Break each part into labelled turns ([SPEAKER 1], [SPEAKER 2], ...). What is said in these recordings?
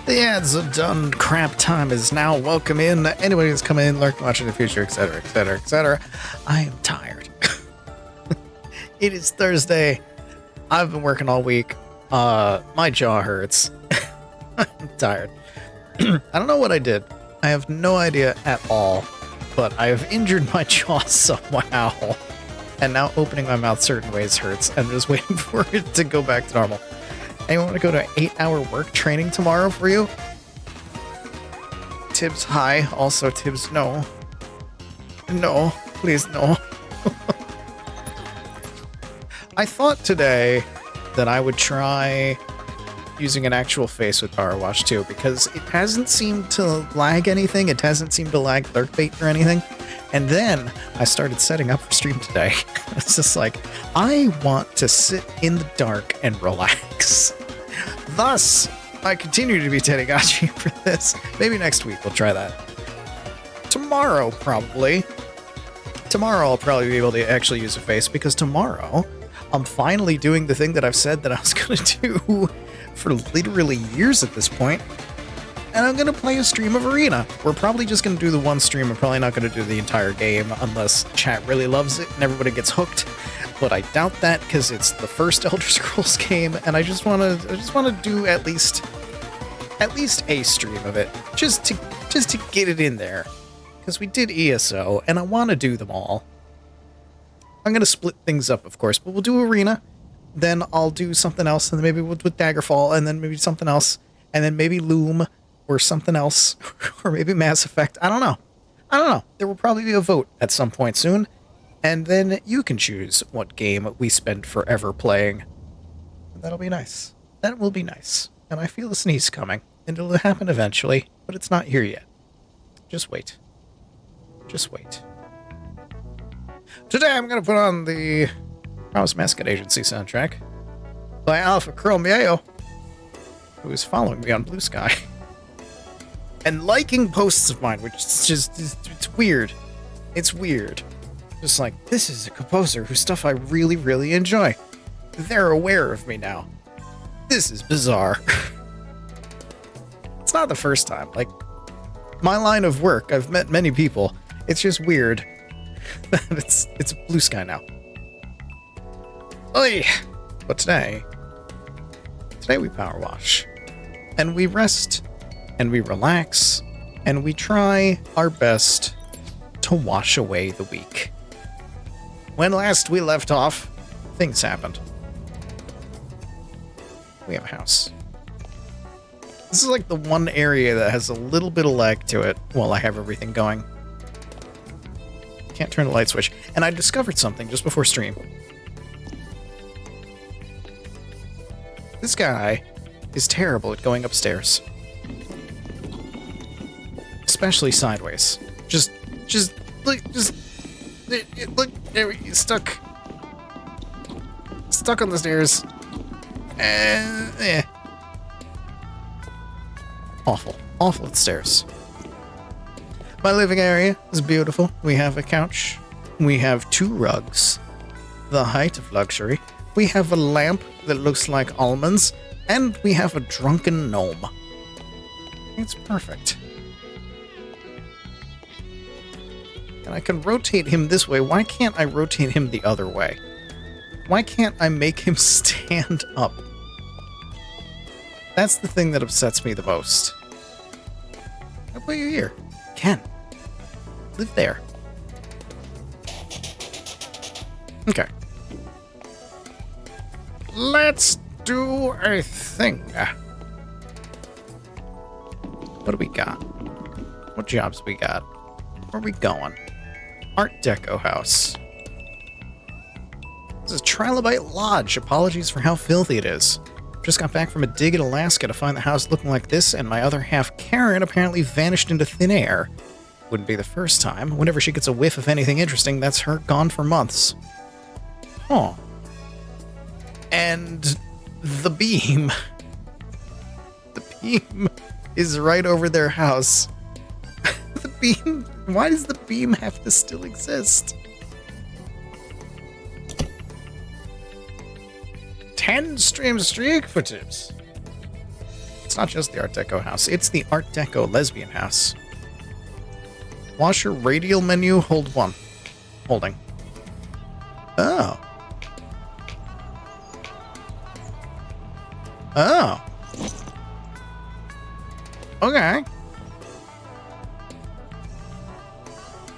[SPEAKER 1] The ads are done. Crap time is now. Welcome in. Anybody who's come in, lurk, watching the future, etc., etc., etc. I am tired. It is Thursday. I've been working all week. My jaw hurts. I'm tired. I don't know what I did. I have no idea at all. But I have injured my jaw somehow. And now opening my mouth certain ways hurts. I'm just waiting for it to go back to normal. Anyone want to go to 8-hour work training tomorrow for you? Tibbs, hi. Also, Tibbs, no. No. Please, no. I thought today that I would try using an actual face with Powerwash too, because it hasn't seemed to lag anything. It hasn't seemed to lag lurkbait or anything. And then I started setting up for stream today. It's just like, I want to sit in the dark and relax. Thus, I continue to be Teddygotchi for this. Maybe next week we'll try that. Tomorrow, probably. Tomorrow I'll probably be able to actually use a face, because tomorrow I'm finally doing the thing that I've said that I was going to do for literally years at this point. And I'm going to play a stream of Arena. We're probably just going to do the one stream. I'm probably not going to do the entire game unless chat really loves it and everybody gets hooked. But I doubt that, because it's the first Elder Scrolls game, and I just want to do at least a stream of it, just to get it in there, because we did ESO, and I want to do them all. I'm going to split things up, of course, but we'll do Arena, then I'll do something else, and then maybe we'll do Daggerfall, and then maybe something else, and then maybe Loom, or something else, or maybe Mass Effect. I don't know. There will probably be a vote at some point soon, and then you can choose what game we spend forever playing. And that'll be nice. That will be nice. And I feel a sneeze coming, and it'll happen eventually, but it's not here yet. Just wait. Just wait. Today I'm going to put on the House Mascot Agency soundtrack by Alpha Chromeo, who is following me on Bluesky and liking posts of mine, which is just, it's weird. It's weird. Just like, this is a composer whose stuff I really, really enjoy. They're aware of me now. This is bizarre. It's not the first time. Like, my line of work, I've met many people. It's just weird. it's Bluesky now. Oy! But today we power wash. And we rest, and we relax, and we try our best to wash away the week. When last we left off, things happened. We have a house. This is like the one area that has a little bit of lag to it while I have everything going. Can't turn the light switch. And I discovered something just before stream. This guy is terrible at going upstairs. Especially sideways. Look, there he's stuck. Stuck on the stairs. Awful at stairs. My living area is beautiful. We have a couch. We have 2 rugs. The height of luxury. We have a lamp that looks like almonds. And we have a drunken gnome. It's perfect. And I can rotate him this way. Why can't I rotate him the other way? Why can't I make him stand up? That's the thing that upsets me the most. I'll put you here. Ken. Live there. Okay. Let's do a thing. What do we got? What jobs we got? Where are we going? Art Deco house. This is Trilobite Lodge. Apologies for how filthy it is. Just got back from a dig in Alaska to find the house looking like this, and my other half, Karen, apparently vanished into thin air. Wouldn't be the first time. Whenever she gets a whiff of anything interesting, that's her gone for months. Huh. And the beam. The beam is right over their house. The beam? Why does the beam have to still exist? 10 stream streak for tips. not just the Art Deco house, it's the Art Deco lesbian house. Washer radial menu, hold 1. Holding. Oh. Oh. Okay.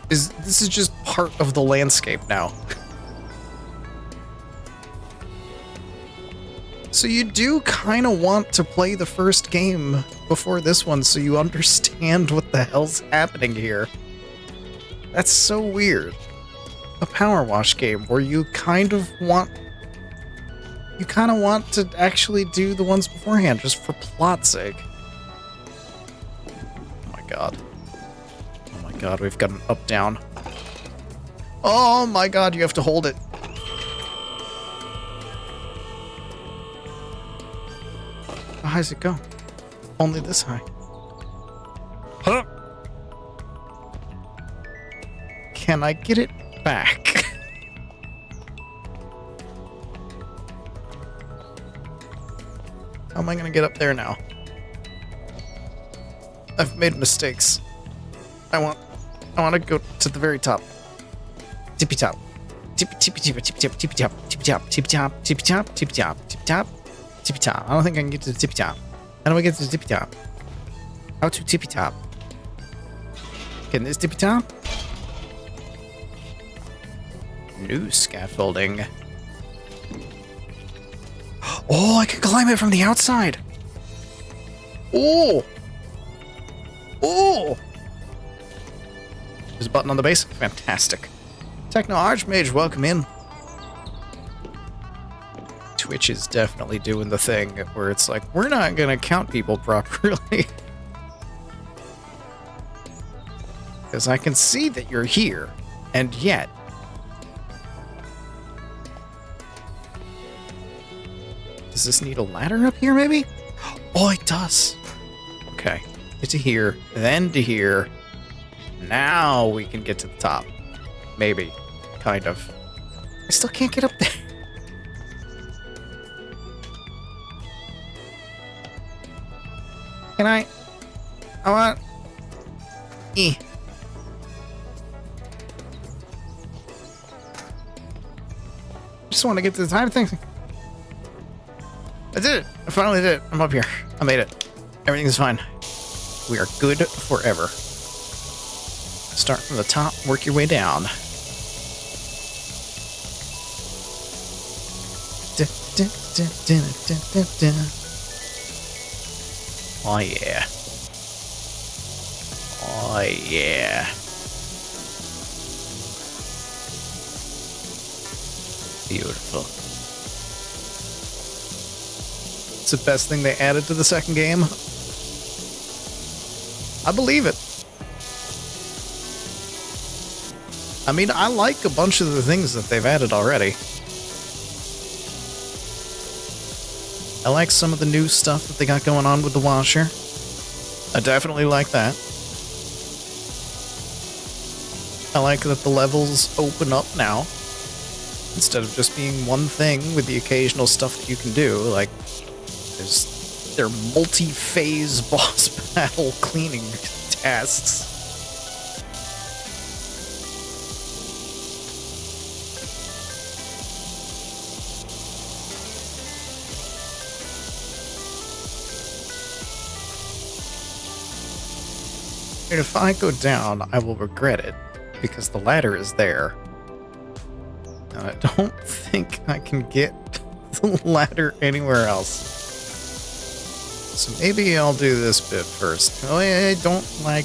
[SPEAKER 1] This is just part of the landscape now. So you do kind of want to play the first game before this one so you understand what the hell's happening here. That's so weird. A power wash game where you kind of want to actually do the ones beforehand just for plot's sake. Oh my god. Oh my god, we've got an up-down. Oh my god, you have to hold it. How high does it go? Only this high. Huh? Can I get it back? How am I gonna get up there now? I've made mistakes. I want to go to the very top. Tippy top. Tippy tippy tippy tippy tippy tippy top. Tippy top. Tippy top. Tippy top. Tippy top. Tippy top. Tippy top. I don't think I can get to the tippy top. How do I get to the tippy top? How to tippy top? Can this tippy top? New scaffolding. Oh, I can climb it from the outside. Oh. Oh. There's a button on the base. Fantastic. Techno Archmage, welcome in. Twitch is definitely doing the thing where it's like, we're not gonna count people properly. Because I can see that you're here, and yet... Does this need a ladder up here, maybe? Oh, it does. Okay. Get to here, then to here. Now we can get to the top. Maybe. Kind of. I still can't get up there. Can I want... Just want to get to the time thing. I did it. I finally did it. I'm up here. I made it. Everything's fine. We are good forever. Start from the top, work your way down. Oh yeah. Oh yeah. Beautiful. It's the best thing they added to the second game. I believe it. I mean, I like a bunch of the things that they've added already. I like some of the new stuff that they got going on with the washer. I definitely like that. I like that the levels open up now. Instead of just being one thing with the occasional stuff that you can do. Like, they're multi-phase boss battle cleaning tasks. And if I go down, I will regret it, because the ladder is there. And I don't think I can get the ladder anywhere else. So maybe I'll do this bit first. Oh, yeah, don't lag.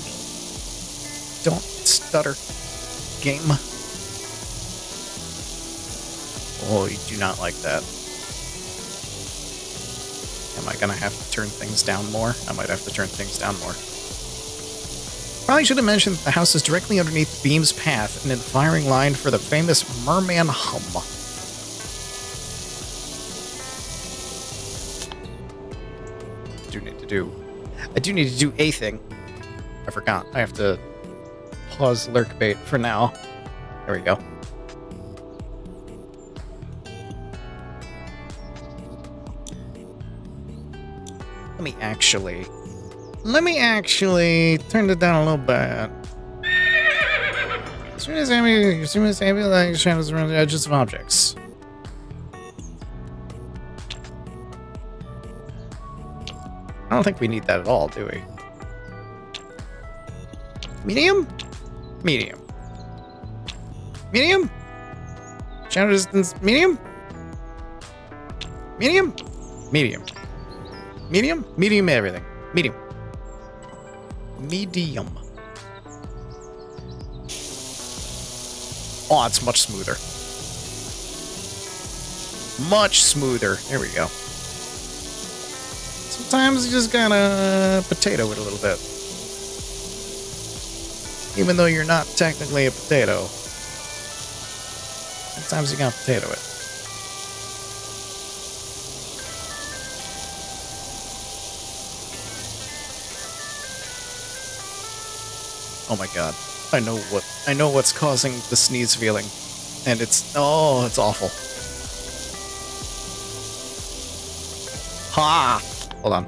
[SPEAKER 1] Don't stutter. Game. Oh, you do not like that. Am I gonna have to turn things down more? I might have to turn things down more. Probably should have mentioned that the house is directly underneath the beam's path and in the firing line for the famous Merman hum. I do need to do a thing. I forgot. I have to pause lurk bait for now. There we go. The me actually turn it down a little bit. As soon as ambient shadows around the edges of objects. I don't think we need that at all, do we? Medium? Medium. Medium? Shadow distance, medium? Medium? Medium. Medium? Medium everything. Medium. Medium. Oh, it's much smoother. Much smoother. There we go. Sometimes you just gotta potato it a little bit. Even though you're not technically a potato. Sometimes you gotta potato it. Oh my god. I know what's causing the sneeze feeling. And it's awful. Ha! Hold on.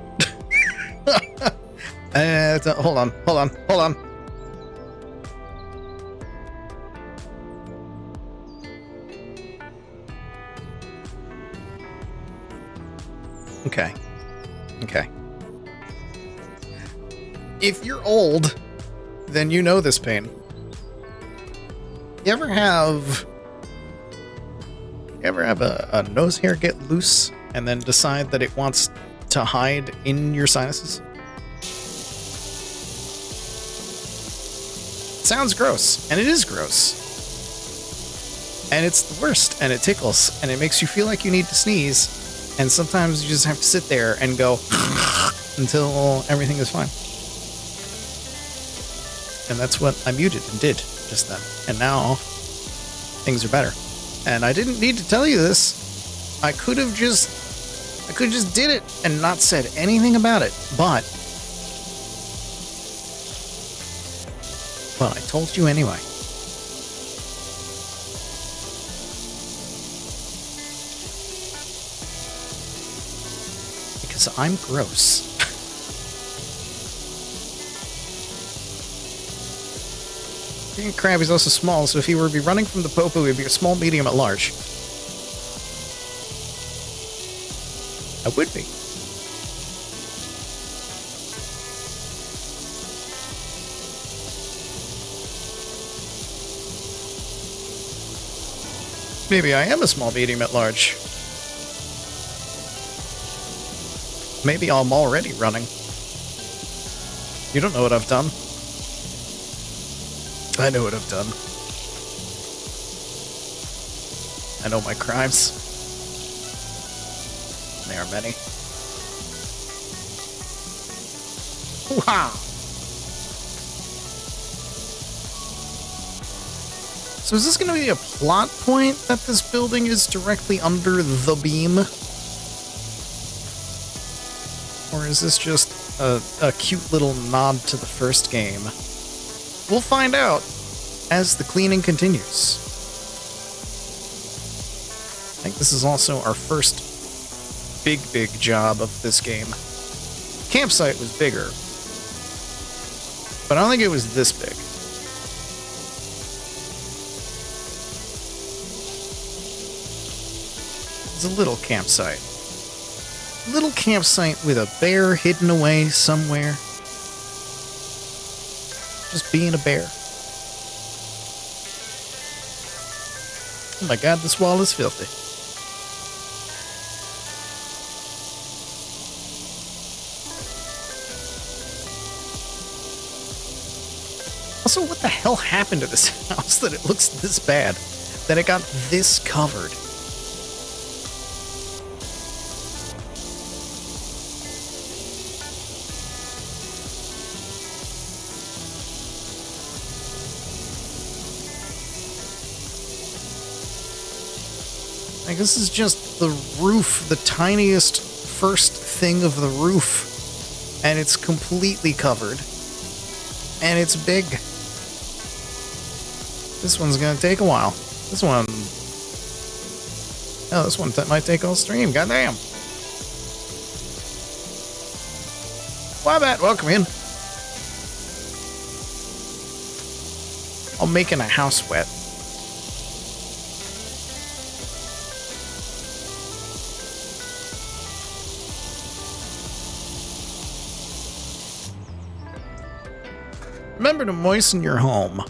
[SPEAKER 1] Hold on. Okay. If you're old, then you know this pain. You ever have a nose hair get loose and then decide that it wants to hide in your sinuses? It sounds gross, and it is gross. And it's the worst, and it tickles, and it makes you feel like you need to sneeze, and sometimes you just have to sit there and go until everything is fine. And that's what I muted and did just then. And now things are better. And I didn't need to tell you this. I could have just did it and not said anything about it. But I told you anyway. Because I'm gross. King crab is also small, so if he were to be running from the popo, he would be a small, medium, at large. I would be. Maybe I am a small, medium, at large. Maybe I'm already running. You don't know what I've done. I know what I've done. I know my crimes. There are many. Wow. So is this going to be a plot point that this building is directly under the beam? Or is this just a cute little nod to the first game? We'll find out as the cleaning continues. I think this is also our first big job of this game. Campsite was bigger, but I don't think it was this big. It's a little campsite. Little campsite with a bear hidden away somewhere. Just being a bear. Oh my god, this wall is filthy. Also, what the hell happened to this house that it looks this bad? That it got this covered? Like, this is just the roof, the tiniest first thing of the roof, and it's completely covered. And it's big. This one's gonna take a while. This one... Oh, this one might take all stream, goddamn. Wabat, welcome in. I'm making a house wet. Remember to moisten your home. I'm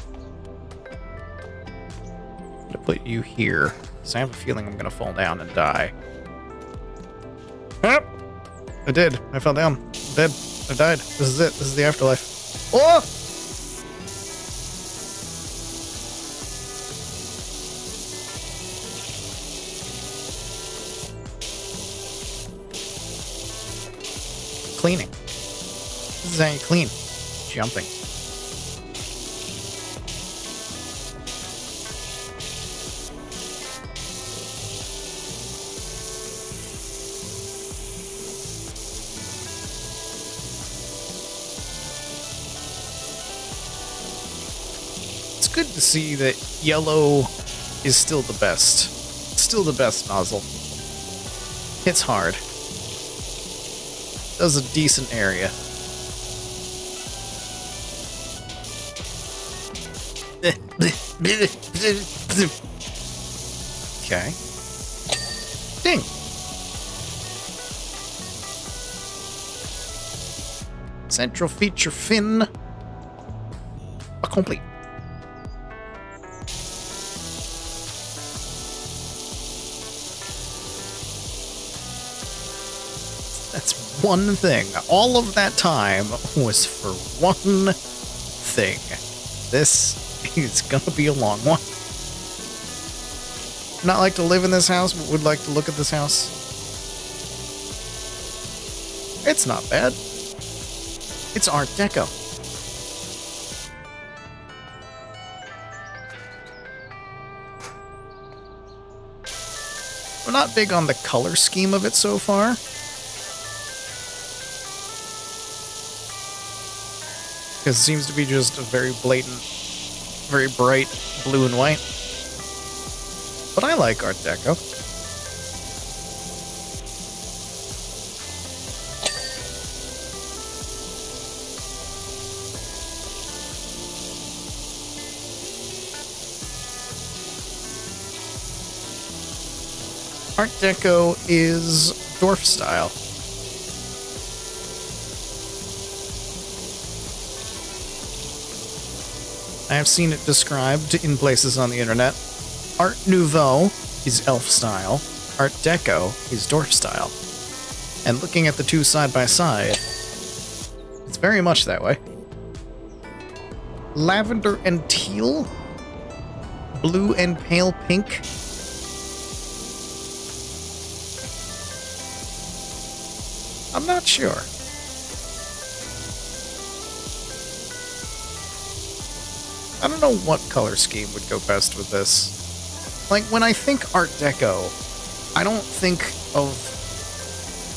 [SPEAKER 1] gonna put you here, because I have a feeling I'm gonna fall down and die. Yep. I did. I fell down. I'm dead. I died. This is it. This is the afterlife. Oh! Cleaning. This is how you clean. Jumping. It's good to see that yellow is still the best. It's still the best nozzle. Hits hard. Does a decent area. Okay. Ding. Central feature fin. Complete. That's one thing. All of that time was for one thing. This is gonna be a long one. Not like to live in this house, but would like to look at this house. It's not bad. It's Art Deco. I'm not big on the color scheme of it so far. Because it seems to be just a very blatant, very bright blue and white. But I like Art Deco. Art Deco is dwarf style. I have seen it described in places on the internet. Art Nouveau is elf style. Art Deco is dwarf style. And looking at the two side by side, it's very much that way. Lavender and teal? Blue and pale pink? I'm not sure. I don't know what color scheme would go best with this. Like, when I think Art Deco, I don't think of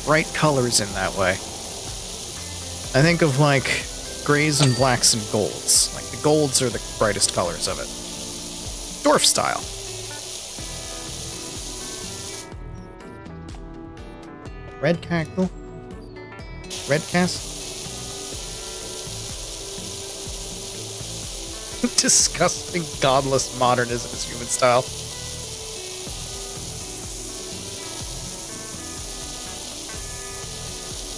[SPEAKER 1] bright colors in that way. I think of, like, grays and blacks and golds. Like, the golds are the brightest colors of it. Dwarf style. Red cactus. Red cast? Disgusting, godless modernism is human style.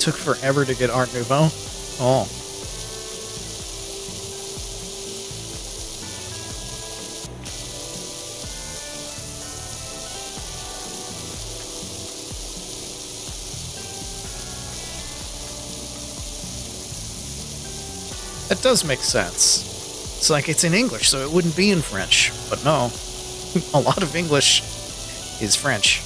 [SPEAKER 1] Took forever to get Art Nouveau. Oh. That does make sense. It's like it's in English, so it wouldn't be in French. But no, a lot of English is French.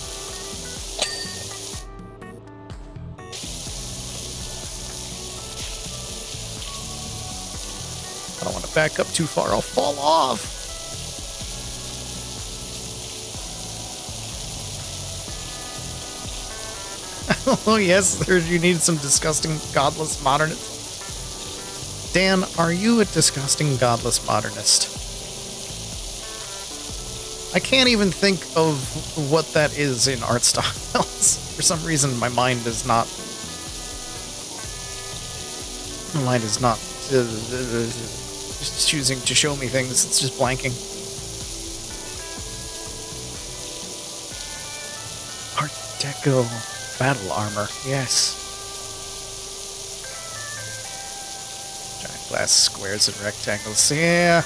[SPEAKER 1] I don't want to back up too far, I'll fall off. Oh yes, you need some disgusting, godless modernist. Dan, are you a disgusting, godless modernist? I can't even think of what that is in art styles. For some reason, my mind is not The light is not just choosing to show me things, it's just blanking. Art Deco battle armor, yes. Giant glass squares and rectangles, yeah.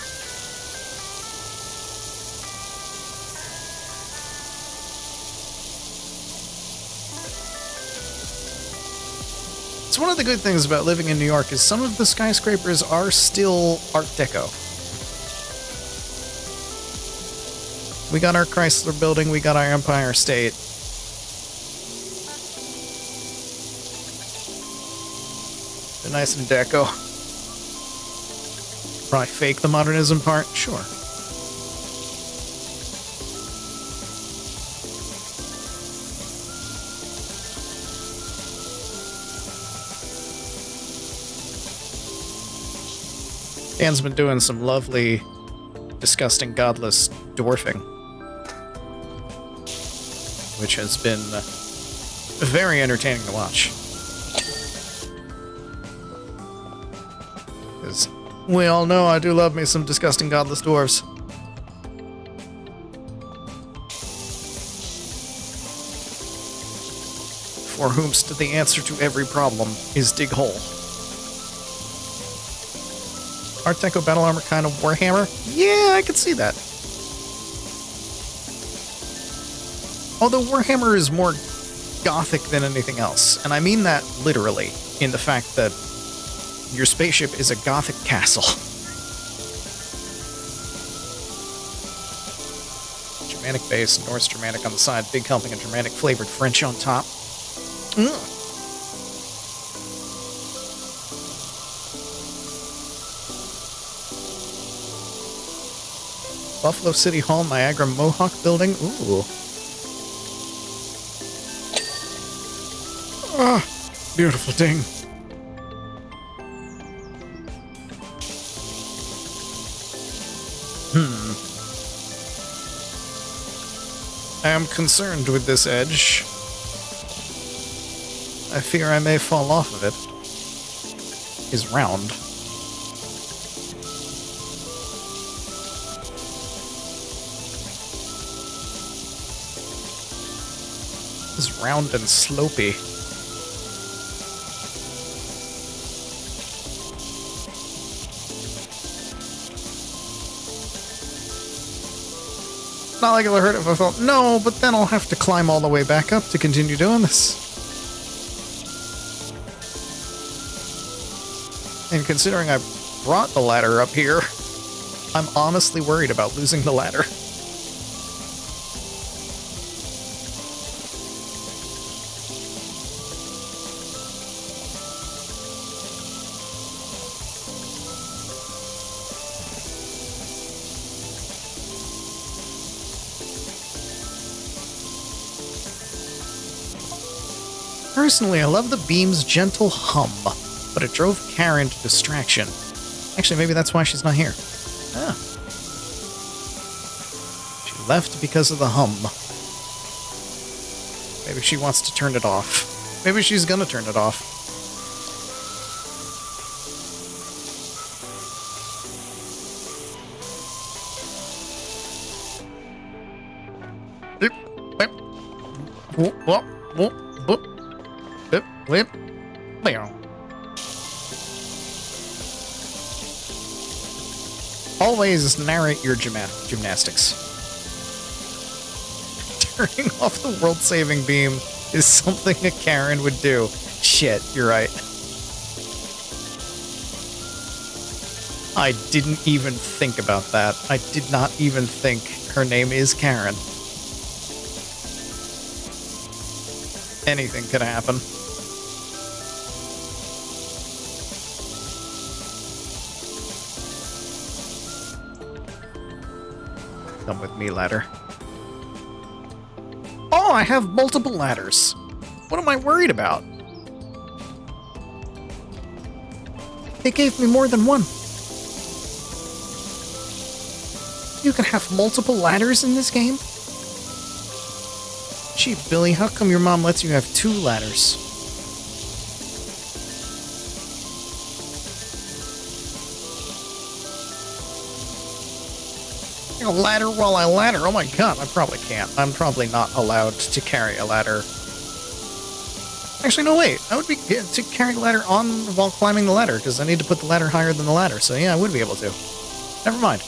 [SPEAKER 1] It's one of the good things about living in New York is some of the skyscrapers are still Art Deco. We got our Chrysler Building, we got our Empire State. They're nice and deco. Probably fake the modernism part, sure. Dan's been doing some lovely, disgusting, godless dwarfing, which has been very entertaining to watch. Because we all know I do love me some disgusting, godless dwarves. For whomst the answer to every problem is dig hole. Art Deco battle armor kind of Warhammer? Yeah, I can see that. Although Warhammer is more gothic than anything else, and I mean that literally, in the fact that your spaceship is a gothic castle. Germanic base, Norse Germanic on the side, big helping of Germanic flavored French on top. Buffalo City Hall, Niagara Mohawk Building. Ooh. Ah, beautiful thing. I am concerned with this edge. I fear I may fall off of it. Is round. Is round and slopey. Not like it'll hurt if I fall. No, but then I'll have to climb all the way back up to continue doing this. And considering I brought the ladder up here, I'm honestly worried about losing the ladder. Personally, I love the beam's gentle hum, but it drove Karen to distraction. Actually, maybe that's why she's not here. Ah. She left because of the hum. Maybe she wants to turn it off. Maybe she's gonna turn it off. Whip. Always narrate your gymnastics. Turning off the world-saving beam is something a Karen would do. Shit, you're right. I didn't even think about that. I did not even think her name is Karen. Anything could happen. Come with me, ladder. Oh, I have multiple ladders. What am I worried about? They gave me more than one. You can have multiple ladders in this game? Gee, Billy, how come your mom lets you have 2 ladders? A ladder while I ladder. Oh my god, I probably can't. I'm probably not allowed to carry a ladder. Actually, no, wait. I would be to carry the ladder on while climbing the ladder, because I need to put the ladder higher than the ladder. So yeah, I would be able to. Never mind.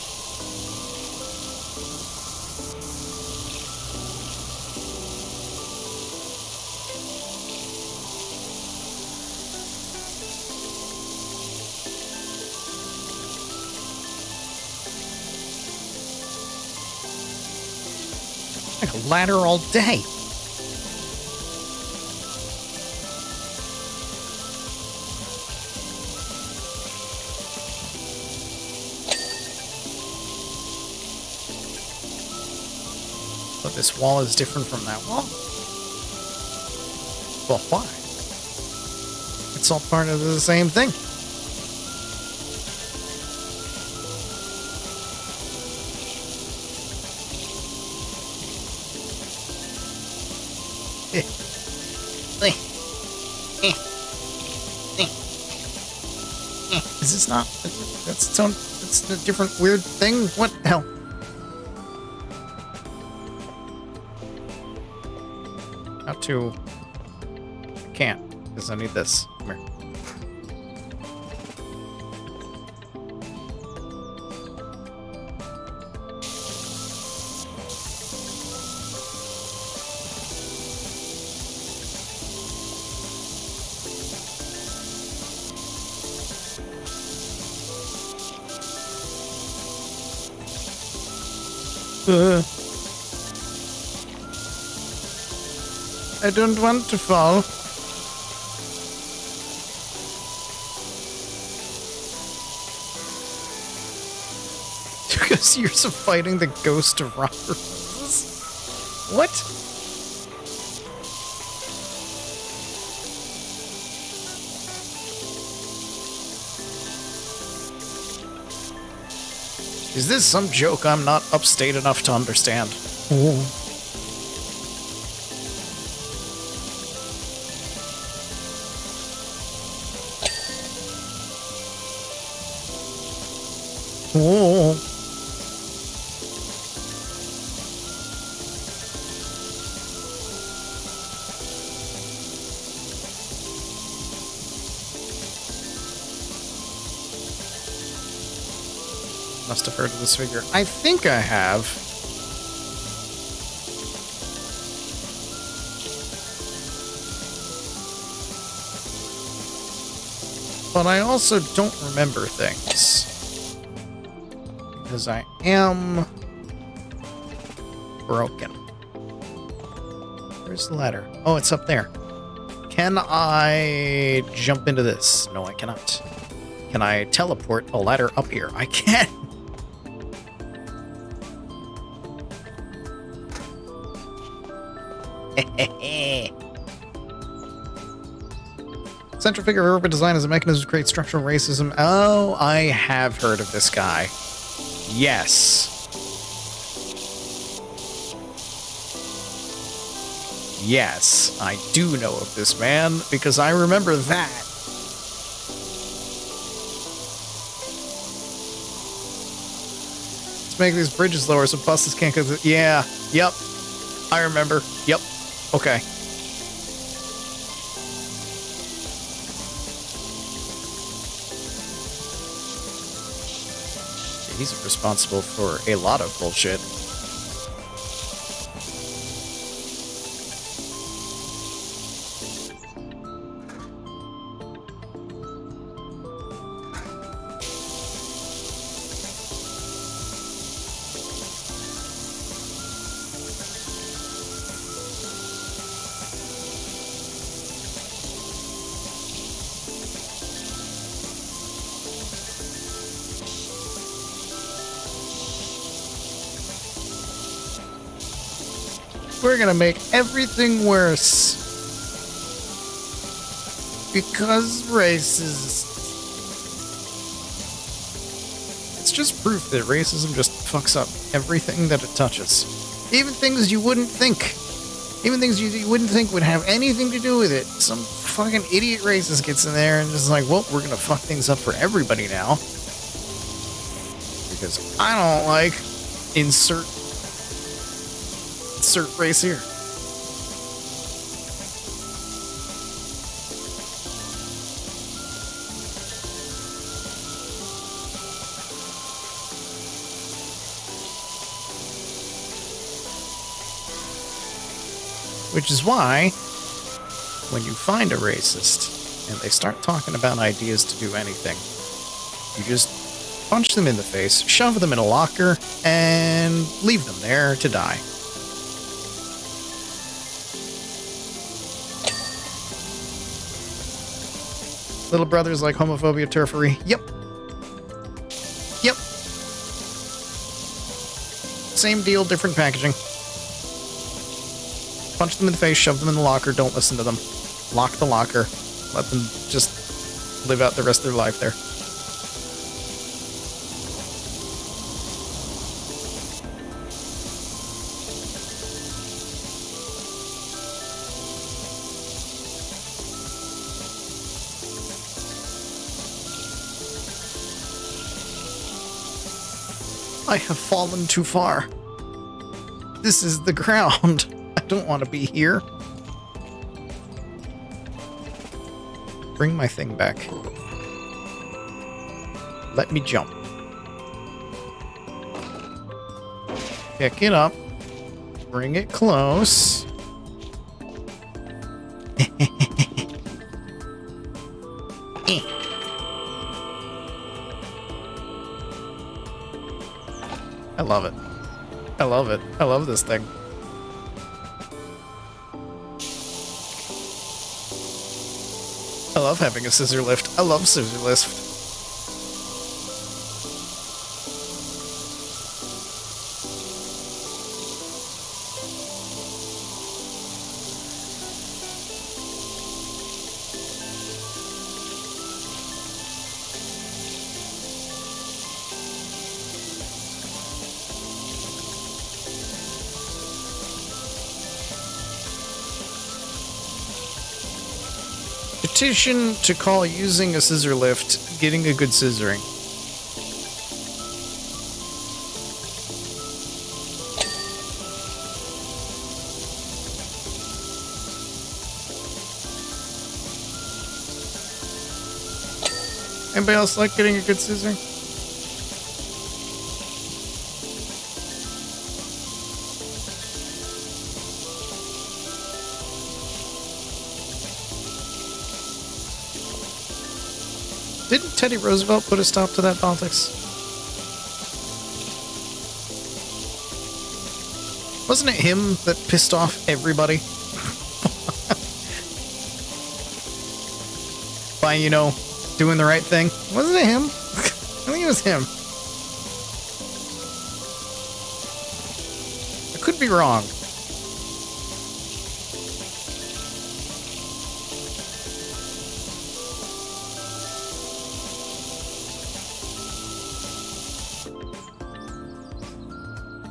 [SPEAKER 1] Like a ladder all day. But this wall is different from that wall? Well, why? It's all part of the same thing. Is this not? That's its own. It's a different weird thing. What the hell? How to? I can't because I need this. Come here. I don't want to fall. Took us years of fighting the ghost of Robert. What? Is this some joke I'm not upstate enough to understand? Ooh. Ooh. Must have heard of this figure. I think I have. But I also don't remember things. Because I am broken. Where's the ladder? Oh, it's up there. Can I jump into this? No, I cannot. Can I teleport a ladder up here? I can. Central figure of urban design is a mechanism to create structural racism. Oh, I have heard of this guy. Yes. Yes, I do know of this man, because I remember that. Let's make these bridges lower so buses can't go through. Yeah, yep. I remember. Yep. Okay. He's responsible for a lot of bullshit. We're gonna make everything worse. Because racist. It's just proof that racism just fucks up everything that it touches. Even things you wouldn't think. Even things you wouldn't think would have anything to do with it. Some fucking idiot racist gets in there and just like, well, we're gonna fuck things up for everybody now. Because I don't like Insert race here. Which is why, when you find a racist and they start talking about ideas to do anything, you just punch them in the face, shove them in a locker, and leave them there to die. Little brothers like homophobia, turfery. Yep. Yep. Same deal, different packaging. Punch them in the face, shove them in the locker, don't listen to them. Lock the locker. Let them just live out the rest of their life there. I have fallen too far. This is the ground. I don't want to be here. Bring my thing back. Let me jump. Pick it up. Bring it close. I love it. I love it. I love this thing. I love having a scissor lift. I love scissor lift. Petition to call using a scissor lift getting a good scissoring. Anybody else like getting a good scissoring? Didn't Teddy Roosevelt put a stop to that politics? Wasn't it him that pissed off everybody? By, you know, doing the right thing? Wasn't it him? I think it was him. I could be wrong.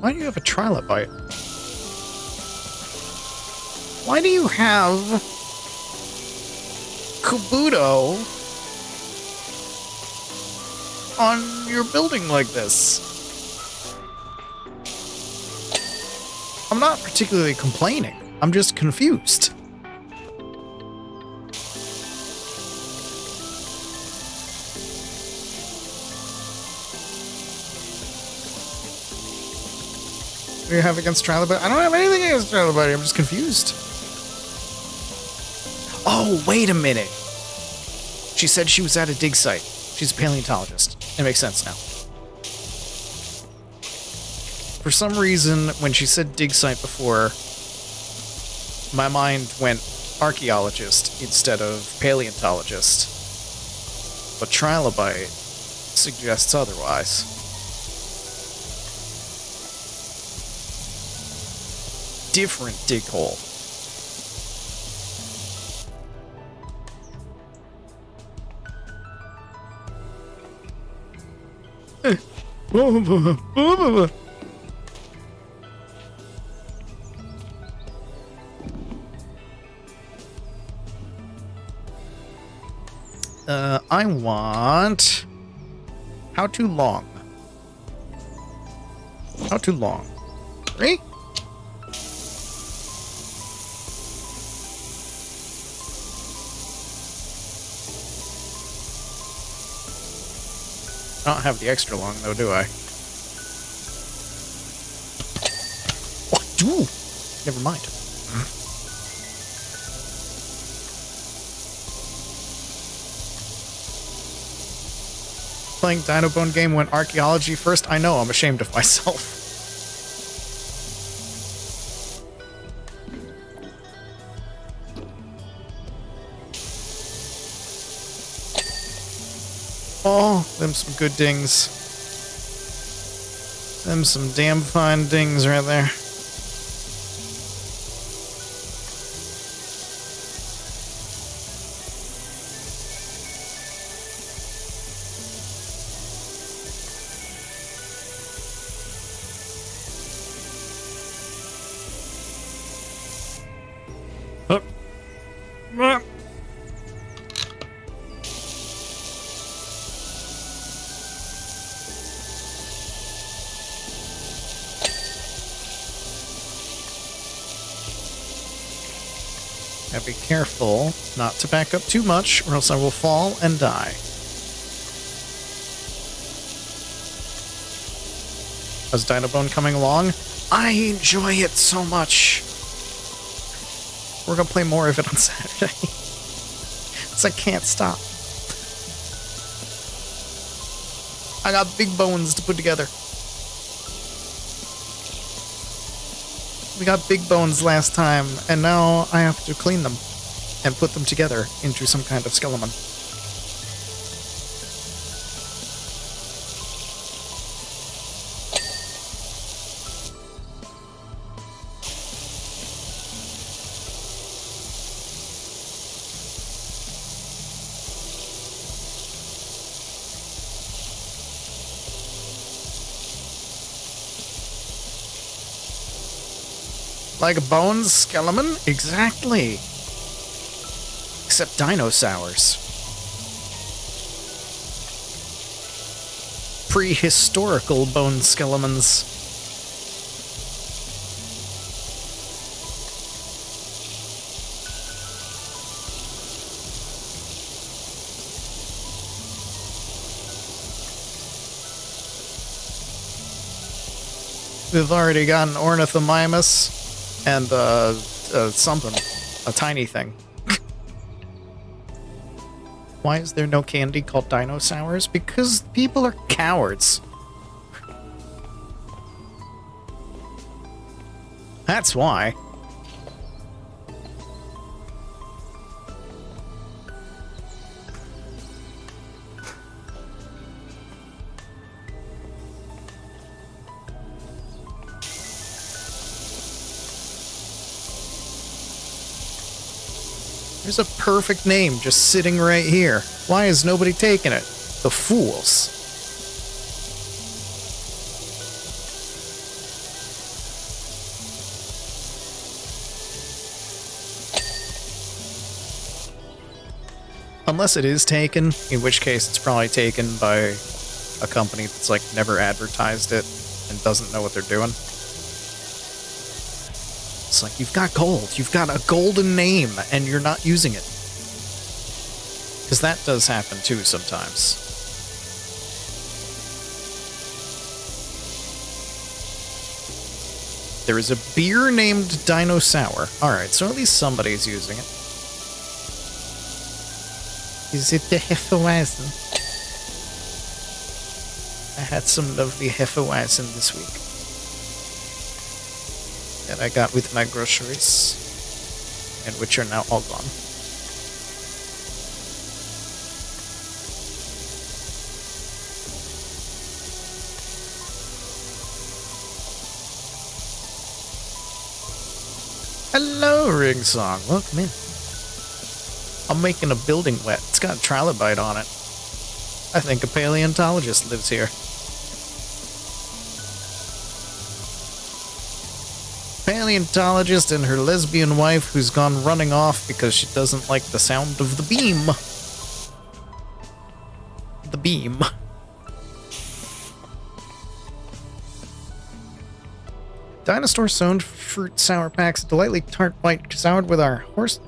[SPEAKER 1] Why do you have a trilobite? Why do you have Kabuto on your building like this? I'm not particularly complaining. I'm just confused. What do you have against Trilobite? I don't have anything against Trilobite. I'm just confused. Oh, wait a minute. She said she was at a dig site. She's a paleontologist. It makes sense now. For some reason, when she said dig site before, my mind went archaeologist instead of paleontologist. But Trilobite suggests otherwise. Different dig hole. I want... How too long? Not too long. 3? I don't have the extra long, though, do I? What? Ooh! Never mind. Playing Dinobone game went archaeology first? I know, I'm ashamed of myself. Oh, them some good dings. Them some damn fine dings right there. Now be careful not to back up too much, or else I will fall and die. How's Dinobone coming along? I enjoy it so much. We're gonna play more of it on Saturday. Because I can't stop. I got big bones to put together. We got big bones last time, and now I have to clean them and put them together into some kind of skeleton. Like a bones skeleton? Exactly. Except dinosaurs. Prehistorical bone skeletons. We've already got an ornithomimus. And, something. A tiny thing. Why is there no candy called dinosaurs? Because people are cowards. That's why. There's a perfect name just sitting right here. Why is nobody taking it? The fools. Unless it is taken, in which case it's probably taken by a company that's like never advertised it and doesn't know what they're doing. It's like, you've got gold. You've got a golden name, and you're not using it. Because that does happen, too, sometimes. There is a beer named Dinosaur. Alright, so at least somebody's using it. Is it the Hefeweizen? I had some lovely Hefeweizen this week. That I got with my groceries, and which are now all gone. Hello, Ring Song. Welcome in. I'm making a building wet. It's got a trilobite on it. I think a paleontologist lives here. Paleontologist and her lesbian wife who's gone running off because she doesn't like the sound of the beam. The beam. dinosaur sown fruit sour packs, delightfully tart bite soured with our horse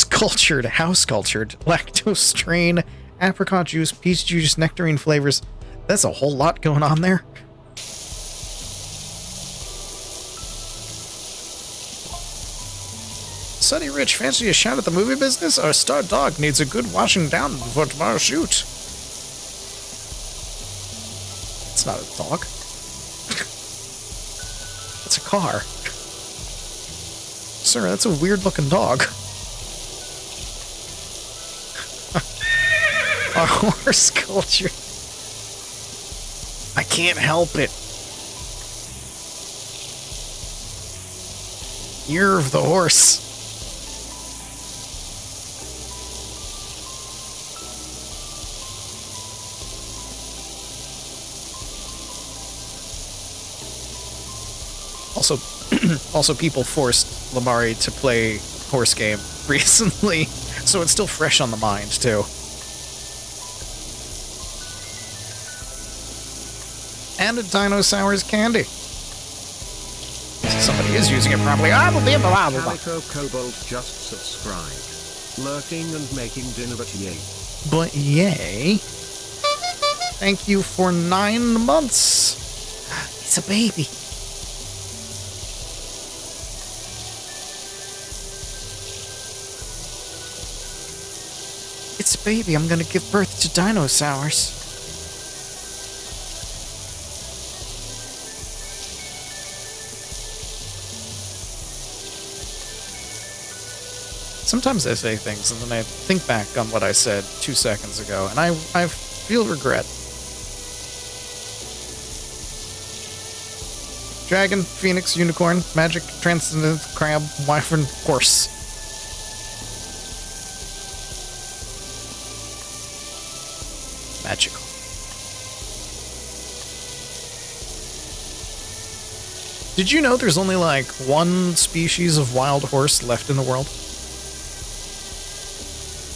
[SPEAKER 1] cultured, house cultured, lactose strain, apricot juice, peach juice, nectarine flavors. That's a whole lot going on there. Sunny Rich, fancy a shot at the movie business? Our star dog needs a good washing down before tomorrow's shoot. It's not a dog. It's a car. Sir, that's a weird looking dog. A horse culture. I can't help it. Year of the horse. Also, people forced Lamari to play horse game recently, so it's still fresh on the mind, too. And a Dino Sours candy. Somebody is using it properly.
[SPEAKER 2] Calico Cobalt just subscribed. Lurking and making dinner, but yay.
[SPEAKER 1] But yay. Thank you for 9 months. It's a baby. It's a baby. I'm gonna give birth to Dino Sours. Sometimes I say things and then I think back on what I said 2 seconds ago, and I feel regret. Dragon, Phoenix, Unicorn, Magic, Transcendent, Crab, Wyvern, Horse. Magical. Did you know there's only like 1 species of wild horse left in the world?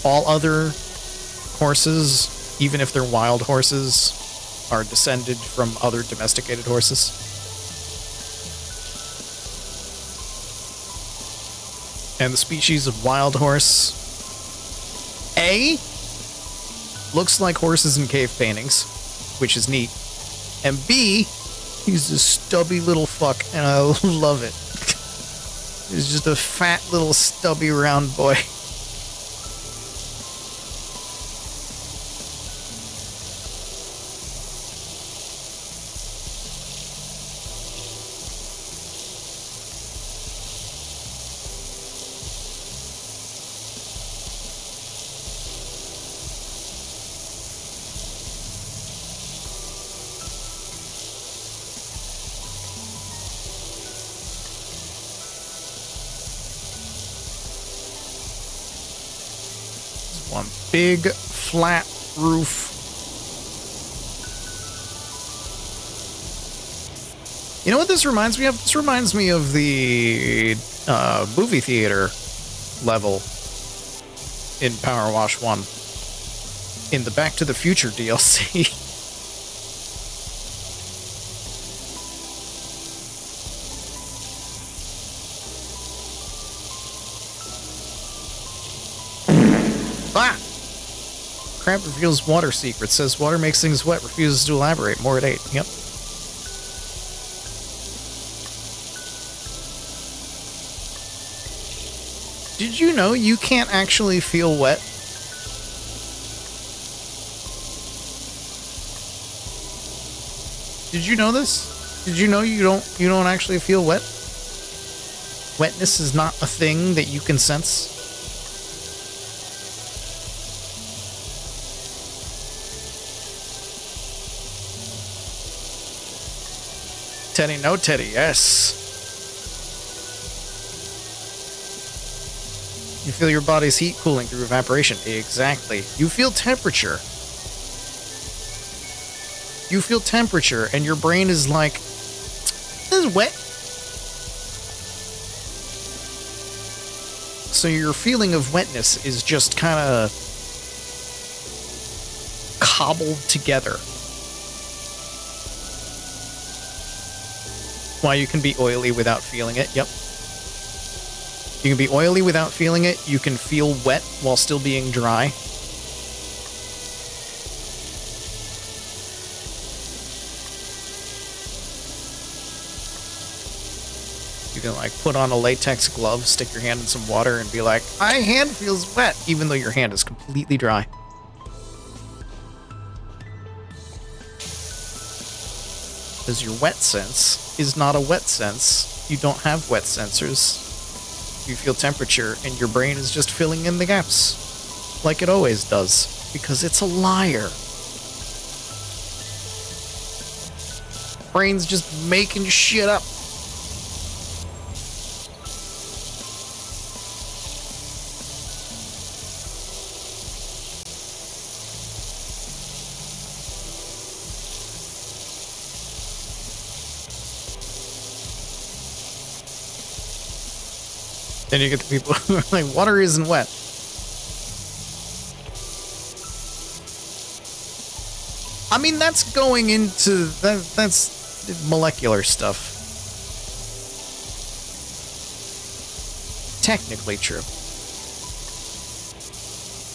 [SPEAKER 1] All other horses, even if they're wild horses, are descended from other domesticated horses. And the species of wild horse, A, looks like horses in cave paintings, which is neat. And B, he's a stubby little fuck, and I love it. He's just a fat little stubby round boy. One big flat roof. You know what this reminds me of? This reminds me of the movie theater level in Powerwash 1 in the Back to the Future DLC. Ah! Crab reveals water secret. Says water makes things wet. Refuses to elaborate. More at 8. Yep. Did you know you can't actually feel wet? Did you know this? Did you know you don't actually feel wet? Wetness is not a thing that you can sense. Teddy, no Teddy, yes. You feel your body's heat cooling through evaporation. Exactly. You feel temperature. You feel temperature, and your brain is like, this is wet. So your feeling of wetness is just kind of cobbled together. Why you can be oily without feeling it. Yep. You can be oily without feeling it. You can feel wet while still being dry. You can, like, put on a latex glove, stick your hand in some water, and be like, my hand feels wet, even though your hand is completely dry. Because your wet sense is not a wet sense. You don't have wet sensors. You feel temperature, and your brain is just filling in the gaps. Like it always does. Because it's a liar. Brain's just making shit up. Then you get the people who are like, water isn't wet. I mean, that's going into... that's molecular stuff. Technically true.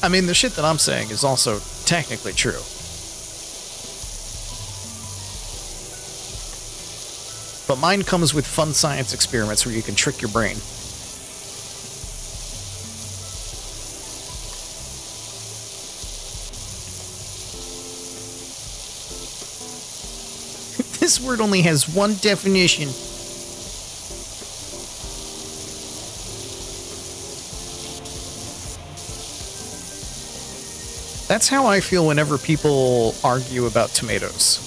[SPEAKER 1] I mean, the shit that I'm saying is also technically true. But mine comes with fun science experiments where you can trick your brain. This word only has one definition. That's how I feel whenever people argue about tomatoes.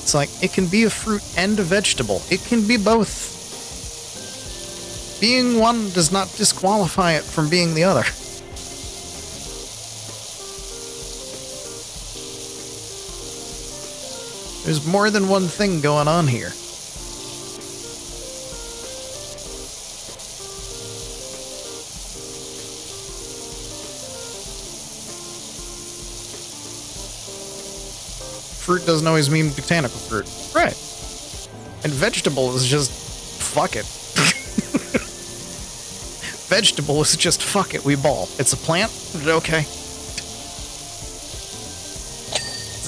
[SPEAKER 1] It's like, it can be a fruit and a vegetable. It can be both. Being one does not disqualify it from being the other. There's more than one thing going on here. Fruit doesn't always mean botanical fruit. Right. And vegetable is just fuck it. Vegetable is just fuck it, we ball. It's a plant? Okay. Is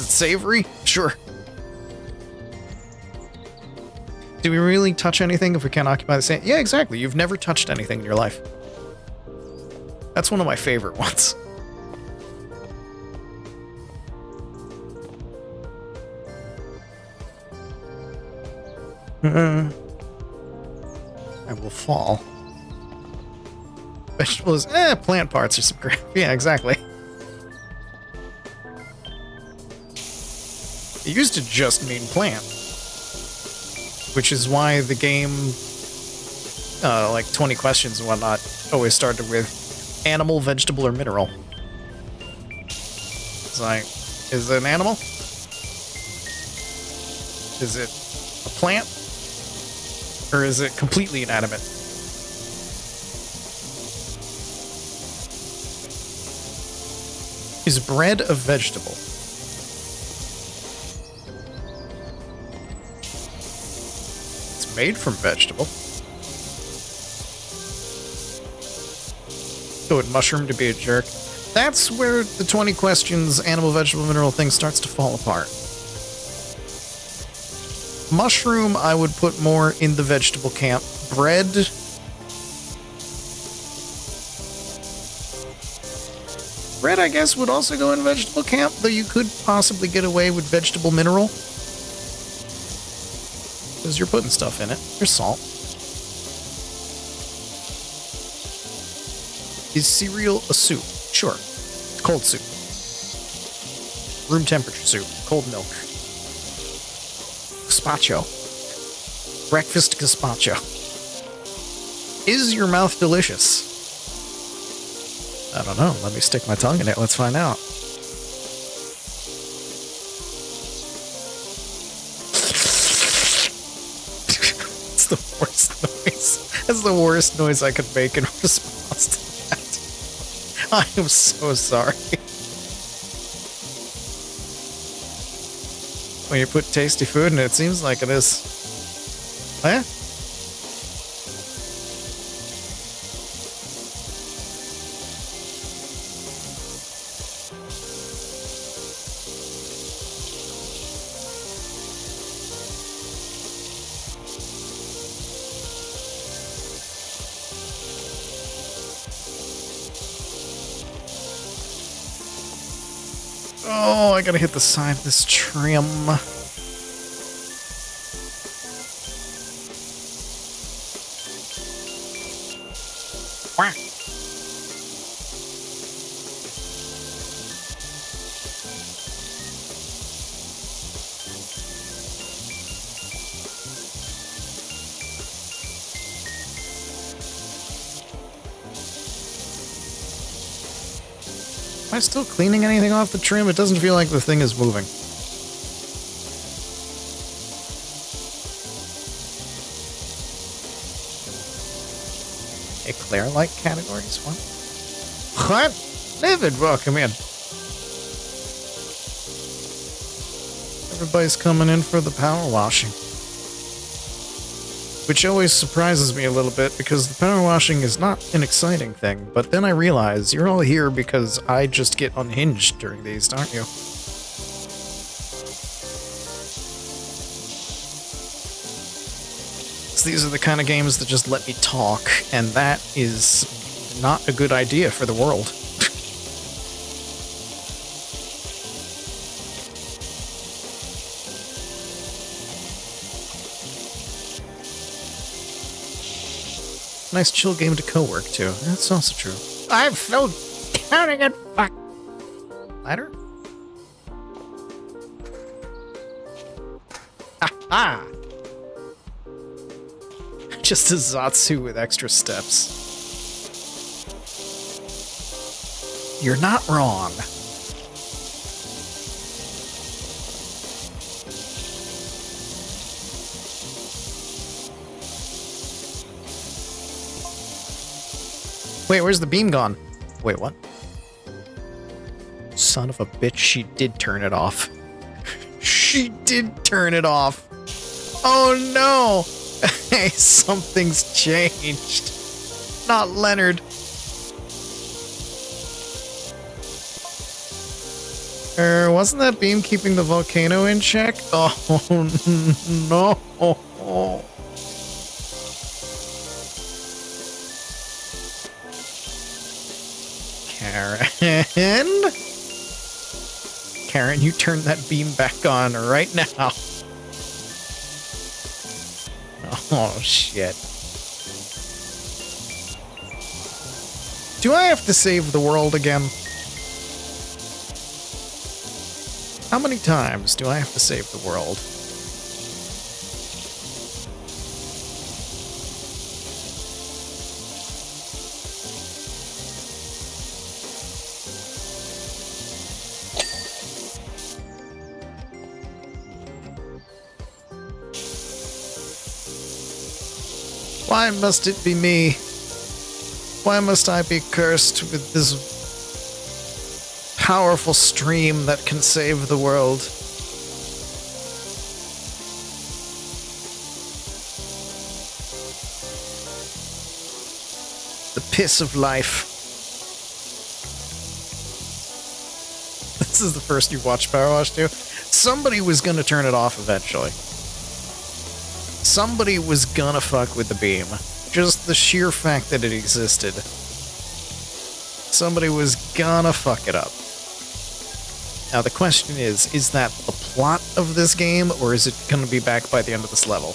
[SPEAKER 1] it savory? Sure. Do we really touch anything if we can't occupy the same? Yeah, exactly. You've never touched anything in your life. That's one of my favorite ones. I will fall. Vegetables, plant parts are some crap. Yeah, exactly. It used to just mean plant. Which is why the game, like 20 questions and whatnot, always started with animal, vegetable, or mineral. It's like, is it an animal? Is it a plant? Or is it completely inanimate? Is bread a vegetable? It's made from vegetable. So would mushroom to be a jerk? That's where the 20 questions animal, vegetable, mineral thing starts to fall apart. Mushroom, I would put more in the vegetable camp. Bread... bread, I guess, would also go in vegetable camp, though you could possibly get away with vegetable mineral. Because you're putting stuff in it. There's salt. Is cereal a soup? Sure. Cold soup. Room temperature soup. Cold milk. Gazpacho. Breakfast gazpacho. Is your mouth delicious? I don't know. Let me stick my tongue in it. Let's find out. It's the worst noise. That's the worst noise I could make in response to that. I am so sorry. when you put tasty food in it. It seems like it is. Oh, yeah? Oh, I gotta hit the side of this trim. Whack. Am I still cleaning anything off the trim? It doesn't feel like the thing is moving. Eclair like categories? What? David, welcome in. Everybody's coming in for the power washing. Which always surprises me a little bit, because the power washing is not an exciting thing, but then I realize you're all here because I just get unhinged during these, aren't you? So these are the kind of games that just let me talk, and that is not a good idea for the world. Nice chill game to co-work too. That's also true. I'm still counting it. Fuck. Ladder? Ha! Just a Zatsu with extra steps. You're not wrong. Wait, where's the beam gone? Wait, what? Son of a bitch, she did turn it off. She did turn it off. Oh no! Hey, something's changed. Not Leonard. Wasn't that beam keeping the volcano in check? Oh no. Karen? Karen, you turn that beam back on right now. Oh, shit. Do I have to save the world again? How many times do I have to save the world? Why must it be me? Why must I be cursed with this powerful stream that can save the world? The piss of life. This is the first you watched Powerwash 2? Somebody was gonna turn it off eventually. Somebody was gonna fuck with the beam. Just the sheer fact that it existed. Somebody was gonna fuck it up. Now the question is that the plot of this game, or is it gonna be back by the end of this level?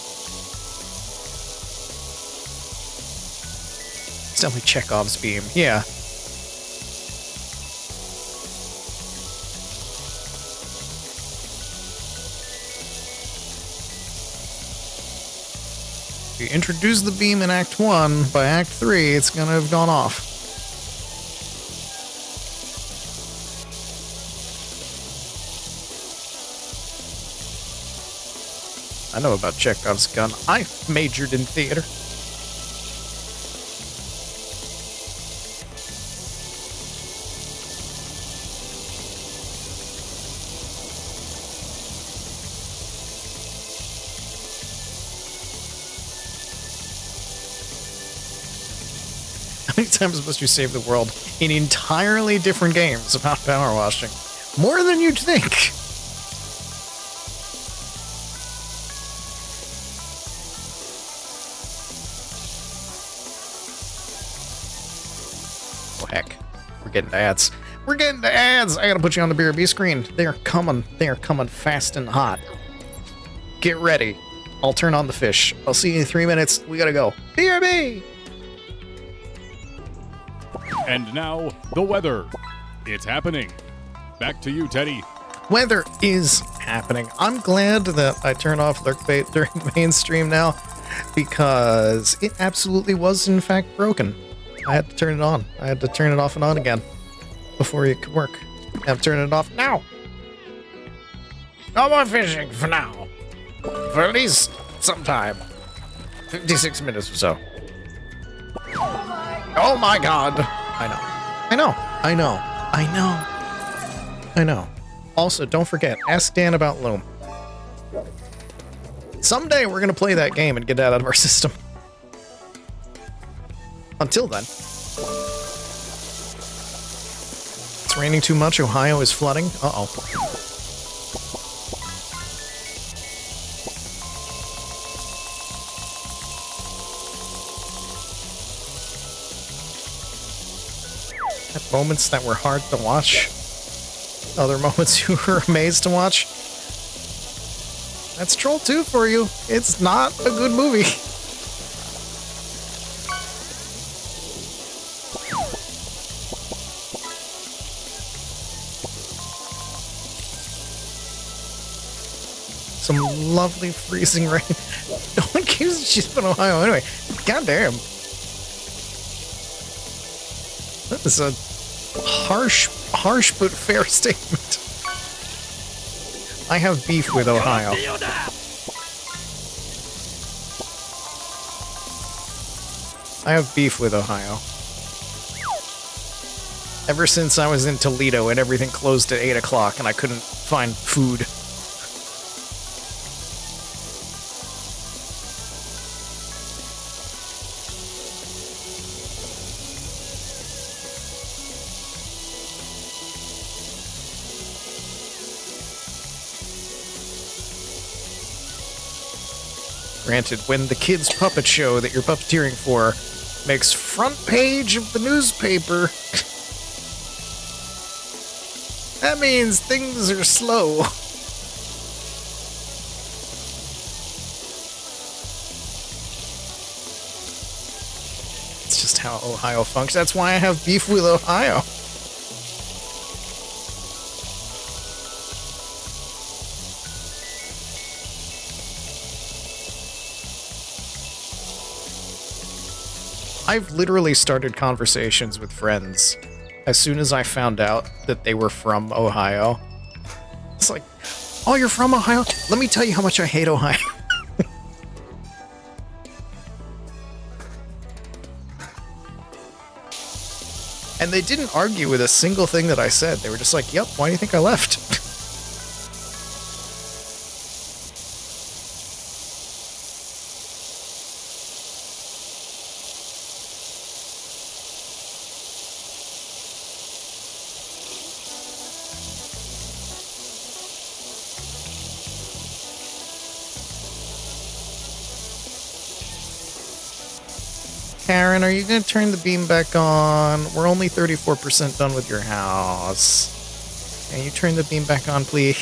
[SPEAKER 1] It's definitely Chekhov's beam, yeah. If you introduce the beam in Act 1, by Act 3, it's gonna have gone off. I know about Chekhov's gun. I majored in theater. How many times must you save the world in entirely different games about power washing? More than you'd think. Oh, heck. We're getting to ads. We're getting to ads! I gotta put you on the BRB screen. They're coming. They're coming fast and hot. Get ready. I'll turn on the fish. I'll see you in 3 minutes. We gotta go. BRB!
[SPEAKER 3] And now, the weather. It's happening. Back to you, Teddy.
[SPEAKER 1] Weather is happening. I'm glad that I turned off lurkbait during the main stream now, because it absolutely was, in fact, broken. I had to turn it on. I had to turn it off and on again before it could work. I'm turning it off now. No more fishing for now. For at least some time. 56 minutes or so. Oh my god! I know. I know. I know. I know. I know. Also, don't forget, ask Dan about Loom. Someday we're gonna play that game and get that out of our system. Until then. It's raining too much, Ohio is flooding. Uh-oh. At moments that were hard to watch. Other moments you were amazed to watch. That's Troll 2 for you. It's not a good movie. Some lovely freezing rain. No one gives a shit about Ohio anyway. Goddamn. That is a harsh but fair statement. I have beef with Ohio. I have beef with Ohio. Ever since I was in Toledo and everything closed at 8 o'clock and I couldn't find food. Granted, when the kids' puppet show that you're puppeteering for makes front page of the newspaper, that means things are slow. It's just how Ohio functions. That's why I have beef with Ohio. I've literally started conversations with friends as soon as I found out that they were from Ohio. It's like, oh, you're from Ohio? Let me tell you how much I hate Ohio. And they didn't argue with a single thing that I said. They were just like, yep, why do you think I left? Karen, are you going to turn the beam back on? We're only 34% done with your house. Can you turn the beam back on, please?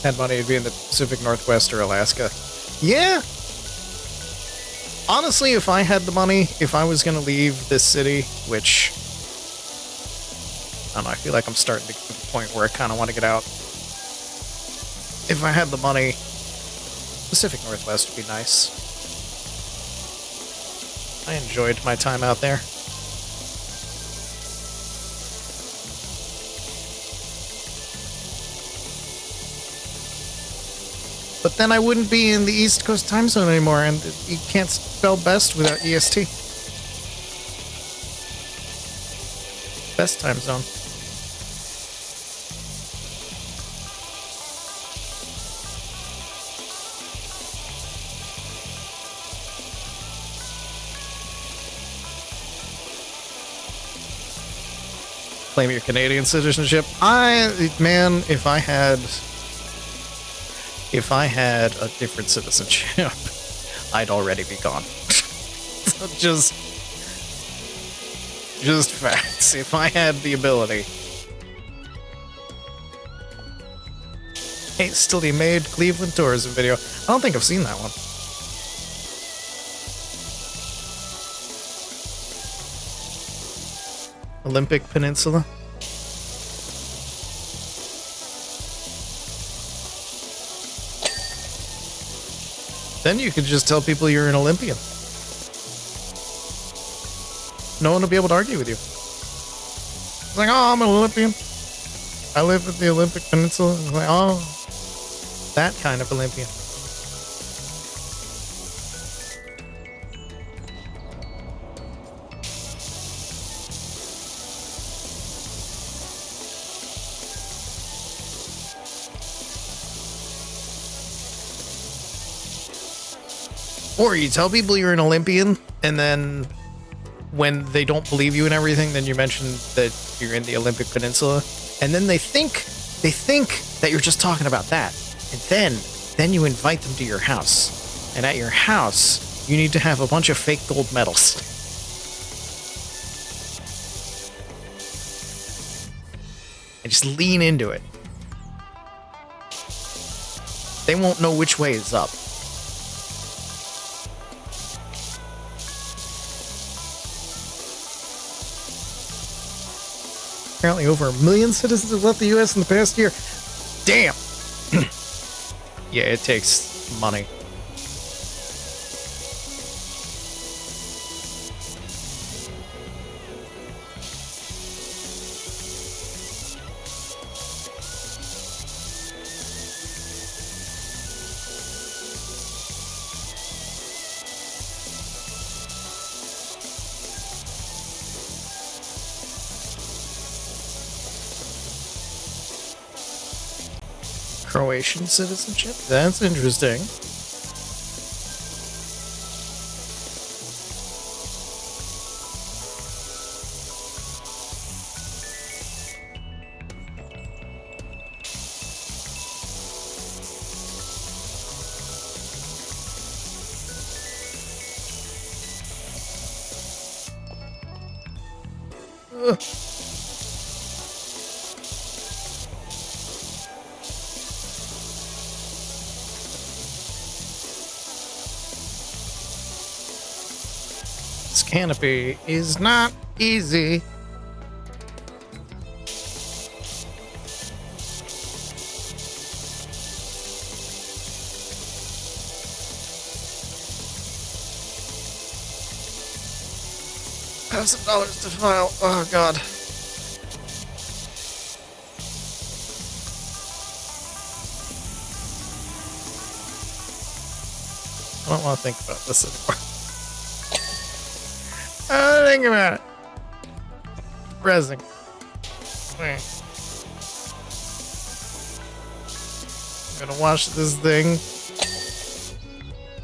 [SPEAKER 1] Had money to be in the Pacific Northwest or Alaska. Yeah! Honestly, if I had the money, if I was going to leave this city, which, I don't know, I feel like I'm starting to get to the point where I kind of want to get out. If I had the money, Pacific Northwest would be nice. I enjoyed my time out there. But then I wouldn't be in the East Coast time zone anymore, and you can't spell best without EST. Best time zone. Claim your Canadian citizenship. Man, if I had a different citizenship, I'd already be gone. just facts. If I had the ability. Hey, still he made Cleveland tourism video. I don't think I've seen that one. Olympic Peninsula. Then you could just tell people you're an Olympian. No one will be able to argue with you. It's like, oh, I'm an Olympian. I live at the Olympic Peninsula. It's like, oh, that kind of Olympian. Or you tell people you're an Olympian, and then when they don't believe you and everything, then you mention that you're in the Olympic Peninsula, and then they think that you're just talking about that. And then you invite them to your house. And at your house, you need to have a bunch of fake gold medals. And just lean into it. They won't know which way is up. Apparently over 1 million citizens have left the U.S. in the past year. Damn! Yeah, it takes money. Croatian citizenship? That's interesting. Ugh. Canopy is not easy. $1,000 to file. Oh god. I don't want to think about this anymore. Think about it. Depressing. I'm gonna watch this thing,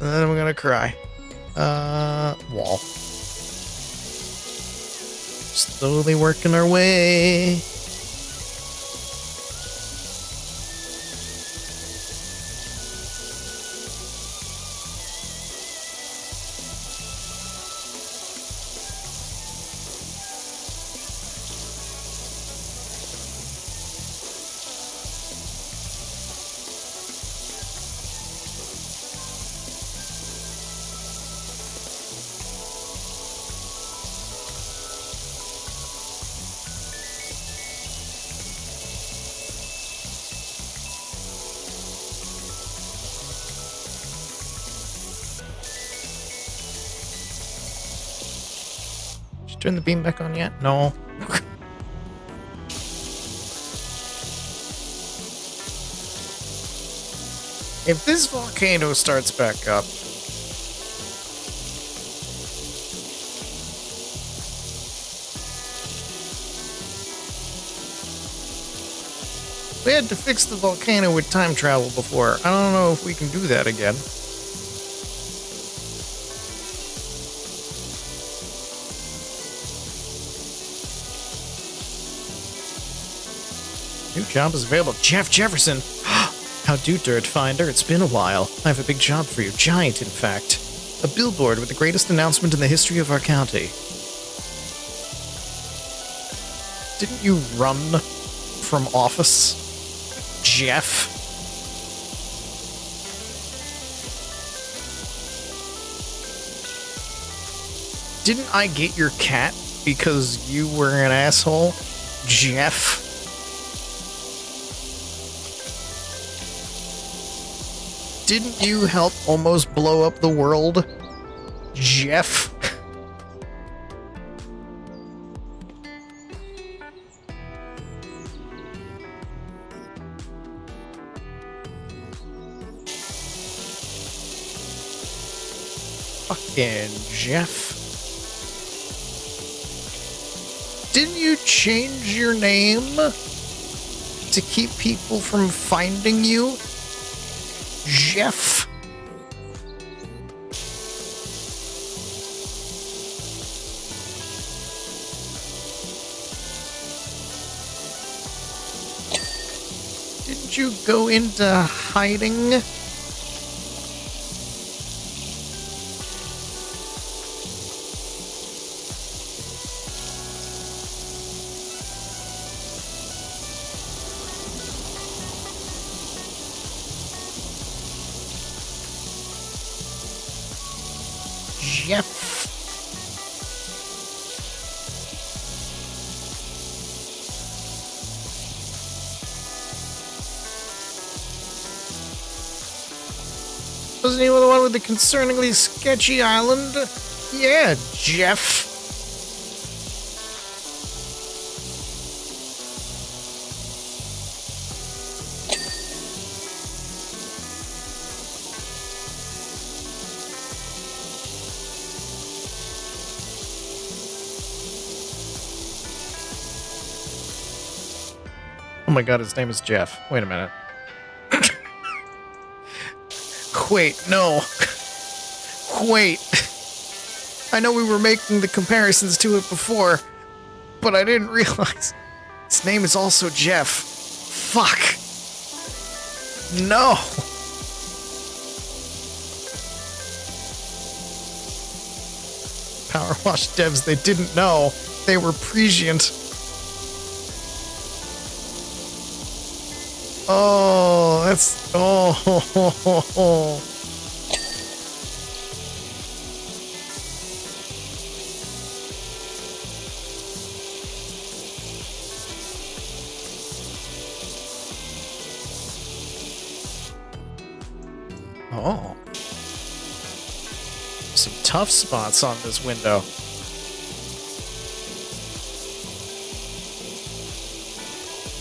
[SPEAKER 1] and then I'm gonna cry. Wall. Slowly working our way. Turn the beam back on yet? No. If this volcano starts back up, We had to fix the volcano with time travel before. I don't know if we can do that again. New job is available. Jeff Jefferson! How do dirt finder? It's been a while. I have a big job for you. Giant, in fact. A billboard with the greatest announcement in the history of our county. Didn't you run from office, Jeff? Didn't I get your cat because you were an asshole, Jeff? Didn't you help almost blow up the world, Jeff? Fucking Jeff. Didn't you change your name to keep people from finding you? Jeff. Didn't you go into hiding? Jeff. Wasn't he the one with the concerningly sketchy island? Yeah, Jeff. Oh my god, his name is Jeff. Wait a minute. Wait, no. Wait. I know we were making the comparisons to it before, but I didn't realize his name is also Jeff. Fuck. No. Powerwash devs, they didn't know. They were prescient. Oh, that's... Oh, ho, ho, ho, ho. Oh. Some tough spots on this window.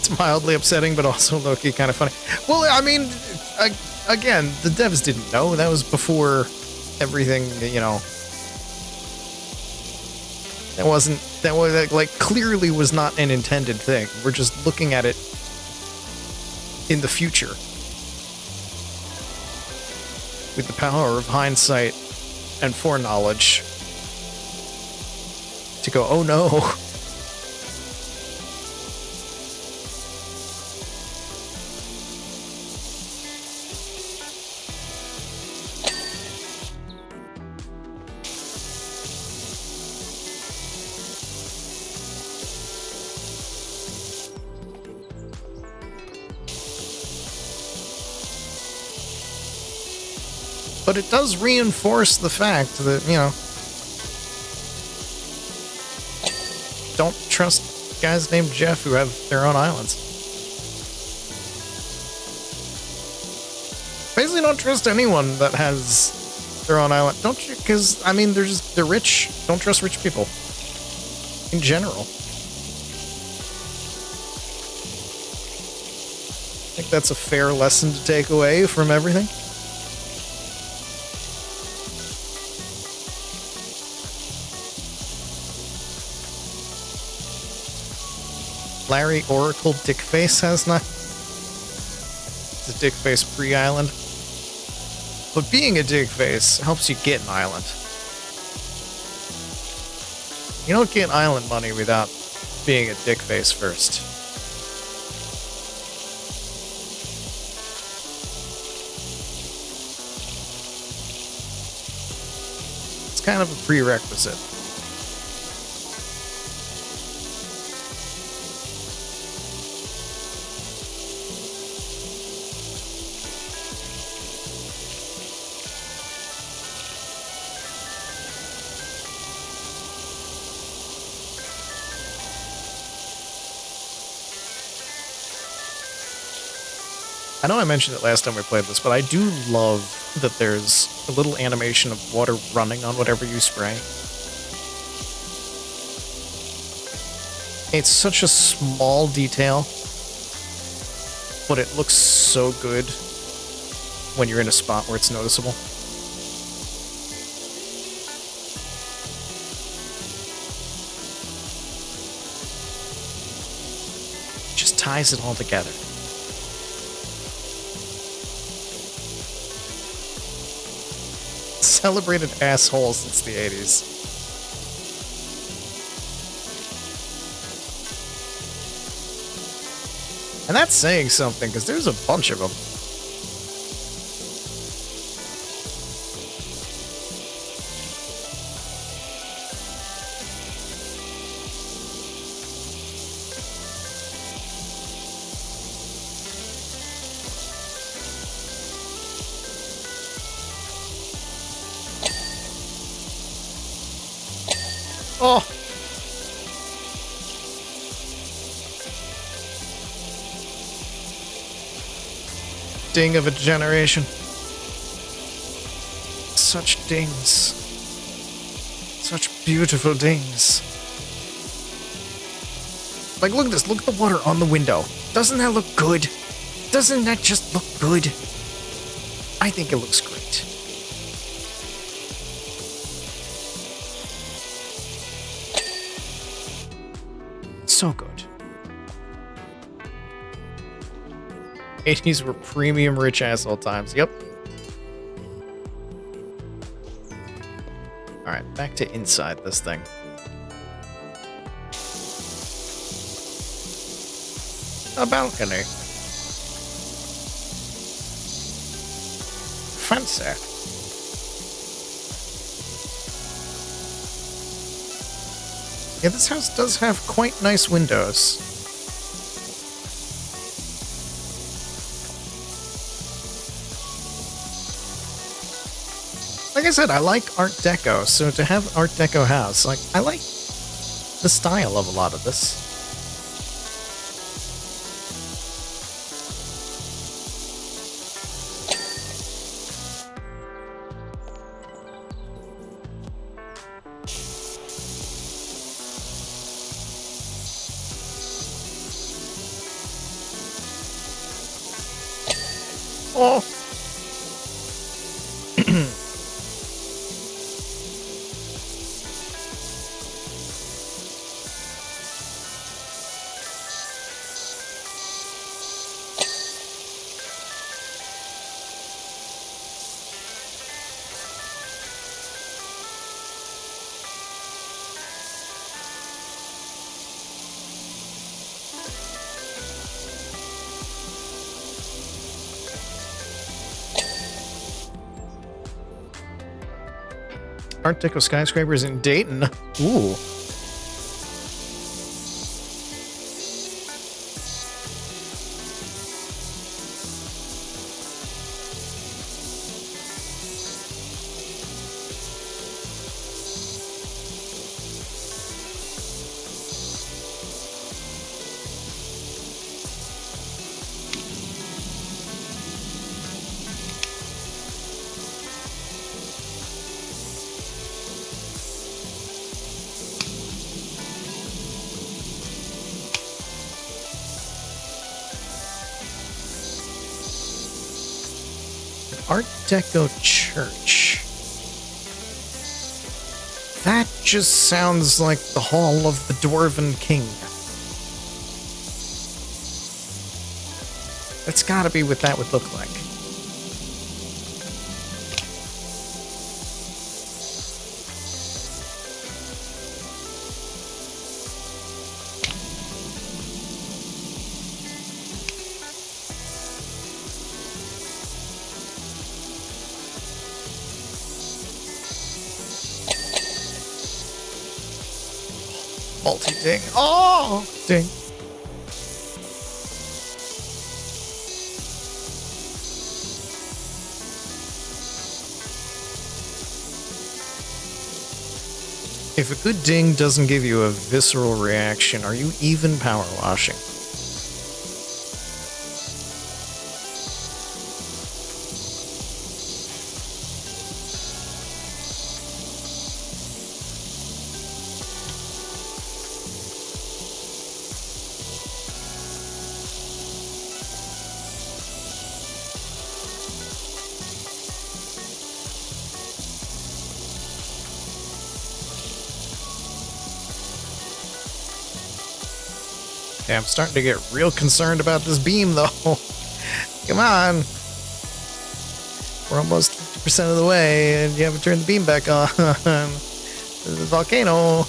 [SPEAKER 1] It's mildly upsetting, but also low-key kind of funny. Well, I mean, again, the devs didn't know. That was before everything, you know. That was, like, clearly was not an intended thing. We're just looking at it in the future. With the power of hindsight and foreknowledge. To go, oh no. But it does reinforce the fact that, you know, don't trust guys named Jeff who have their own islands. Basically, don't trust anyone that has their own island. Don't you? Because, I mean, they're rich. Don't trust rich people. In general. I think that's a fair lesson to take away from everything. Larry Oracle Dickface has not... It's a dick face pre-island. But being a dick face helps you get an island. You don't get island money without being a dick face first. It's kind of a prerequisite. I know I mentioned it last time we played this, but I do love that there's a little animation of water running on whatever you spray. It's such a small detail, but it looks so good when you're in a spot where it's noticeable. It just ties it all together. Celebrated asshole since the 80s. And that's saying something, because there's a bunch of them. Oh! Ding of a generation. Such dings. Such beautiful dings. Like, look at this. Look at the water on the window. Doesn't that look good? Doesn't that just look good? I think it looks great. So good. 80s were premium rich asshole times. Yep. Alright, back to inside this thing. A balcony. Fancy. Yeah, this house does have quite nice windows. Like I said, I like Art Deco, so to have Art Deco house, like, I like the style of a lot of this. Oh! Art Deco skyscrapers in Dayton. Ooh. Art Deco church. That just sounds like the Hall of the Dwarven King. That's gotta be what that would look like. Multi-ding. Oh! Ding. If a good ding doesn't give you a visceral reaction, are you even power washing? Yeah, I'm starting to get real concerned about this beam, though. Come on. We're almost 50% of the way, and you haven't turned the beam back on. This is a volcano.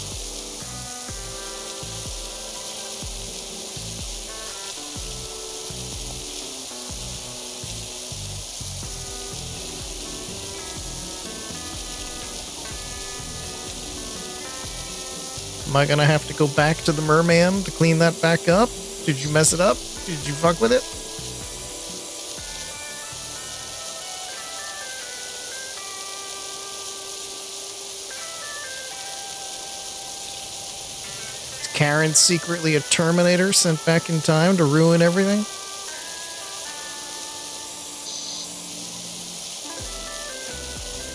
[SPEAKER 1] Am I gonna have to go back to the merman to clean that back up? Did you mess it up? Did you fuck with it? Is Karen secretly a Terminator sent back in time to ruin everything?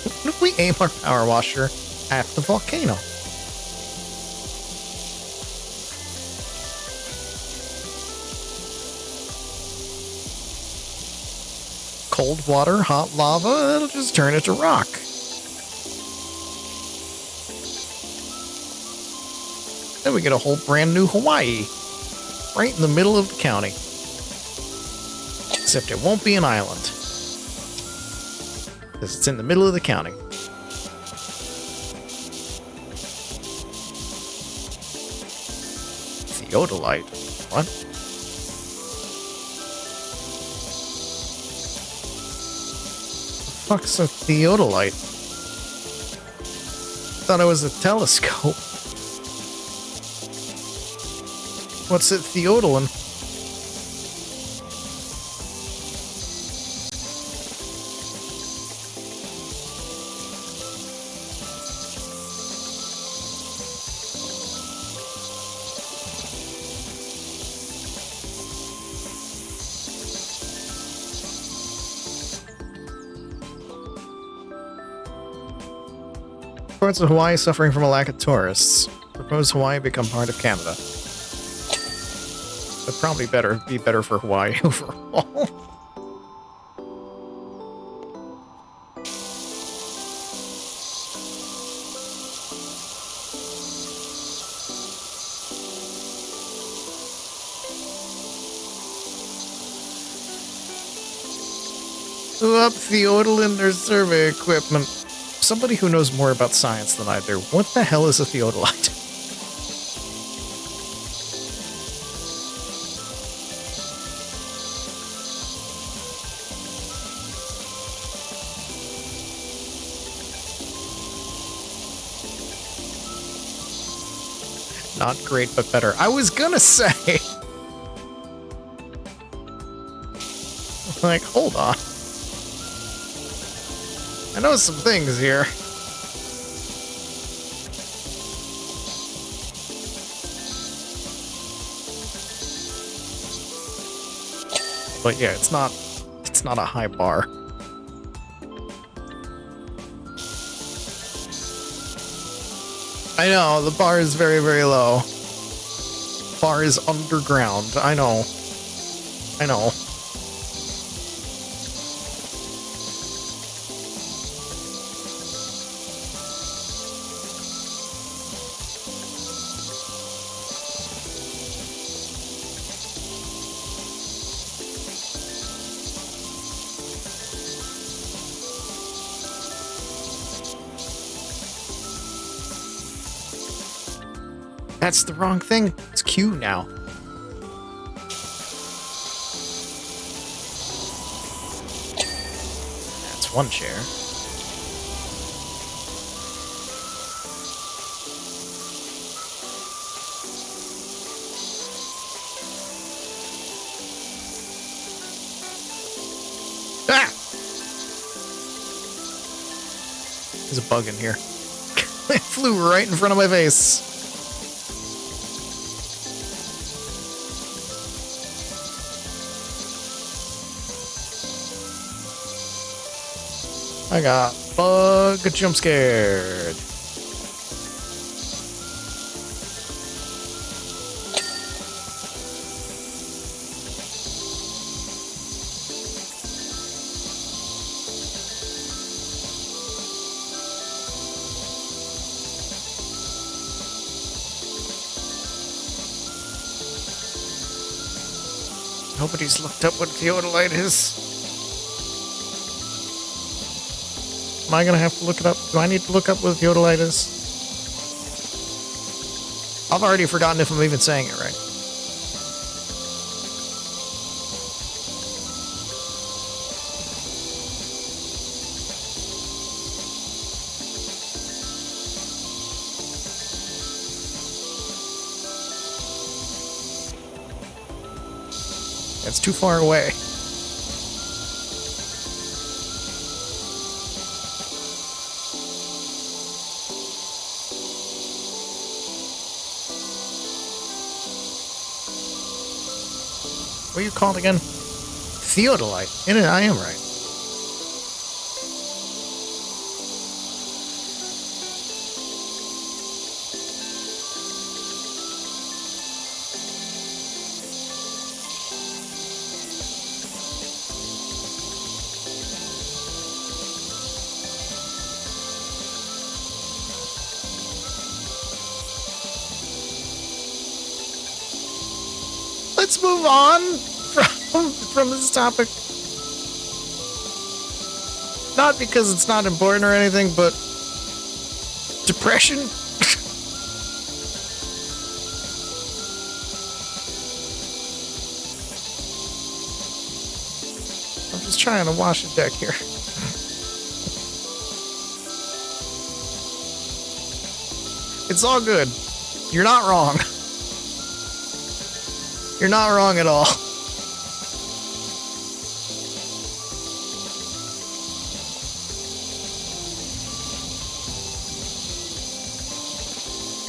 [SPEAKER 1] What if we aim our power washer at the volcano? Cold water, hot lava, it'll just turn it to rock. Then we get a whole brand new Hawaii. Right in the middle of the county. Except it won't be an island. Because it's in the middle of the county. Theodolite. What? Fuck's a theodolite? Thought it was a telescope. What's it theodoline? Parts of Hawaii suffering from a lack of tourists. Propose Hawaii become part of Canada. But probably be better for Hawaii overall. Up theodolite or survey equipment. Somebody who knows more about science than I do. What the hell is a theodolite? Not great, but better. I was gonna say. Like, hold on. I know some things here. But yeah, it's not a high bar. I know, the bar is very, very low. Bar is underground. I know. I know. That's the wrong thing. It's Q now. That's one chair. Ah! There's a bug in here. It flew right in front of my face. I got bug jump scared. Nobody's looked up what theodolite is. Am I gonna have to look it up? Do I need to look up what theodolite is? I've already forgotten if I'm even saying it right. It's too far away. What are you called again? Theodolite. I am right. Let's move on from this topic. Not because it's not important or anything, but depression. I'm just trying to wash a deck here. It's all good. You're not wrong. You're not wrong at all.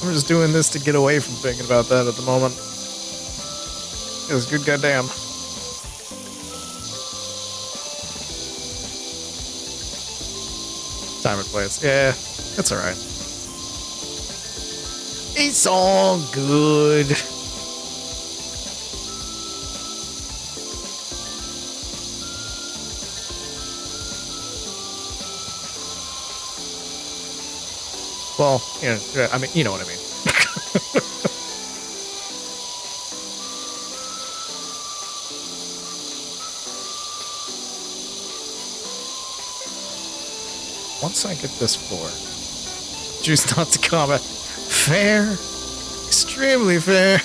[SPEAKER 1] I'm just doing this to get away from thinking about that at the moment. It was good goddamn. Time and place. Yeah, it's alright. It's all good. Well, yeah, I mean, you know what I mean. Once I get this floor, choose not to comment. Fair. Extremely fair.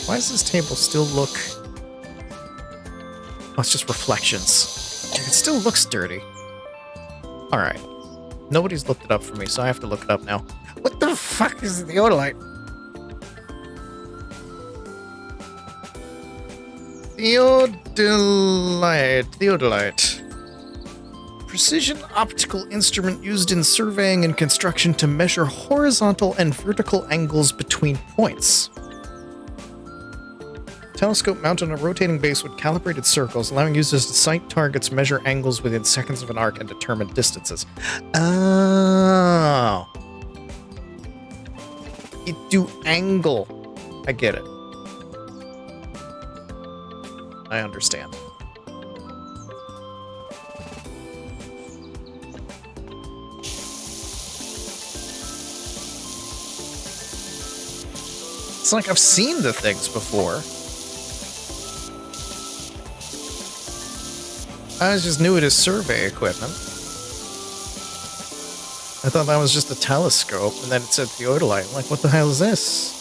[SPEAKER 1] Why does this table still look... Oh, it's just reflections. It still looks dirty. Alright. Nobody's looked it up for me, so I have to look it up now. What the fuck is theodolite? Theodolite. Precision optical instrument used in surveying and construction to measure horizontal and vertical angles between points. Telescope mounted on a rotating base with calibrated circles, allowing users to sight targets, measure angles within seconds of an arc, and determine distances. Oh. It do angle. I get it. I understand. It's like I've seen the things before. I just knew it as survey equipment. I thought that was just a telescope, and then it said theodolite. I'm like, what the hell is this?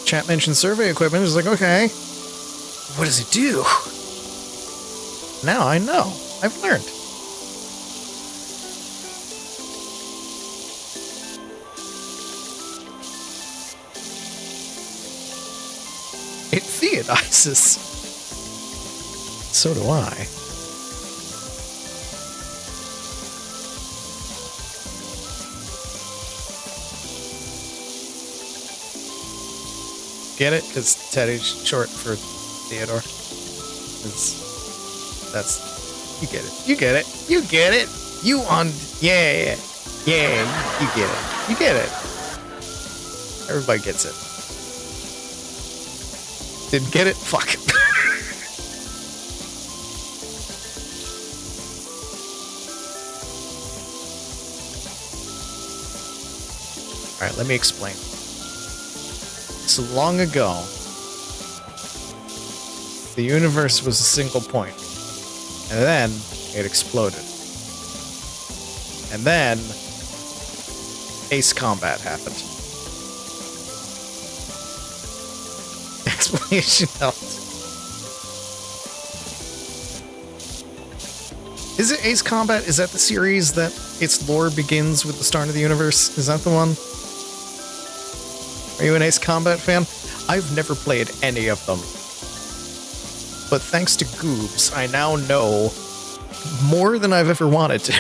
[SPEAKER 1] Chat mentioned survey equipment. It's like, okay. What does it do? Now I know. I've learned. It theodizes. So do I. Get it? Because Teddy's short for Theodore. That's... You get it. You get it. You get it. You on... Yeah. Yeah. You get it. You get it. Everybody gets it. Didn't get it? Fuck. Alright, let me explain. So long ago, the universe was a single point. And then it exploded. And then Ace Combat happened. Explanation helped. Is it Ace Combat? Is that the series that its lore begins with the start of the universe? Is that the one? Are you an Ace Combat fan? I've never played any of them. But thanks to Goobs, I now know more than I've ever wanted to.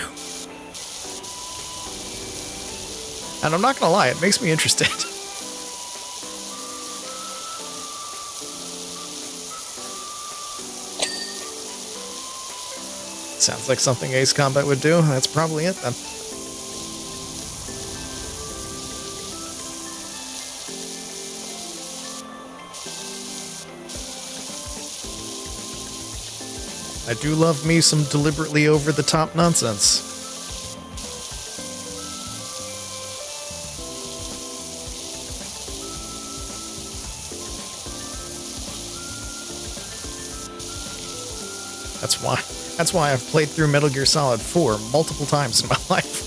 [SPEAKER 1] And I'm not gonna lie, it makes me interested. Sounds like something Ace Combat would do. That's probably it then. I do love me some deliberately over-the-top nonsense. That's why I've played through Metal Gear Solid 4 multiple times in my life.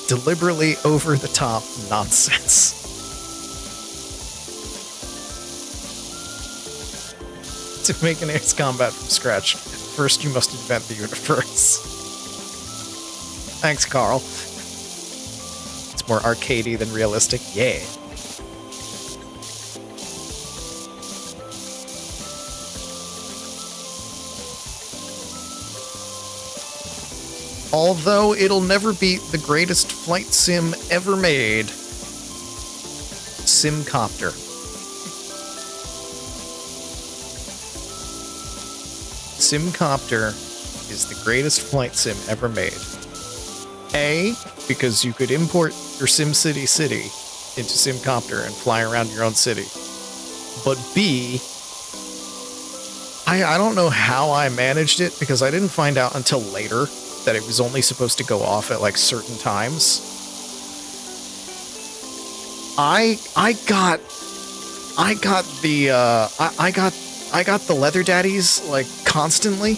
[SPEAKER 1] Deliberately over-the-top nonsense. To make an Ace Combat from scratch, first you must invent the universe. Thanks, Carl. It's more arcadey than realistic. Yeah. Although it'll never beat the greatest flight sim ever made, Simcopter. Simcopter is the greatest flight sim ever made. A, because you could import your SimCity city into Simcopter and fly around your own city. But B, I don't know how I managed it, because I didn't find out until later that it was only supposed to go off at like certain times. I got the leather daddies like constantly.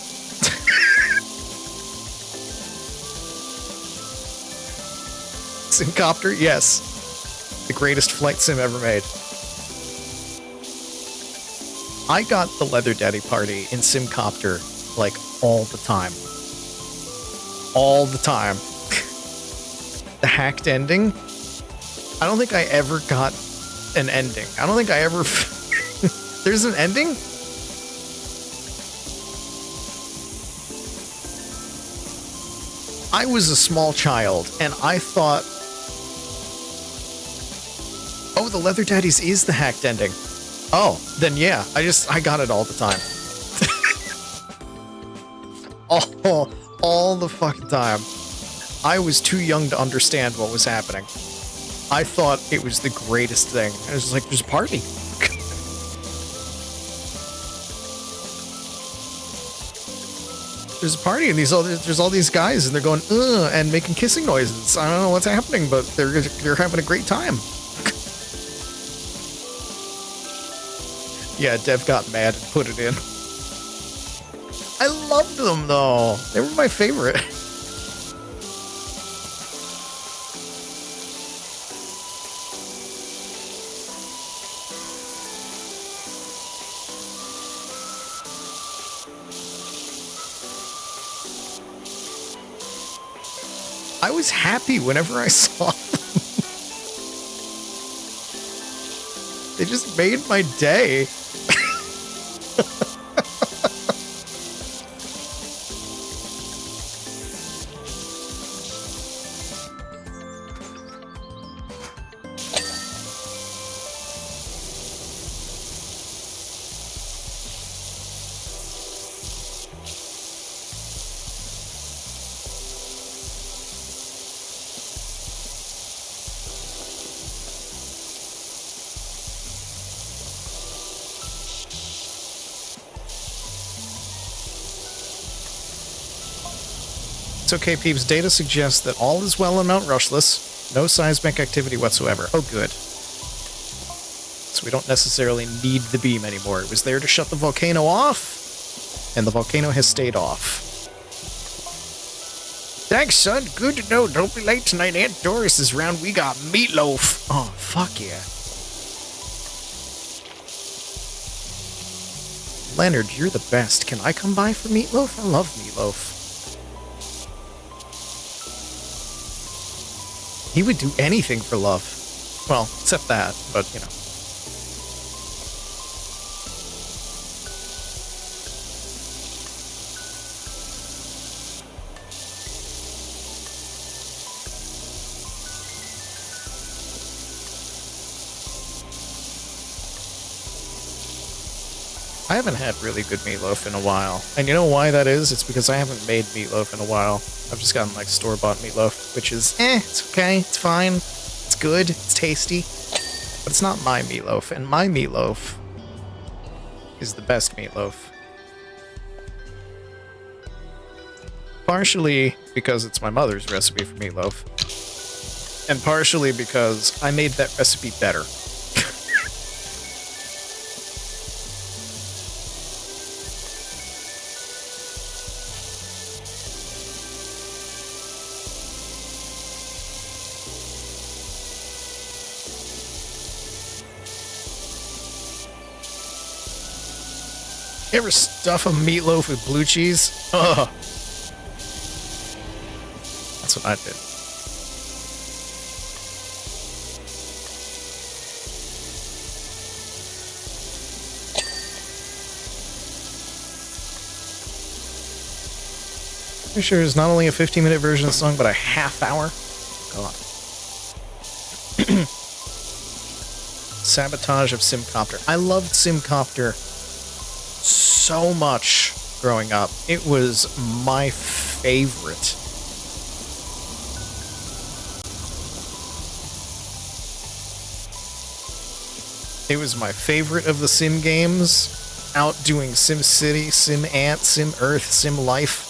[SPEAKER 1] Simcopter, yes. The greatest flight sim ever made. I got the leather daddy party in Simcopter like all the time. All the time. The hacked ending? I don't think I ever got an ending. I don't think I ever... There's an ending? I was a small child, and I thought... Oh, the Leather Daddies is the hacked ending. Oh, then yeah, I got it all the time. all the fucking time. I was too young to understand what was happening. I thought it was the greatest thing. I was just like, there's a party. There's a party and there's all these guys and they're going, ugh, and making kissing noises. I don't know what's happening, but they're having a great time. Yeah, Dev got mad and put it in. I loved them, though. They were my favorite. I was happy whenever I saw them. They just made my day. It's okay, peeps. Data suggests that all is well on Mount Rushless. No seismic activity whatsoever. Oh, good. So we don't necessarily need the beam anymore. It was there to shut the volcano off, and the volcano has stayed off. Thanks, son. Good to know. Don't be late tonight. Aunt Doris is around. We got meatloaf. Oh, fuck yeah. Leonard, you're the best. Can I come by for meatloaf? I love meatloaf. He would do anything for love. Well, except that, but, you know. I haven't had really good meatloaf in a while. And you know why that is? It's because I haven't made meatloaf in a while. I've just gotten, like, store-bought meatloaf, which is, it's okay, it's fine, it's good, it's tasty. But it's not my meatloaf, and my meatloaf is the best meatloaf. Partially because it's my mother's recipe for meatloaf, and partially because I made that recipe better. You ever stuff a meatloaf with blue cheese? Ugh. That's what I did. Pretty sure it's not only a 15-minute version of the song, but a half-hour. God. Sabotage of Simcopter. I loved Simcopter so much growing up. It was my favorite. It was my favorite of the Sim games, outdoing SimCity, Sim Ant, Sim Earth, Sim Life.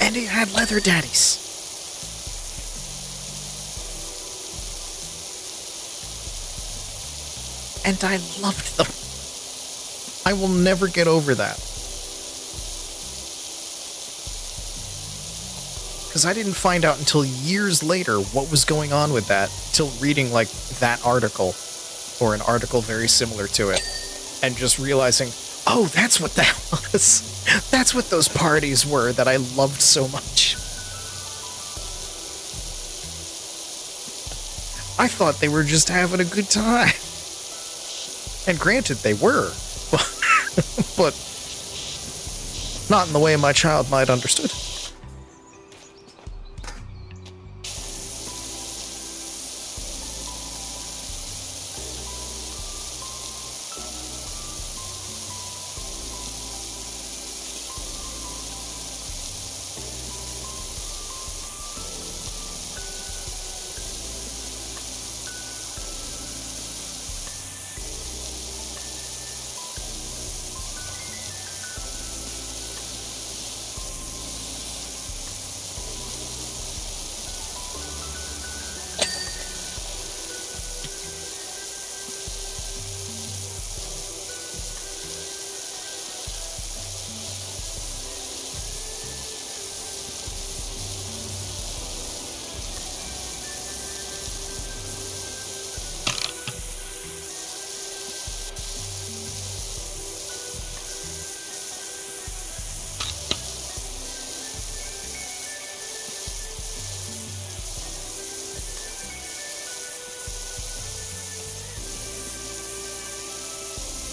[SPEAKER 1] And it had leather daddies. And I loved them. I will never get over that. Because I didn't find out until years later what was going on with that, till reading, like, that article, or an article very similar to it, and just realizing, oh, that's what that was. That's what those parties were that I loved so much. I thought they were just having a good time. And granted, they were, but not in the way my child might have understood.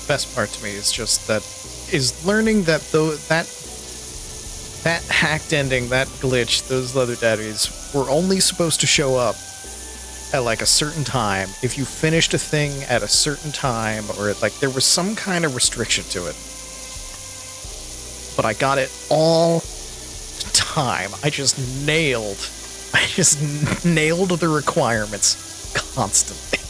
[SPEAKER 1] best part to me is just that is learning that though that hacked ending, that glitch, those leather daddies were only supposed to show up at like a certain time if you finished a thing at a certain time, or like there was some kind of restriction to it. But I got it all the time. I just nailed the requirements constantly.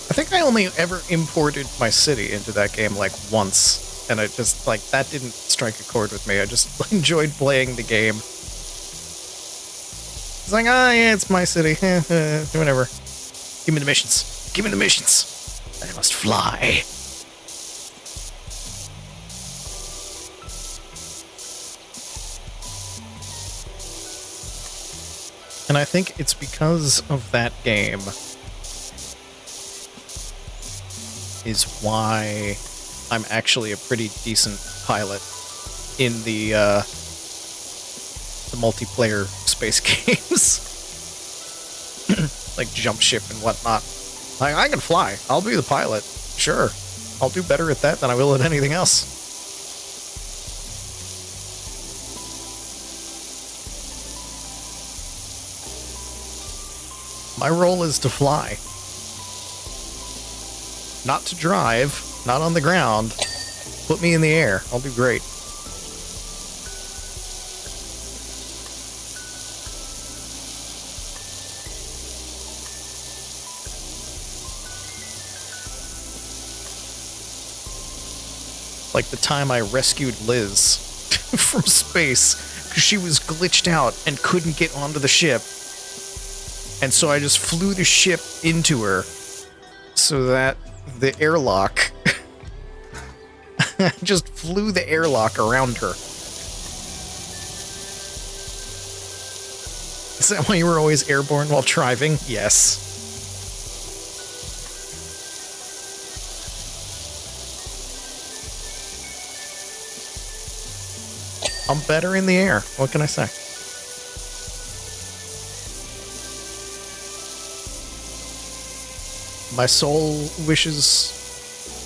[SPEAKER 1] I think I only ever imported my city into that game like once, and I just, like, that didn't strike a chord with me. I just enjoyed playing the game. It's like, oh yeah, it's my city. Whatever. Give me the missions. Give me the missions. I must fly. And I think it's because of that game is why I'm actually a pretty decent pilot in the multiplayer space games. Like jump ship and whatnot. Like, I can fly. I'll be the pilot. Sure. I'll do better at that than I will at anything else. My role is to fly. Not to drive, not on the ground. Put me in the air. I'll do great. Like the time I rescued Liz from space because she was glitched out and couldn't get onto the ship. And so I just flew the ship into her so that the airlock just flew the airlock around her. Is that why you were always airborne while driving? Yes. I'm better in the air. What can I say? My soul wishes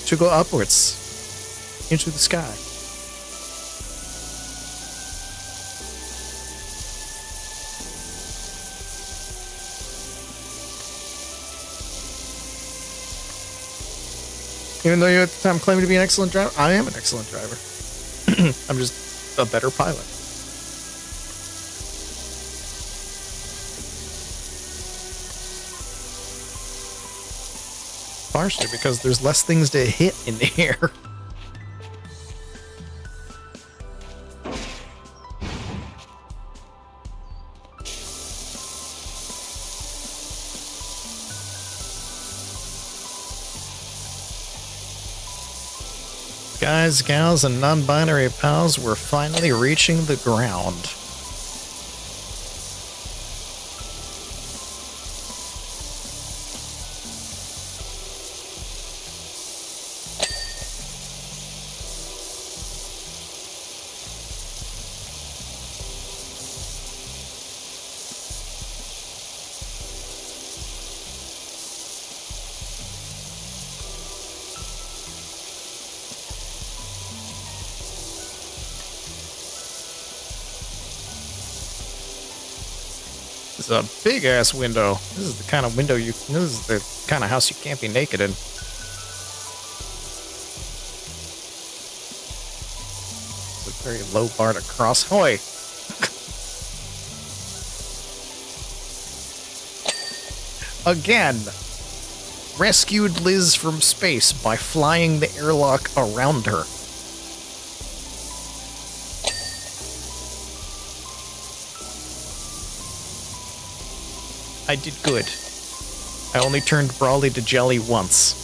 [SPEAKER 1] to go upwards into the sky. Even though you at the time claimed to be an excellent driver, I am an excellent driver. I'm just a better pilot. Partially because there's less things to hit in the air. Guys, gals, and non-binary pals, we're finally reaching the ground. This is a big ass window. This is the kind of window this is the kind of house you can't be naked in. It's a very low bar to cross. Hoy! Again! Rescued Liz from space by flying the airlock around her. I did good. I only turned Brawly to jelly once.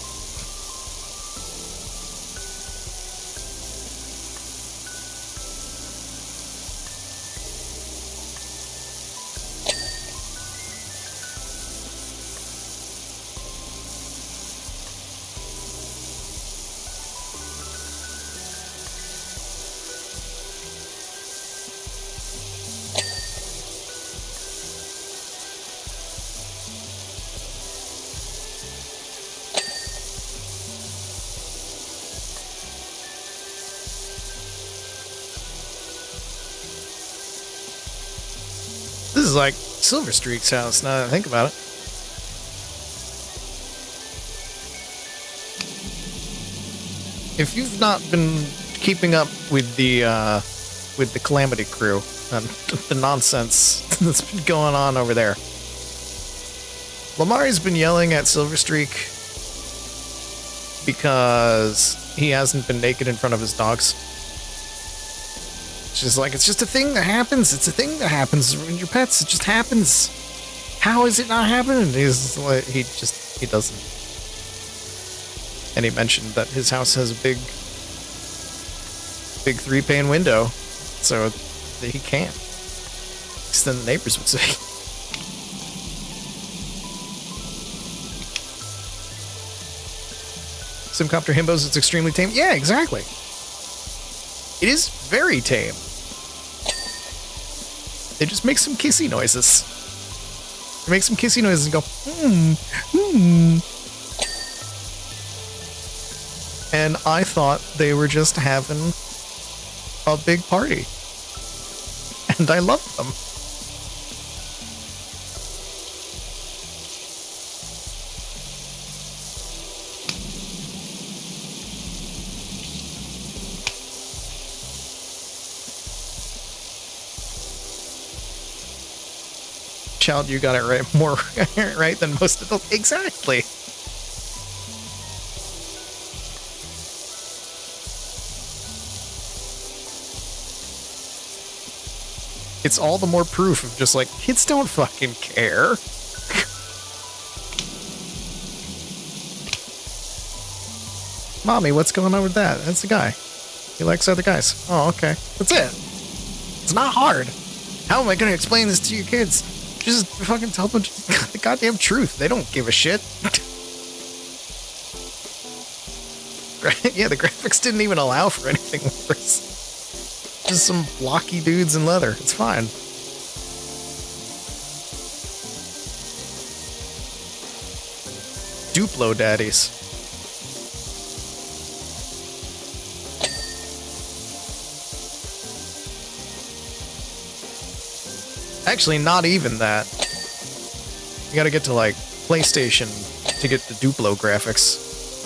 [SPEAKER 1] is like Silver Streak's house, now that I think about it. If you've not been keeping up with the Calamity crew and the nonsense that's been going on over there, Lamari's been yelling at Silverstreak because he hasn't been naked in front of his dogs. She's like, it's just a thing that happens. It's a thing that happens when you're pets. It just happens. How is it not happening? He's like, he doesn't. And he mentioned that his house has a big 3-pane window, so he can't. At least then the neighbors would say. Simcopter Himbos, it's extremely tame. Yeah, exactly. It is very tame. They just make some kissy noises. They make some kissy noises and go, And I thought they were just having a big party. And I loved them. Child, you got it right, more right than most adults. Exactly. It's all the more proof of just like, kids don't fucking care. Mommy, what's going on with that? That's a guy. He likes other guys. Oh, okay. That's it. It's not hard. How am I going to explain this to your kids? Just fucking tell them the goddamn truth. They don't give a shit. Yeah, the graphics didn't even allow for anything worse. Just some blocky dudes in leather. It's fine. Duplo daddies. Actually, not even that. You gotta get to, like, PlayStation to get the Duplo graphics.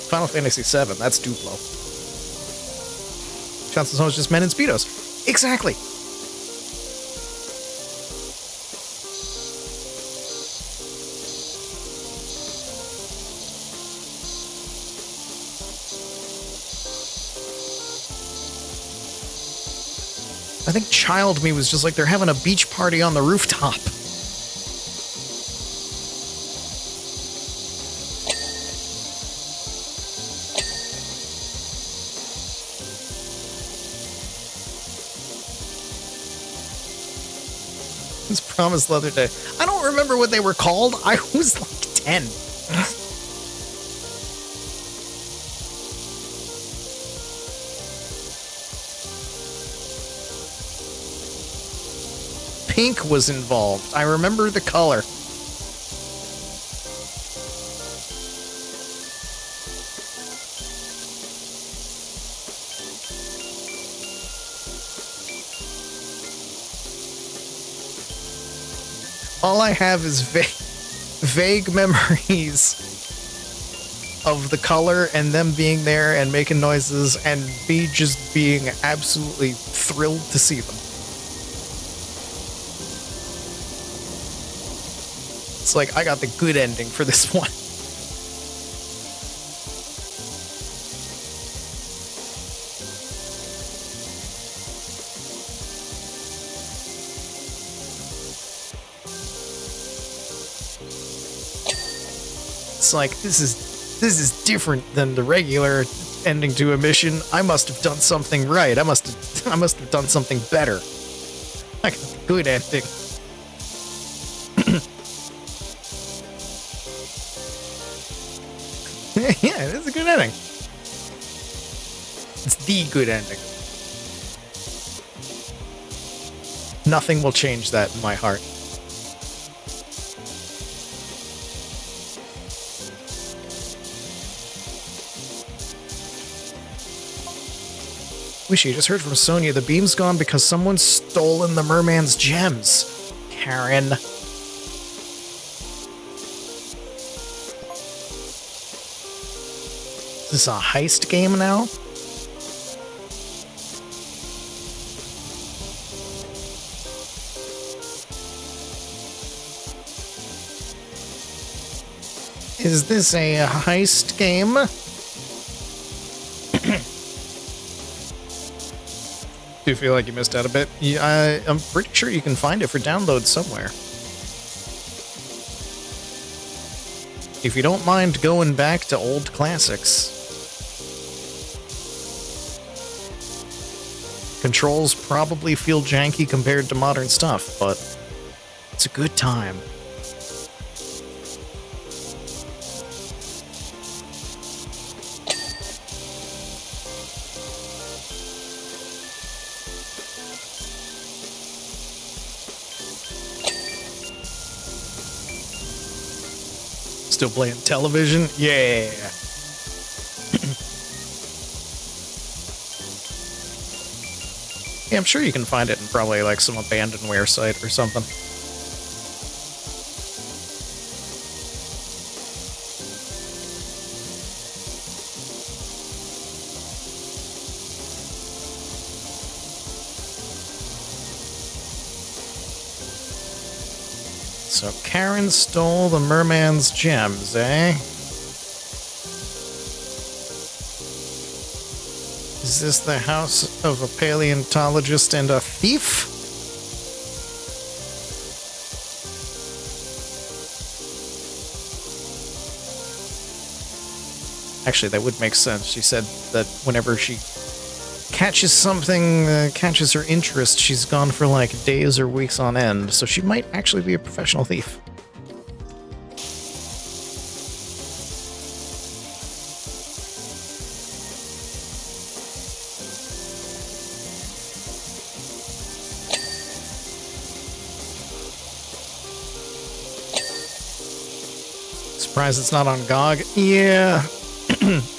[SPEAKER 1] Final Fantasy VII, that's Duplo. Chances are it's just men in Speedos. Exactly! I think Child Me was just like they're having a beach party on the rooftop. It's Promised Leather Day. I don't remember what they were called. I was like 10. Pink was involved. I remember the color. All I have is vague memories of the color and them being there and making noises and me just being absolutely thrilled to see them. It's like, I got the good ending for this one. It's like, this is different than the regular ending to a mission. I must have done something right. I must have done something better. I got the good ending. Yeah, it is a good ending. It's the good ending. Nothing will change that in my heart. Wishy, just heard from Sonia. The beam's gone because someone's stolen the merman's gems. Karen. Is this a heist game now? Is this a heist game? Do you feel like you missed out a bit? Yeah, I'm pretty sure you can find it for download somewhere. If you don't mind going back to old classics. Controls probably feel janky compared to modern stuff, but it's a good time. Still playing television? Yeah. Yeah, I'm sure you can find it in probably like some abandonware site or something. So Karen stole the merman's gems, eh? Is this the house of a paleontologist and a thief? Actually, that would make sense. She said that whenever she catches something that catches her interest, she's gone for like days or weeks on end, so she might actually be a professional thief. Surprised it's not on GOG? Yeah,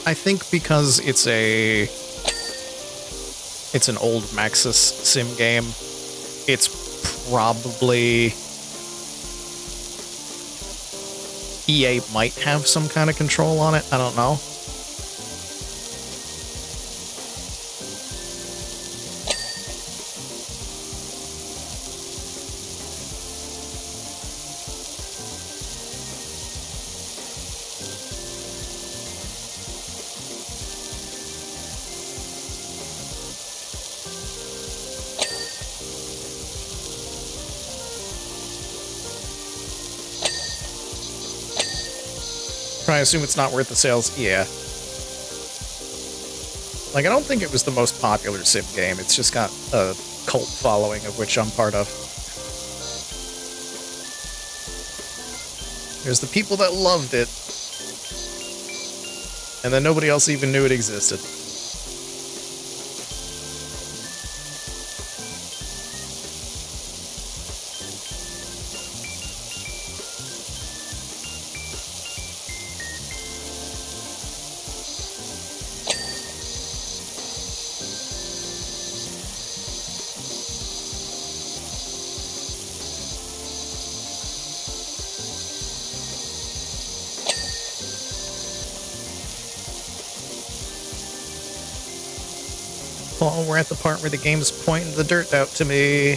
[SPEAKER 1] I think because it's an old Maxis sim game. It's probably... EA might have some kind of control on it. I don't know. I assume it's not worth the sales. Yeah. Like, I don't think it was the most popular sim game. It's just got a cult following, of which I'm part of. There's the people that loved it. And then nobody else even knew it existed. Oh, we're at the part where the game's pointing the dirt out to me.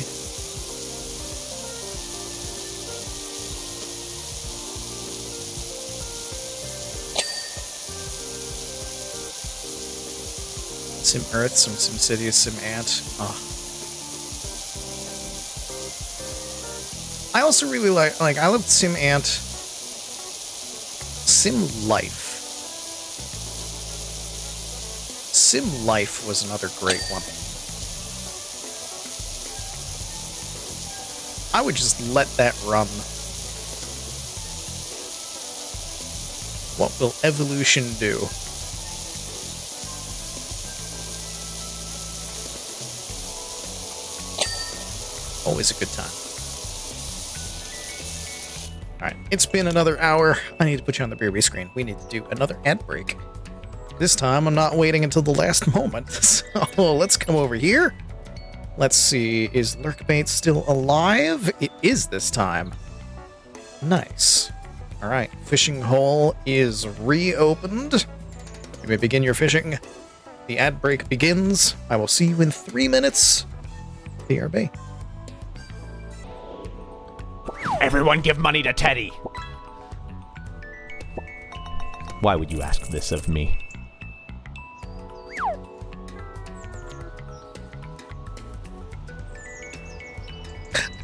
[SPEAKER 1] Sim Earth, some SimCity, Sim Ant. Oh. I also really like I loved Sim Ant. Sim Life. Sim Life was another great one. I would just let that run. What will evolution do? Always a good time. Alright, it's been another hour. I need to put you on the BRB screen. We need to do another ad break. This time, I'm not waiting until the last moment. So let's come over here. Let's see, is Lurkbait still alive? It is this time. Nice. Alright, fishing hole is reopened. You may begin your fishing. The ad break begins. I will see you in 3 minutes. BRB.
[SPEAKER 4] Everyone give money to Teddy! Why would you ask this of me?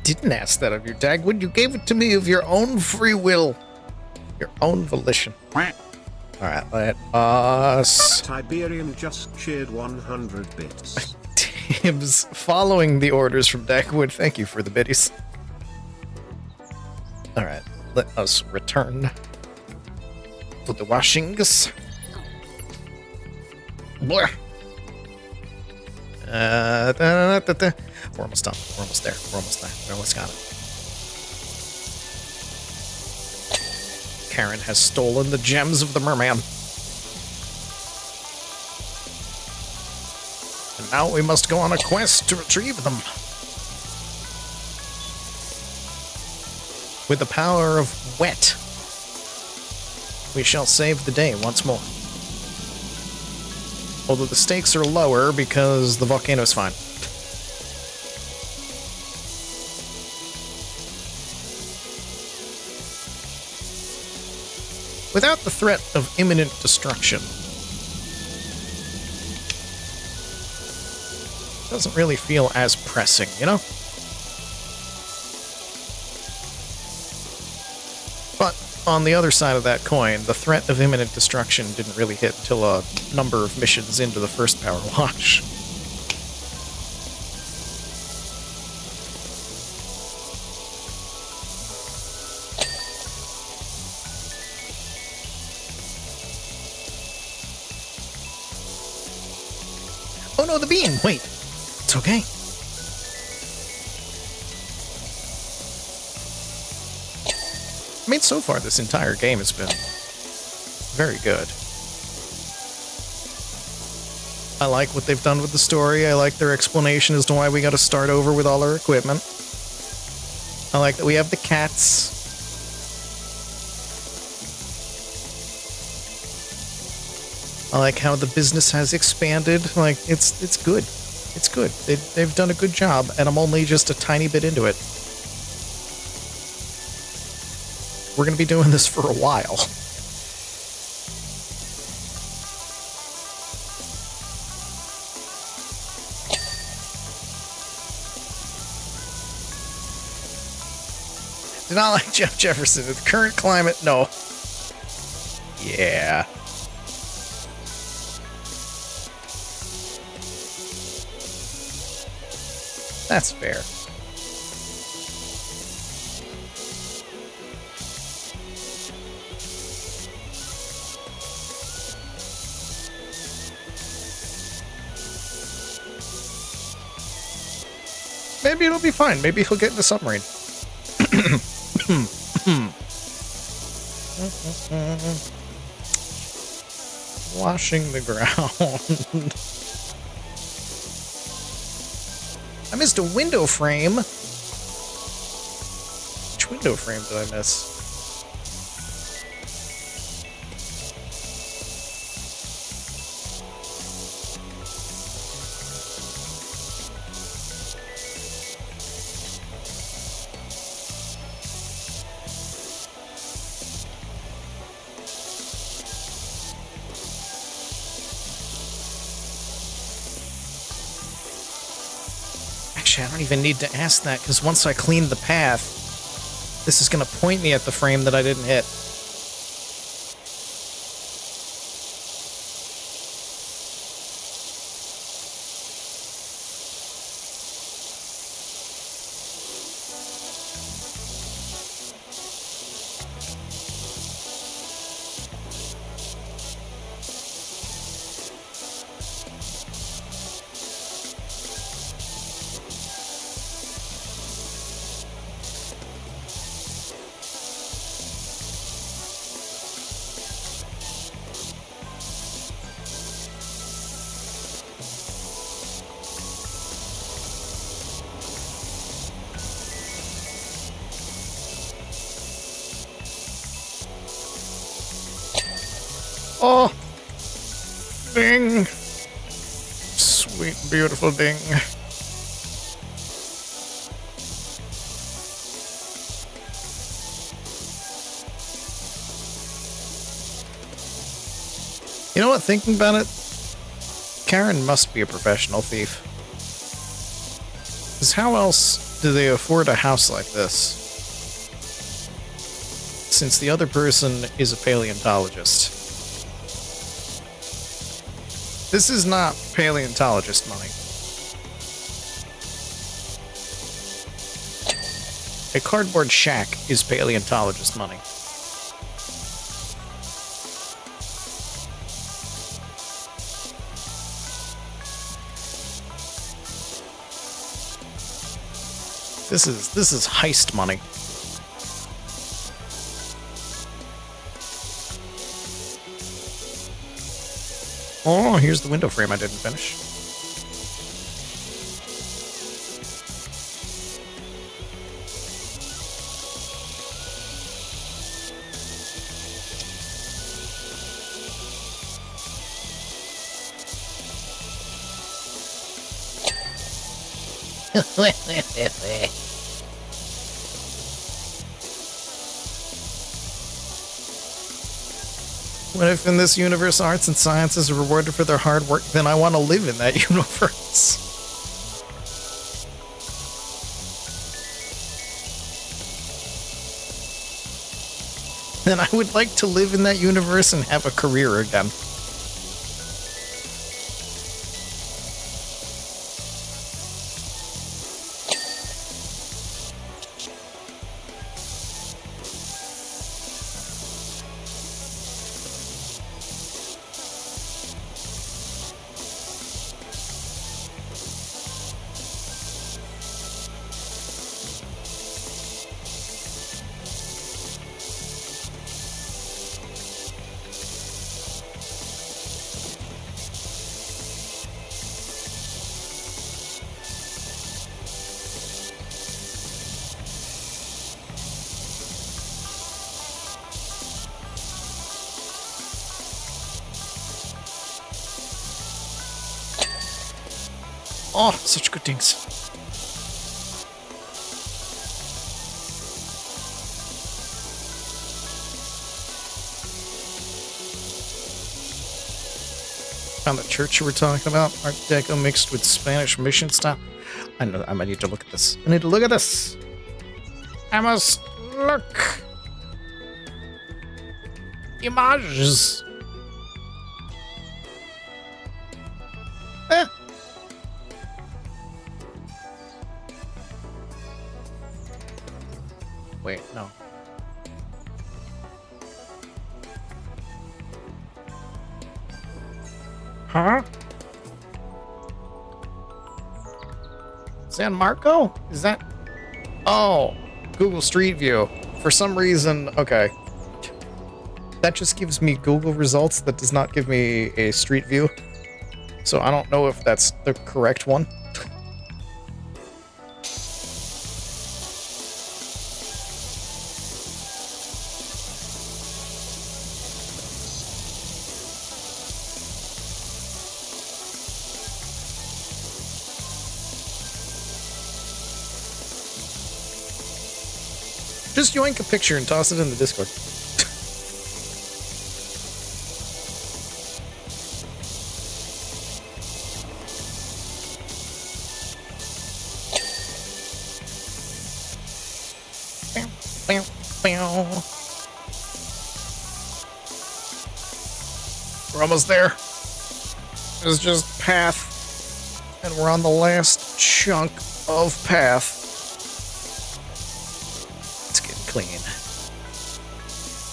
[SPEAKER 1] Didn't ask that of you, Dagwood. You gave it to me of your own free will. Your own volition. Alright, let us...
[SPEAKER 2] Tiberium just cheered 100 bits.
[SPEAKER 1] Tibbs, following the orders from Dagwood. Thank you for the biddies. Alright, let us return to the washings. Blah. We're almost done. We're almost there. We're almost there. We almost got it. Karen has stolen the gems of the merman. And now we must go on a quest to retrieve them. With the power of wet, we shall save the day once more. Although the stakes are lower because the volcano's fine. Without the threat of imminent destruction. Doesn't really feel as pressing, you know? But on the other side of that coin, the threat of imminent destruction didn't really hit until a number of missions into the first power wash. Oh no, the bean! Wait, it's okay. I mean, so far this entire game has been very good. I like what they've done with the story. I like their explanation as to why we gotta start over with all our equipment. I like that we have the cats. I like how the business has expanded. Like, it's good. It's good. They've done a good job, and I'm only just a tiny bit into it. We're going to be doing this for a while. Do not like Jeff Jefferson. In the current climate, no. Yeah. That's fair. Maybe it'll be fine. Maybe he'll get in the submarine. Washing the ground. I missed a window frame. Which window frame did I miss? Actually, I don't even need to ask that, because once I clean the path, this is going to point me at the frame that I didn't hit. Oh! Ding! Sweet, beautiful ding. You know what, thinking about it, Karen must be a professional thief. Because how else do they afford a house like this? Since the other person is a paleontologist. This is not paleontologist money. A cardboard shack is paleontologist money. This is heist money. Oh, here's the window frame I didn't finish. What if in this universe arts and sciences are rewarded for their hard work? Then I want to live in that universe. Then I would like to live in that universe and have a career again. Oh, such good things. Found the church you were talking about, Art Deco mixed with Spanish mission style. I know, I might need to look at this. I need to look at this. I must look. Images. Eh. Wait, no. Huh? San Marco? Is that... Oh, Google Street View. For some reason, okay. That just gives me Google results. That does not give me a Street View. So I don't know if that's the correct one. Just yoink a picture and toss it in the Discord. We're almost there. It's just path. And we're on the last chunk of path. Clean.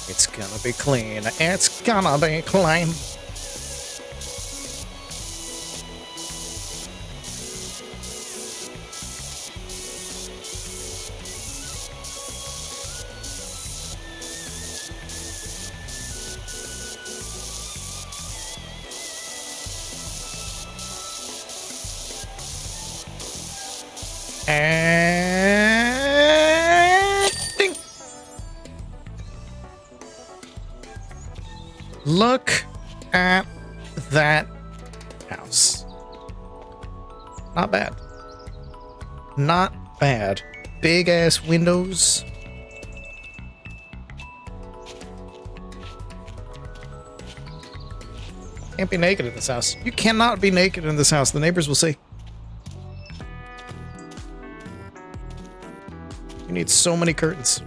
[SPEAKER 1] It's gonna be clean. It's gonna be clean. Look not bad. Big ass windows. Can't be naked in this house. You cannot be naked in this house. The neighbors will see. You need so many curtains.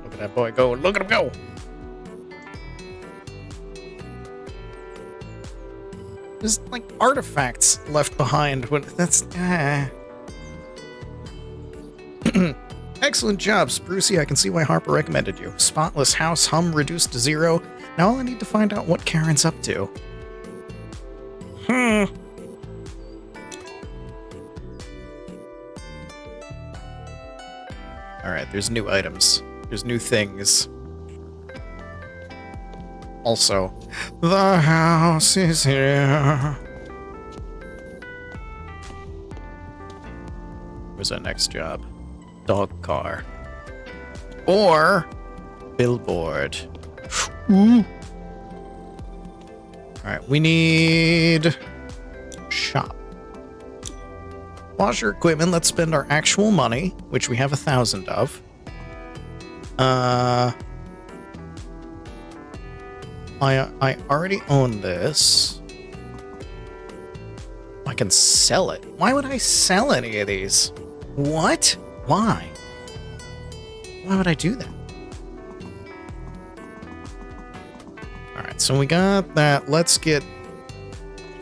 [SPEAKER 1] Look at that boy go. Look at him go. There's like artifacts left behind. When that's excellent job, Sprucey. I can see why Harper recommended you. Spotless house, hum reduced to 0. Now all I need to find out what Karen's up to. Alright, there's new items. There's new things. Also, the house is here. Where's our next job? Dog car. Or billboard. Ooh. Alright, we need shop. Washer equipment, let's spend our actual money, which we have 1,000 of. I already own this. I can sell it. Why would I sell any of these? What? Why? Why would I do that? Alright, so we got that. Let's get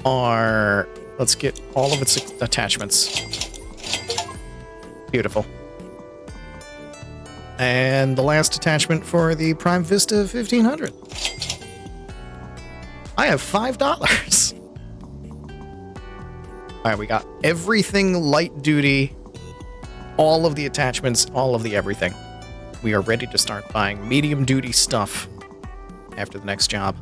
[SPEAKER 1] all of its attachments. Beautiful. And the last attachment for the Prime Vista 1500. I have $5. Alright, we got everything light duty, all of the attachments, all of the everything. We are ready to start buying medium duty stuff after the next job.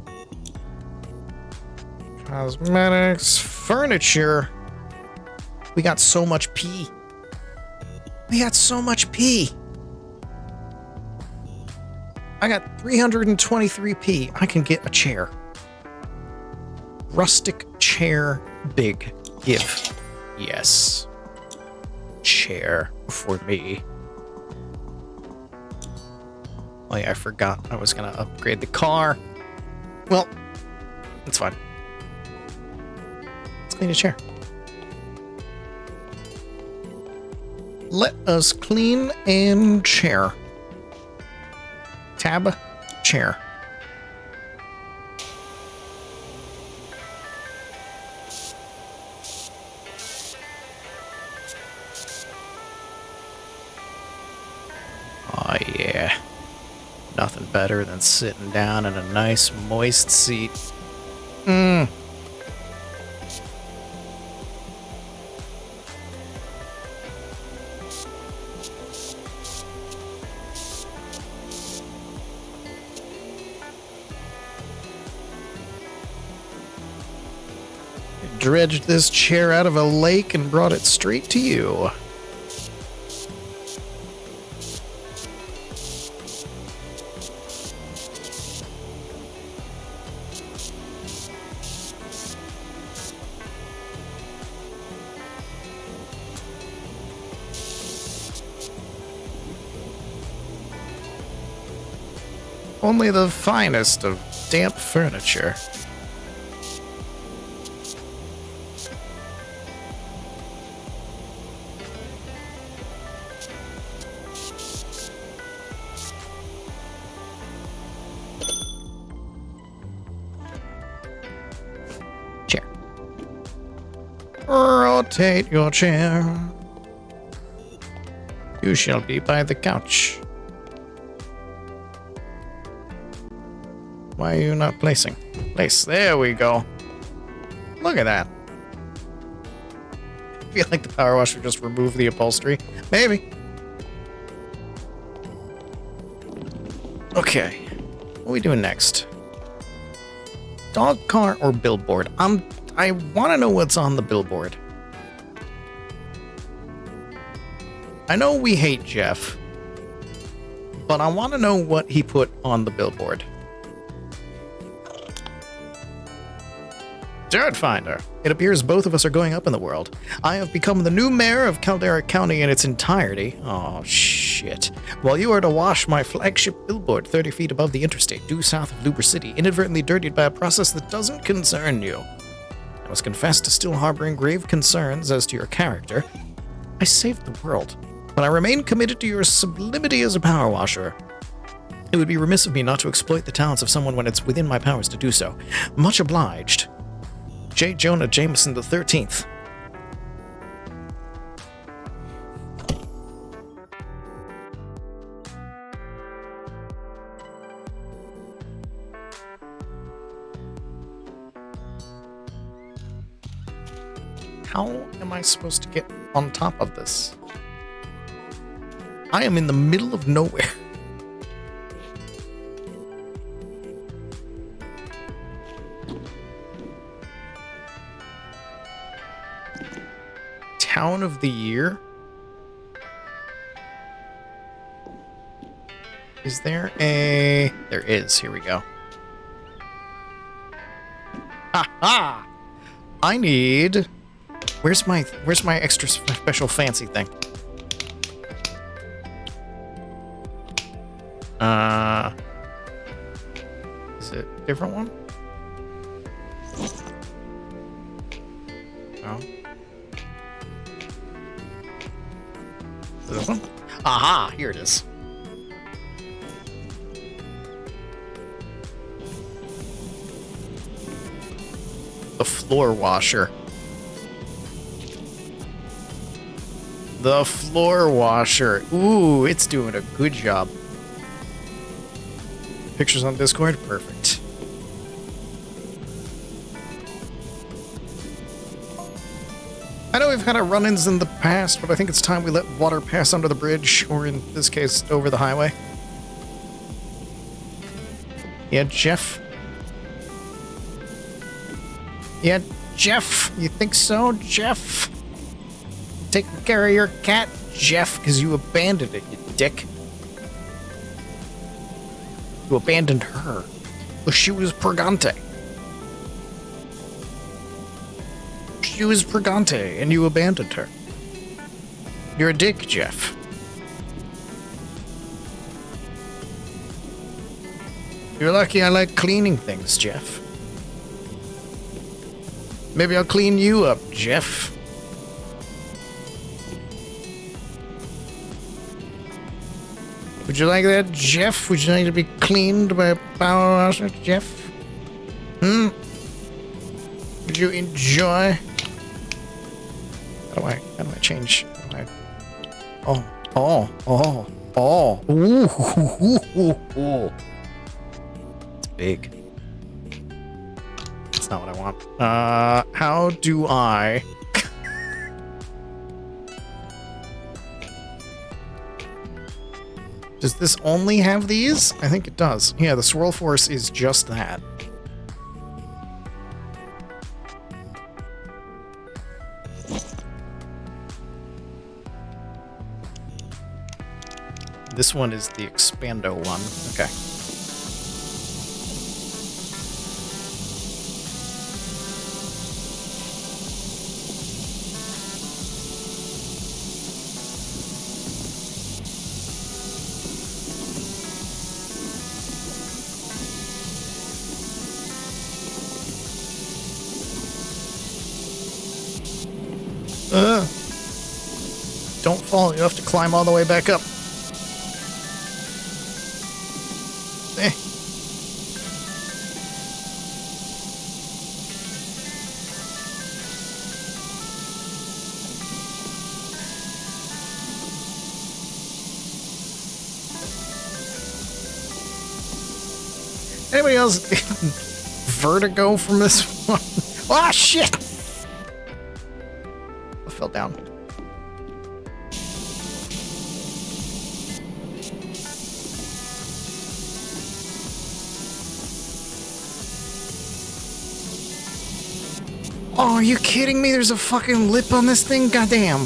[SPEAKER 1] Cosmetics, furniture. We got so much pee. We got so much pee. I got 323p. I can get a chair. Rustic chair, big. Give. Yes. Chair for me. Oh yeah, I forgot I was gonna upgrade the car. Well, it's fine. Let's clean a chair. Let us clean and chair. Tab, chair. Oh yeah. Nothing better than sitting down in a nice moist seat. Dredged this chair out of a lake and brought it straight to you. Only the finest of damp furniture. Chair. Rotate your chair. You shall be by the couch. Why are you not placing? Place. There we go. Look at that. I feel like the power wash would just remove the upholstery. Maybe. Okay. What are we doing next? Dog car or billboard? I want to know what's on the billboard. I know we hate Jeff, but I want to know what he put on the billboard. Dirt Finder. It appears both of us are going up in the world. I have become the new mayor of Caldera County in its entirety. Oh, shit. While you are to wash my flagship billboard 30 feet above the interstate due south of Luber City, inadvertently dirtied by a process that doesn't concern you. I must confess to still harboring grave concerns as to your character. I saved the world, but I remain committed to your sublimity as a power washer. It would be remiss of me not to exploit the talents of someone when it's within my powers to do so. Much obliged. J. Jonah Jameson the 13th. How am I supposed to get on top of this? I am in the middle of nowhere. Town of the Year? Is there a... There is. Here we go. Ha ha! I need... Where's my extra special fancy thing? Is it a different one? No. This one? Aha! Here it is. The floor washer. The floor washer. Ooh, it's doing a good job. Pictures on Discord? Perfect. I know we've had our run-ins in the past, but I think it's time we let water pass under the bridge, or in this case, over the highway. Yeah, Jeff? Yeah, Jeff? You think so, Jeff? Take care of your cat, Jeff, because you abandoned it, you dick. You abandoned her. Well, she was Purgante. She was Purgante, and you abandoned her. You're a dick, Jeff. You're lucky I like cleaning things, Jeff. Maybe I'll clean you up, Jeff. Would you like that, Jeff? Would you like to be cleaned by a power washer, Jeff? Hmm? Would you enjoy? How do I change? Ooh. It's big. That's not what I want. How do I... Does this only have these? I think it does. Yeah, the swirl force is just that. This one is the Expando one. Okay. Don't fall. You have to climb all the way back up. Eh. Anybody else vertigo from this one? Ah, shit! I fell down. Oh, are you kidding me? There's a fucking lip on this thing? Goddamn.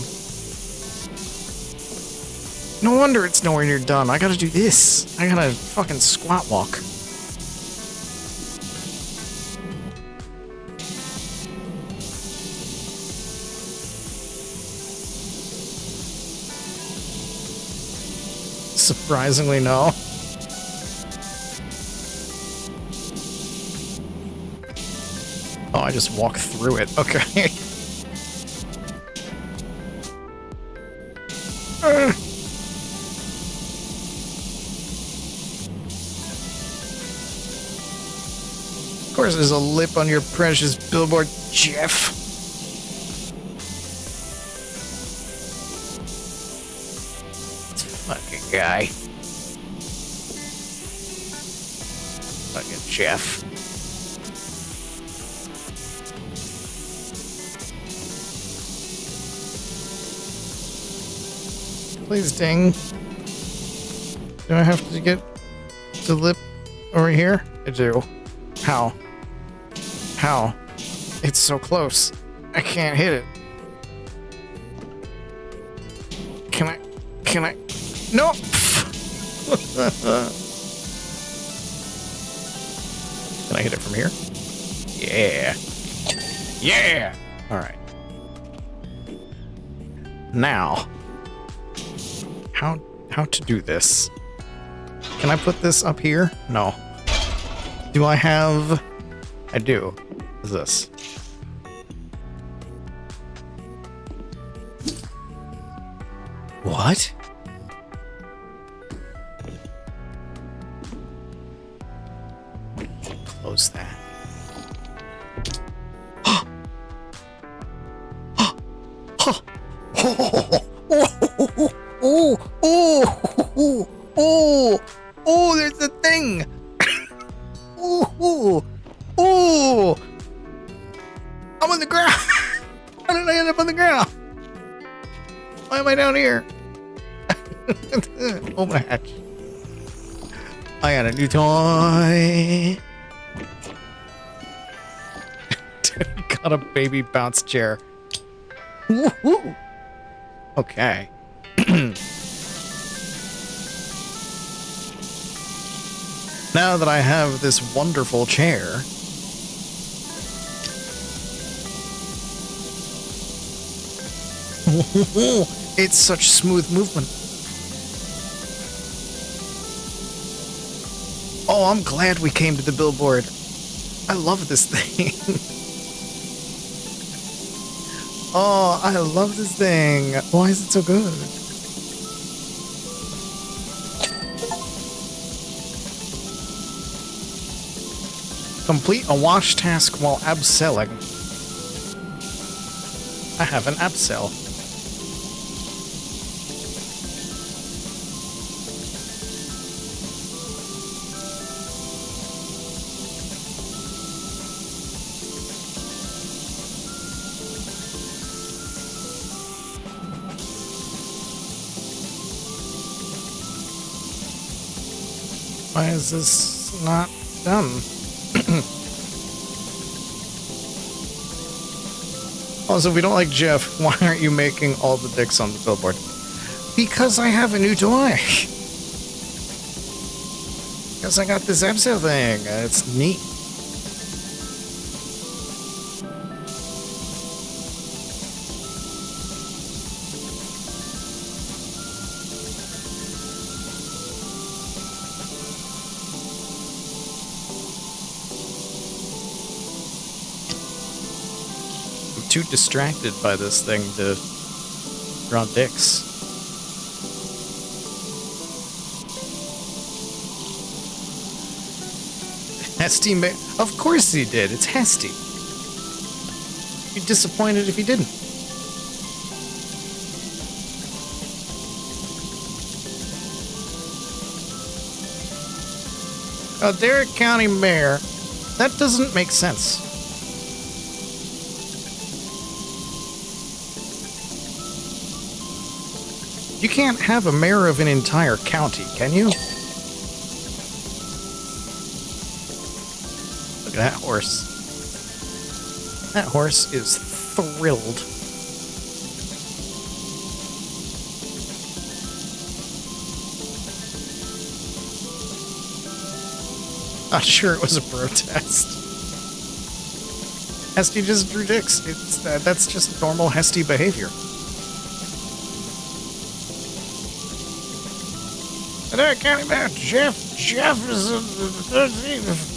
[SPEAKER 1] No wonder it's nowhere near done. I gotta do this. I gotta fucking squat walk. Surprisingly, no. Oh, I just walk through it. Okay. Of course, there's a lip on your precious billboard, Jeff. Fucking guy. Fucking Jeff. Please ding. Do I have to get the lip over here? I do. How? How? It's so close. I can't hit it. Can I? No! Can I hit it from here? Yeah. Yeah! Alright. Now. How to do this? Can I put this up here? No. Do I have... I do. What is this? What? Close that. Oh, there's a thing. Oh, I'm on the ground. How did I end up on the ground? Why am I down here? Open a hatch. I got a new toy. Got a baby bounce chair. Woohoo! Okay. Now that I have this wonderful chair, it's such smooth movement. Oh, I'm glad we came to the billboard. I love this thing. Oh, I love this thing. Why is it so good? Complete a wash task while abseiling. I have an abseil. Why is this not done? Also, if we don't like Jeff, why aren't you making all the dicks on the billboard? Because I have a new toy. Because I got this abseil thing. It's neat. Too distracted by this thing to draw dicks. Hesty of course he did. It's Hesty. You'd be disappointed if he didn't. Derrick County Mayor. That doesn't make sense. You can't have a mayor of an entire county, can you? Look at that horse. That horse is thrilled. Not sure it was a protest. Hesty just predicts. That's just normal Hesty behavior. And I can't imagine Jeff is the 13th.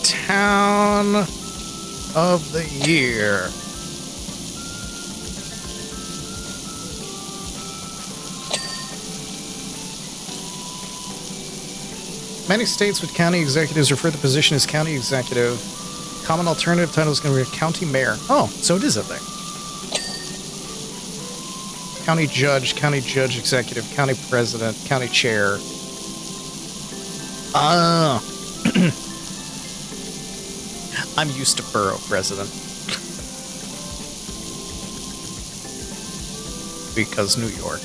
[SPEAKER 1] Town of the Year. Many states with county executives refer to the position as county executive. Common alternative title is going to be county mayor. Oh, so it is a thing. County judge executive, county president, county chair. Ah. I'm used to borough president. Because New York.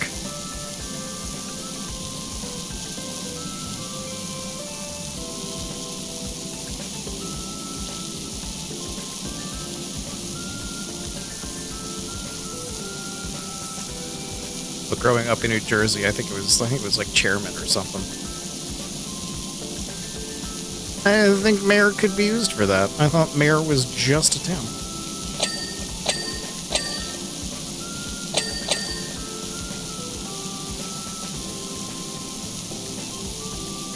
[SPEAKER 1] But growing up in New Jersey, I think it was like chairman or something. I think mayor could be used for that. I thought mayor was just a town.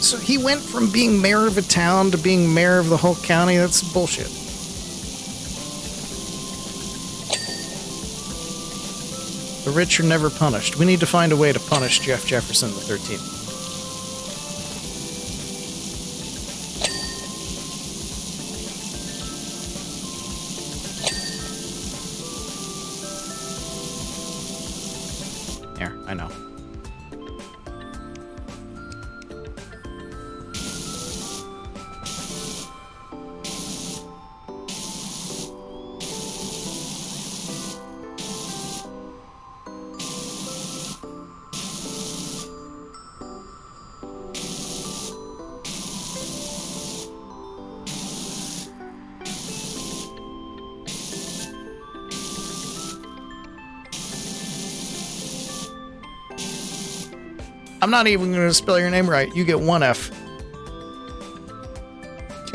[SPEAKER 1] So he went from being mayor of a town to being mayor of the whole county? That's bullshit. The rich are never punished. We need to find a way to punish Jeff Jefferson the 13th. I know. I'm not even going to spell your name right. You get one F.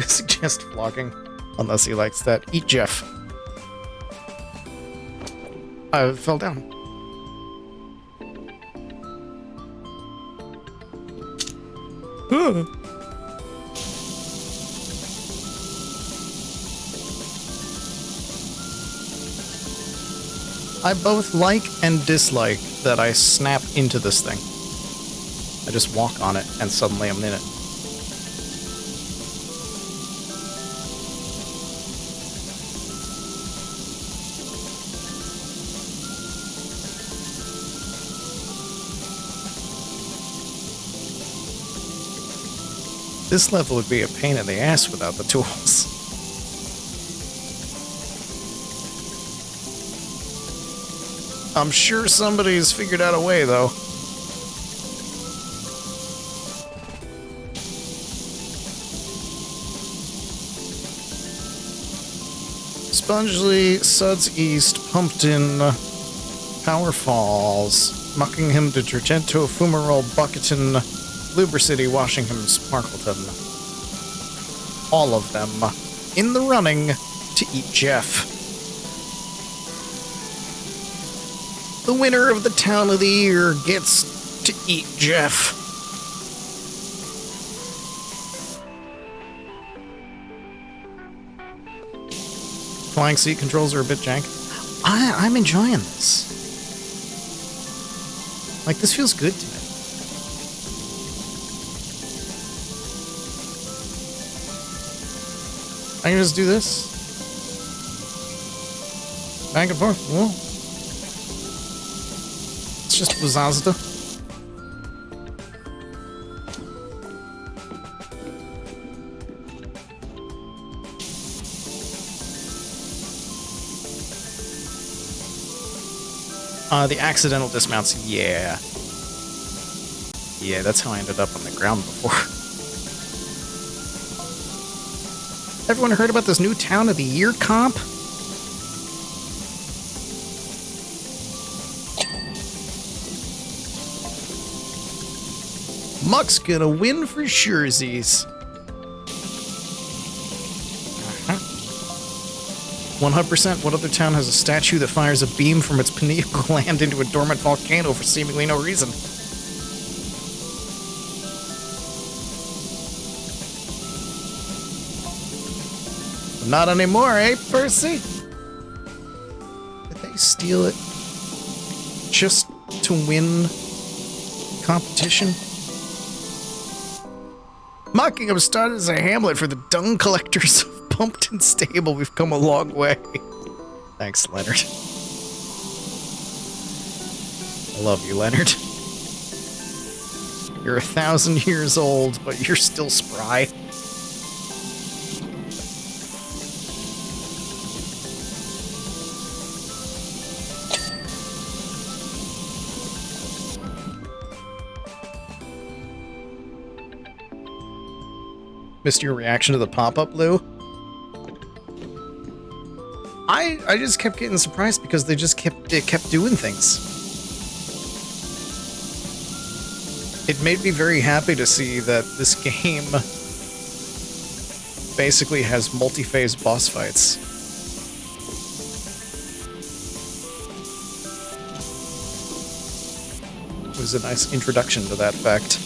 [SPEAKER 1] Suggest flogging. Unless he likes that. Eat Jeff. I fell down. I both like and dislike that I snap into this thing. I just walk on it, and suddenly I'm in it. This level would be a pain in the ass without the tools. I'm sure somebody's figured out a way, though. Spongely, Suds East, Pumpton, Power Falls, Muckingham, Detergento, Fumarole, Bucketon, Luber City, Washington, Sparkleton. All of them in the running to eat Jeff. The winner of the Town of the Year gets to eat Jeff. Flying seat controls are a bit jank. I'm enjoying this. Like, this feels good to me. I can just do this. Back and forth. Whoa. It's just Buzazda. The accidental dismounts, yeah. Yeah, that's how I ended up on the ground before. Everyone heard about this new Town of the Year comp? Muck's gonna win for surezies. 100%. What other town has a statue that fires a beam from its pineal gland into a dormant volcano for seemingly no reason? Not anymore, eh, Percy? Did they steal it just to win competition? Mockingham started as a hamlet for the dung collectors of Pumpkin Stable. We've come a long way. Thanks, Leonard. I love you, Leonard. You're 1,000 years old, but you're still spry. Missed your reaction to the pop-up, Lou? I just kept getting surprised because they just kept doing things. It made me very happy to see that this game basically has multi-phase boss fights. It was a nice introduction to that fact.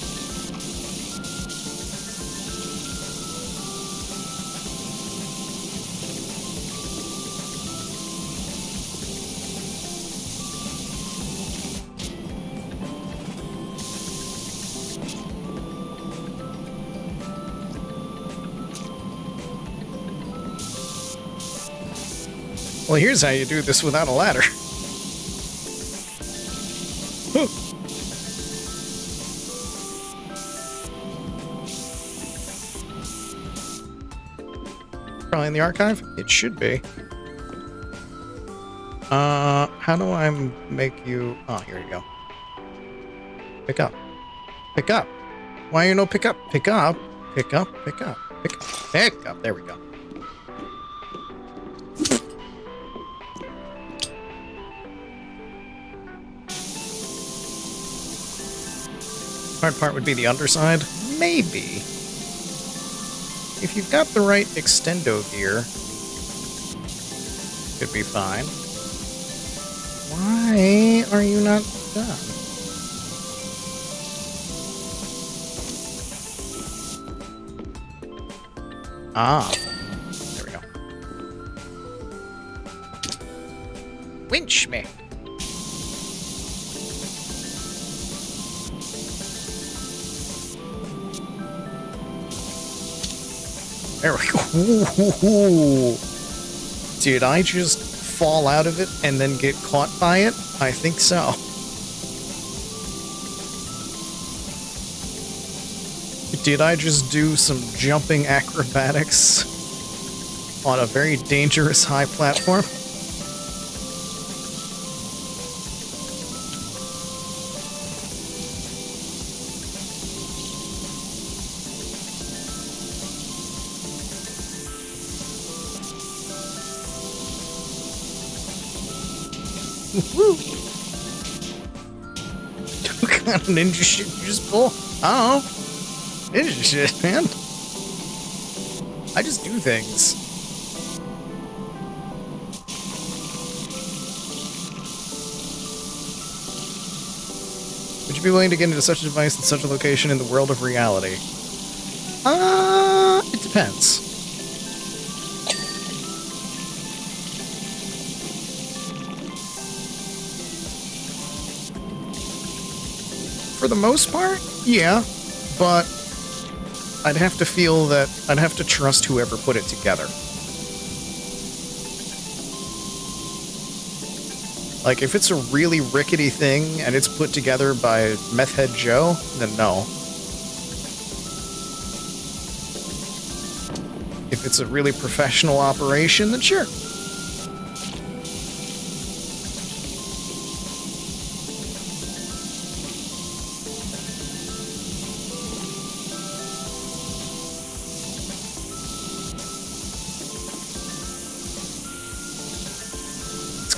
[SPEAKER 1] Well, here's how you do this without a ladder. Probably in the archive? It should be. How do I make you... Oh, here you go. Pick up. Pick up. Why you no pick up? Pick up. Pick up. Pick up. Pick up. Pick up. There we go. Hard part would be the underside? Maybe. If you've got the right extendo gear, could be fine. Why are you not done? Ah. There we go. Winch me. There we go. Ooh. Did I just fall out of it and then get caught by it? I think so. Did I just do some jumping acrobatics on a very dangerous high platform? Woo! What kind of ninja shit you just pull? I don't know. Ninja shit, man. I just do things. Would you be willing to get into such a device in such a location in the world of reality? It depends. For the most part, yeah, but I'd have to feel that I'd have to trust whoever put it together. Like, if it's a really rickety thing and it's put together by Meth Head Joe, then no. If it's a really professional operation, then sure.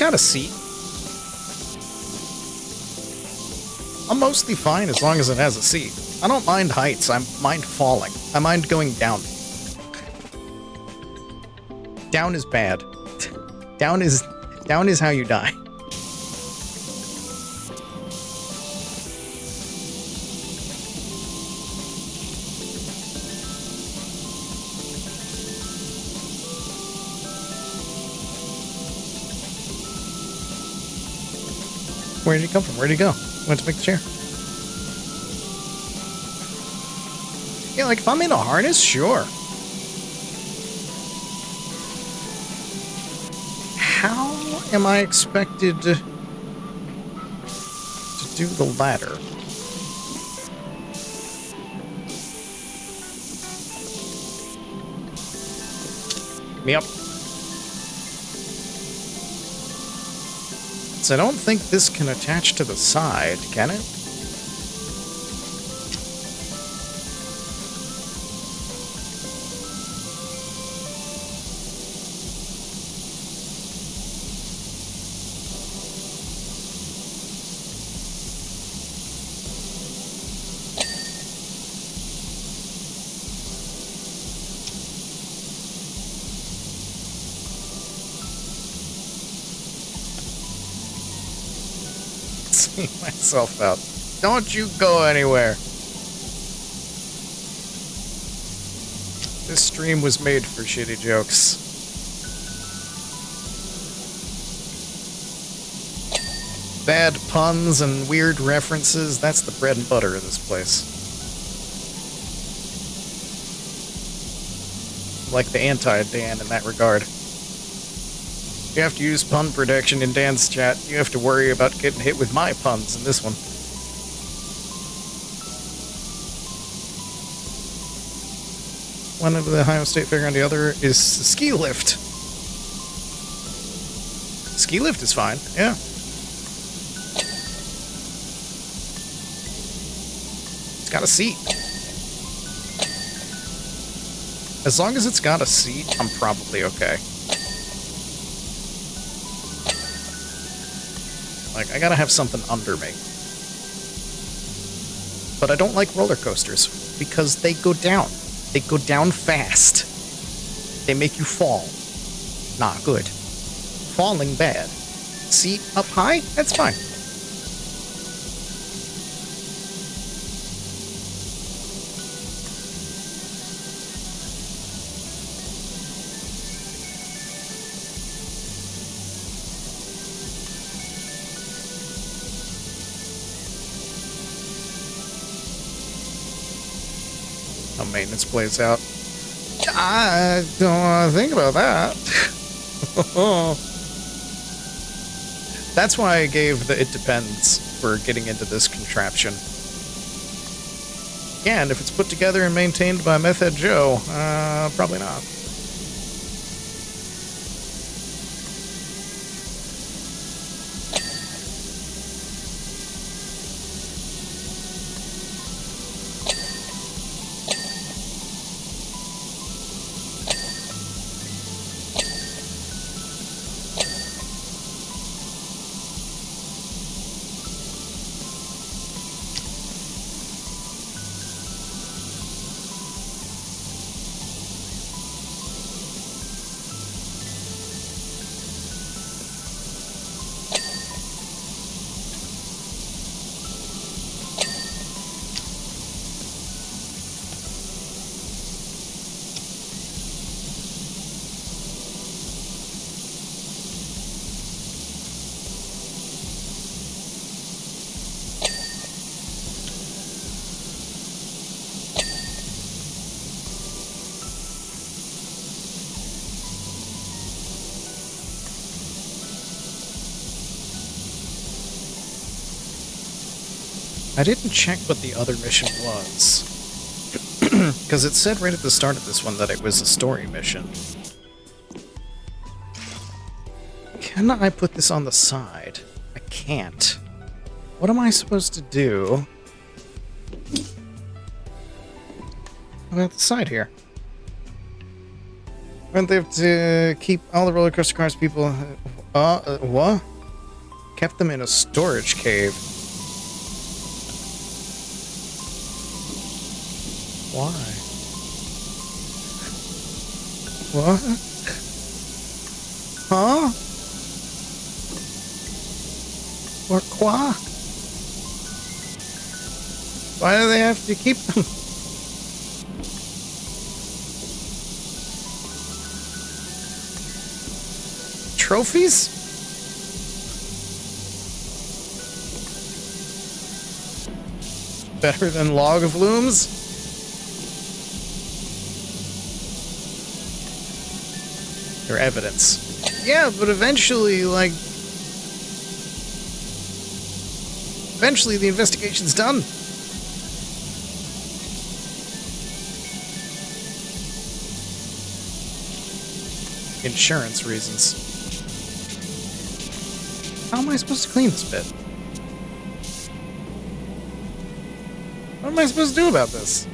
[SPEAKER 1] got a seat, I'm mostly fine as long as it has a seat. I don't mind heights, I mind falling. I mind going down. Down is bad. Down is how you die. Where did he come from? Where did he go? Went to make the chair. Yeah, like if I'm in a harness, sure. How am I expected to do the ladder? Me up. So I don't think this can attach to the side, can it? See myself out. Don't you go anywhere. This stream was made for shitty jokes. Bad puns and weird references, that's the bread and butter of this place. Like the anti-Dan in that regard. You have to use pun protection in Dan's chat. You have to worry about getting hit with my puns in this one. One of the Ohio State Fairground, the other is the ski lift. Ski lift is fine, yeah. It's got a seat. As long as it's got a seat, I'm probably okay. Like, I gotta have something under me. But I don't like roller coasters, because they go down. They go down fast. They make you fall. Not good. Falling bad. Seat up high? That's fine. How maintenance plays out. I don't want to think about that. That's why I gave the "it depends" for getting into this contraption. Yeah, and if it's put together and maintained by Meth Head Joe, probably not. I didn't check what the other mission was. Because it said right at the start of this one that it was a story mission. Can I put this on the side? I can't. What am I supposed to do about the side here? Wouldn't they have to keep all the roller coaster cars people... What? Kept them in a storage cave. Why? What? Huh? Pourquoi? Why do they have to keep them? Trophies? Better than log of looms? They're evidence. Yeah, but eventually, like... Eventually the investigation's done. Insurance reasons. How am I supposed to clean this bit? What am I supposed to do about this?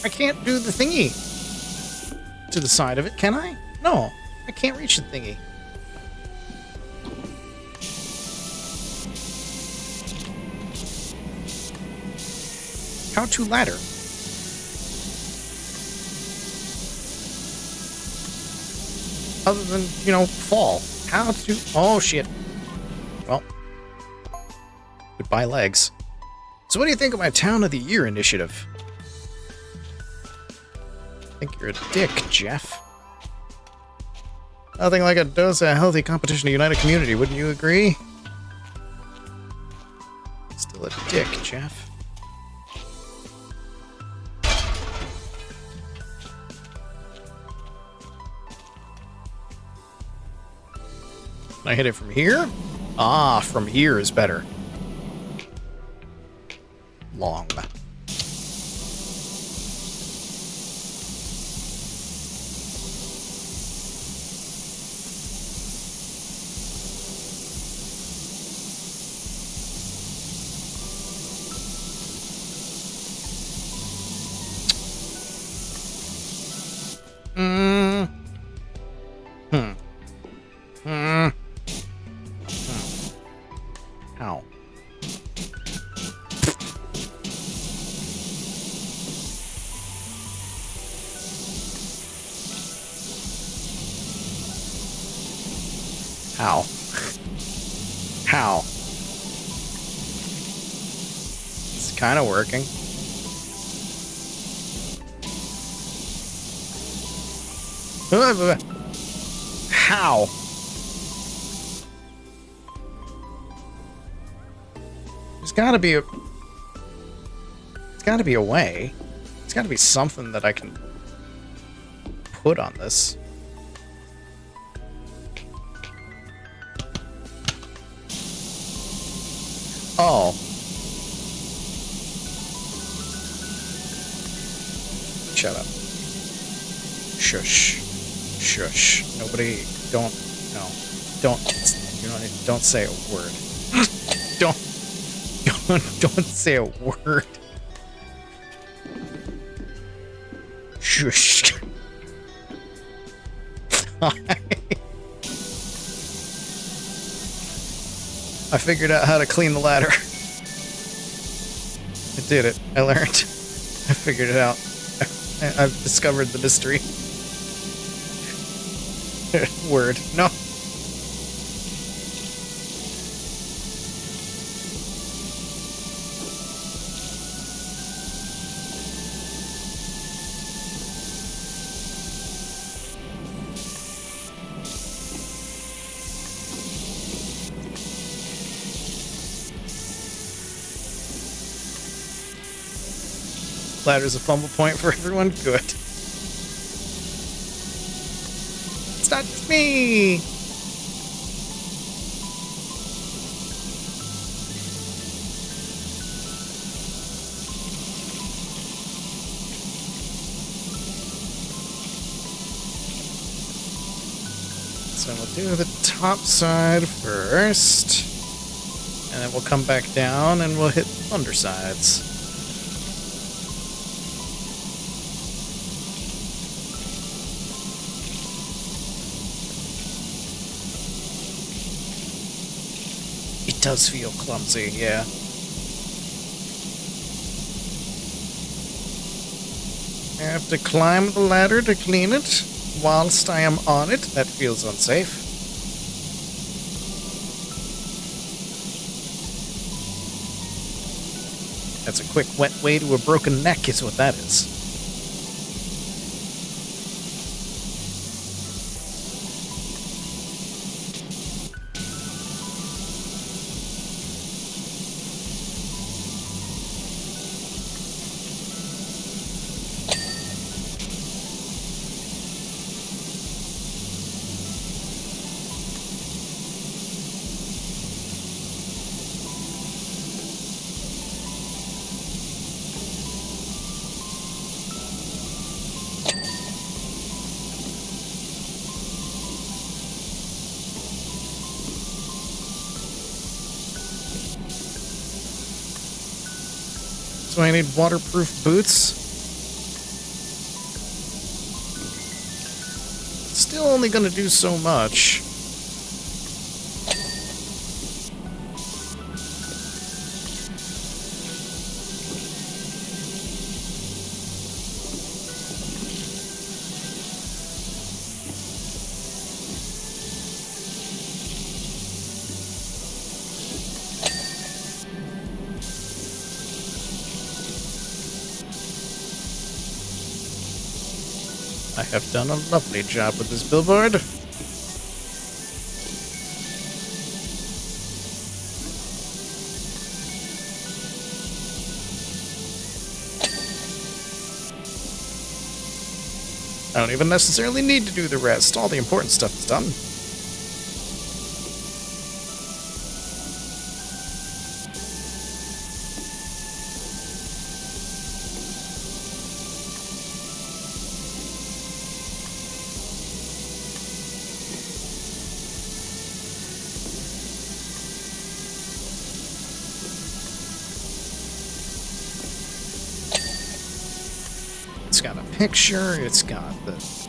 [SPEAKER 1] I can't do the thingy to the side of it, can I? No, I can't reach the thingy. How to ladder? Other than, you know, fall. How to... Oh, shit. Well. Goodbye, legs. So what do you think of my Town of the Year initiative? I think you're a dick, Jeff. Nothing like a dose of healthy competition to unite a community, wouldn't you agree? Still a dick, Jeff. Can I hit it from here? Ah, from here is better. Long. Ow. How? How? It's kind of working. How? There's gotta be a... There's gotta be a way. There's gotta be something that I can put on this. Oh. Shut up. Shush. Shush. Nobody, don't, no. Don't, you know, don't say a word. don't say a word. Shush. I figured out how to clean the ladder. I did it. I learned. I figured it out. I've discovered the mystery. Word. No. Ladder's a fumble point for everyone. Good. It's not just me. So we'll do the top side first, and then we'll come back down and we'll hit the undersides. does feel clumsy, yeah. I have to climb the ladder to clean it whilst I am on it. That feels unsafe. That's a quick, wet way to a broken neck, is what that is. So I need waterproof boots. Still only gonna do so much. I have done a lovely job with this billboard. I don't even necessarily need to do the rest. All the important stuff is done. It's got a picture, it's got the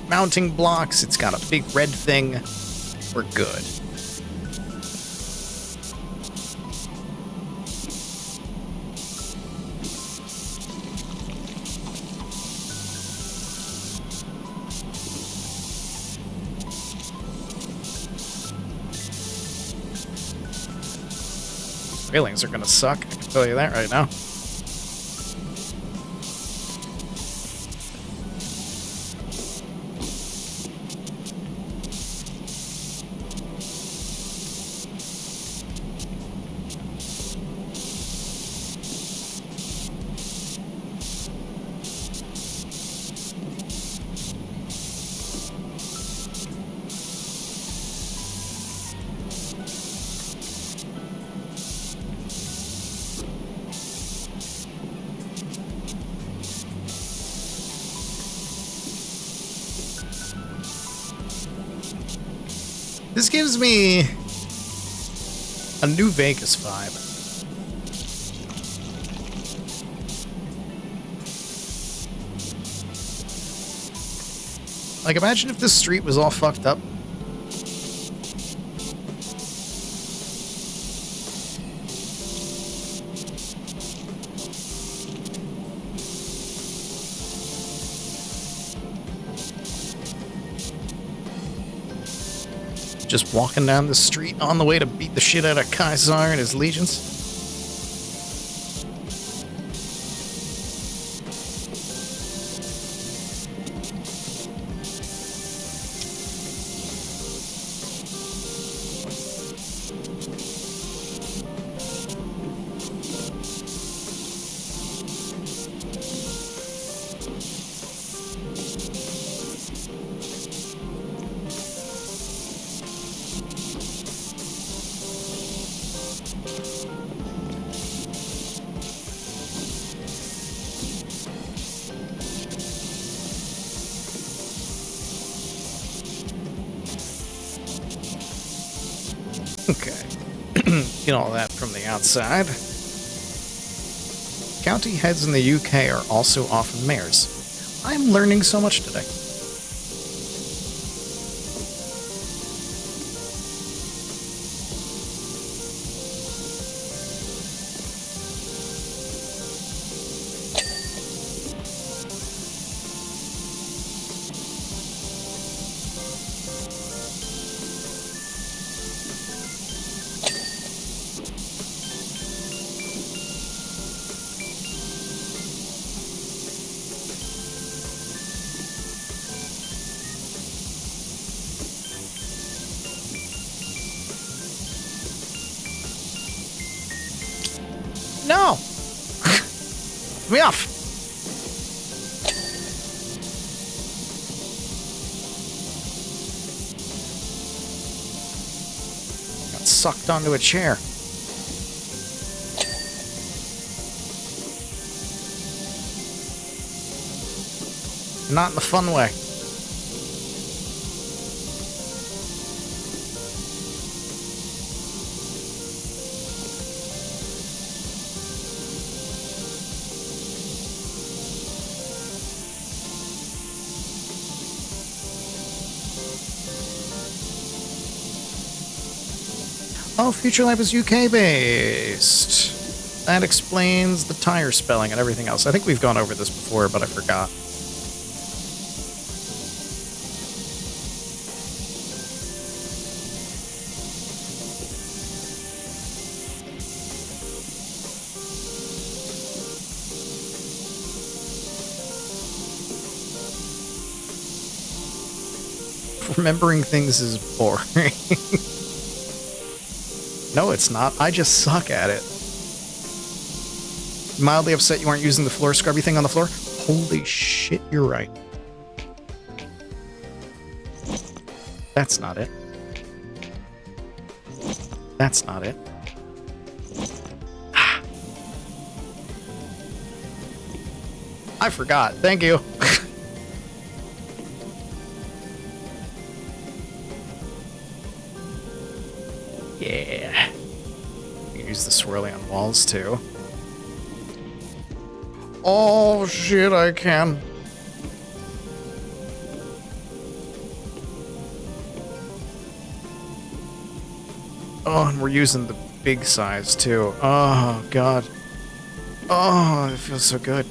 [SPEAKER 1] mounting blocks, it's got a big red thing. We're good. Railings are gonna suck, I can tell you that right now. This gives me a New Vegas vibe. Like, imagine if this street was all fucked up. Just walking down the street on the way to beat the shit out of Caesar and his legions. Okay. Get all that from the outside. County heads in the UK are also often mayors. I'm learning so much today. No! Get me off! Got sucked onto a chair. Not in the fun way. Oh, FuturLab is UK based. That explains the tire spelling and everything else. I think we've gone over this before, but I forgot. Remembering things is boring. No, it's not. I just suck at it. Mildly upset you aren't using the floor scrubby thing on the floor? Holy shit, you're right. That's not it. That's not it. I forgot. Thank you. Yeah. You can use the swirly on walls too. Oh shit, I can. Oh, and we're using the big size too. Oh god. Oh, it feels so good.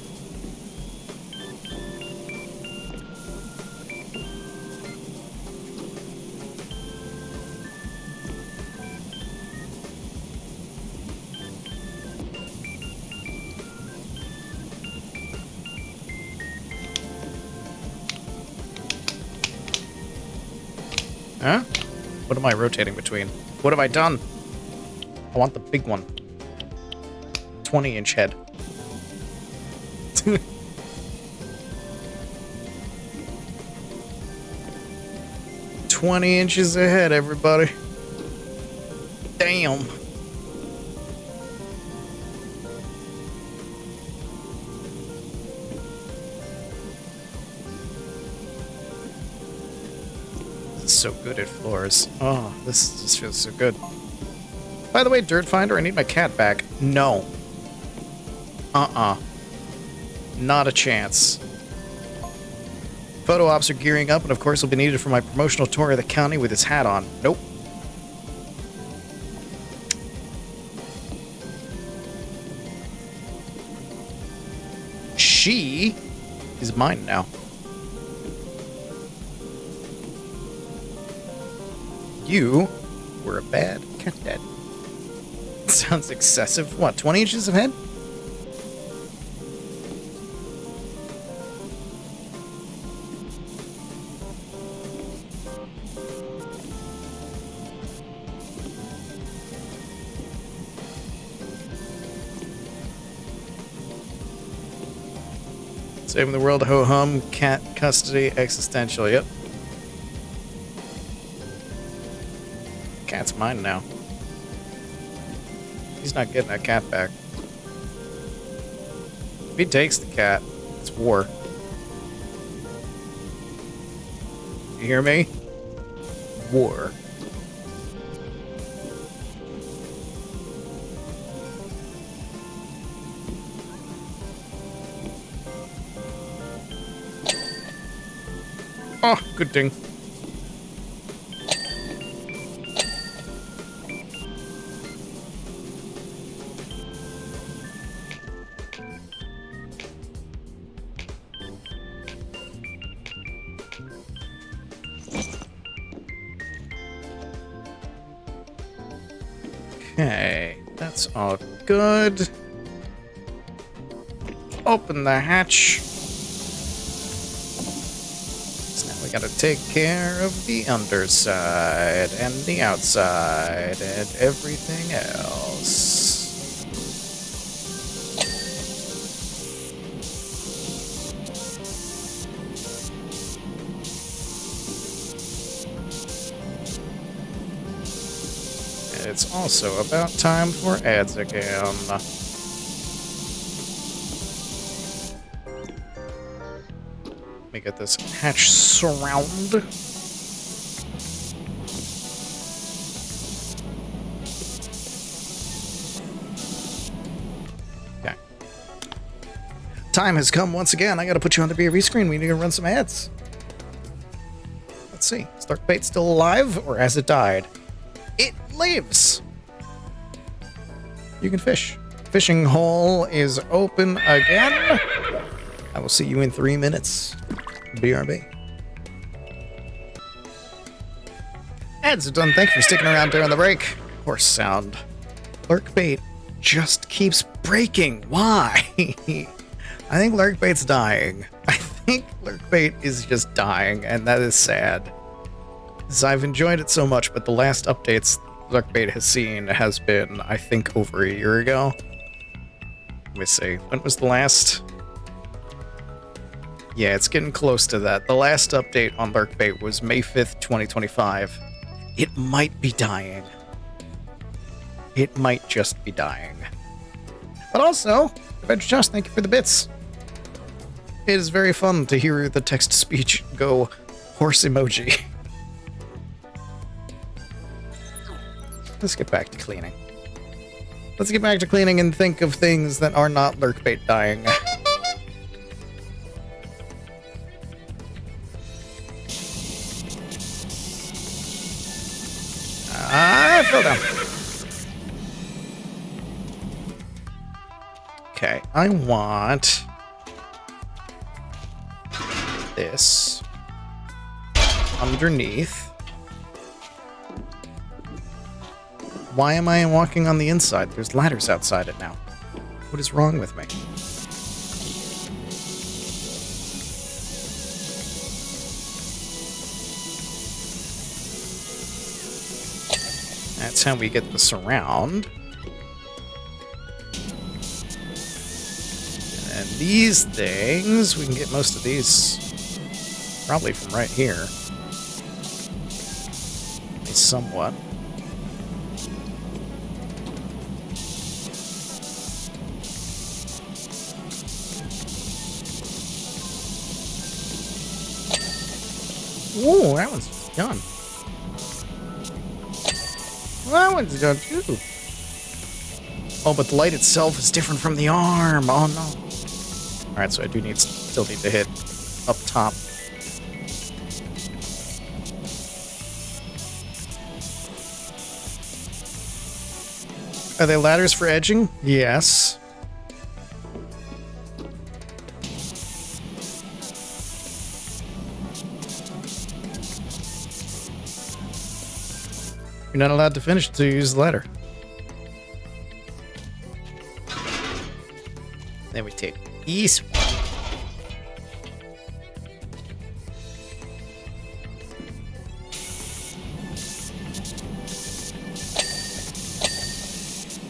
[SPEAKER 1] Huh? What am I rotating between? What have I done? I want the big one. 20-inch head. 20 inches ahead, everybody. Damn. So good at floors. Oh, this just feels so good. By the way, Dirt Finder, I need my cat back. No. Not a chance. Photo ops are gearing up, and of course will be needed for my promotional tour of the county with his hat on. Nope. She is mine now. You were a bad cat dad. Sounds excessive. What, 20 inches of head? Saving the world, ho-hum, cat custody, existential, yep. Cat's mine now. He's not getting that cat back. If he takes the cat, it's war. You hear me? War. Oh, good thing. Okay, that's all good. Open the hatch. So now we gotta take care of the underside and the outside and everything else. it's also about time for ads again. Let me get this hatch surround. Okay. Time has come once again. I gotta put you on the BRV screen. We need to run some ads. Let's see. Is Darkbait still alive, or has it died? It lives! You can fish. Fishing hole is open again. I will see you in 3 minutes. BRB. Ads are done. Thank you for sticking around during the break. Horse sound. Lurkbait just keeps breaking. Why? I think Lurkbait's dying. I think Lurkbait is just dying, and that is sad. Because I've enjoyed it so much, but the last updates Lurkbait has seen has been, I think, over a year ago. Let me see. When was the last? Yeah, it's getting close to that. The last update on Lurkbait was May 5th, 2025. It might be dying. It might just be dying. But also, Adventure Josh, thank you for the bits. It is very fun to hear the text-to-speech go horse emoji. Let's get back to cleaning. Let's get back to cleaning and think of things that are not Lurkbait dying. I fell down. Okay, I want this underneath. Why am I walking on the inside? There's ladders outside it now. What is wrong with me? That's how we get the surround. And these things, we can get most of these probably from right here. At least somewhat. Ooh, that one's done. Well, that one's done too. Oh, but the light itself is different from the arm. Oh no. Alright, so I do still need to hit up top. Are they ladders for edging? Yes. You're not allowed to finish until you use the ladder. Then we take these.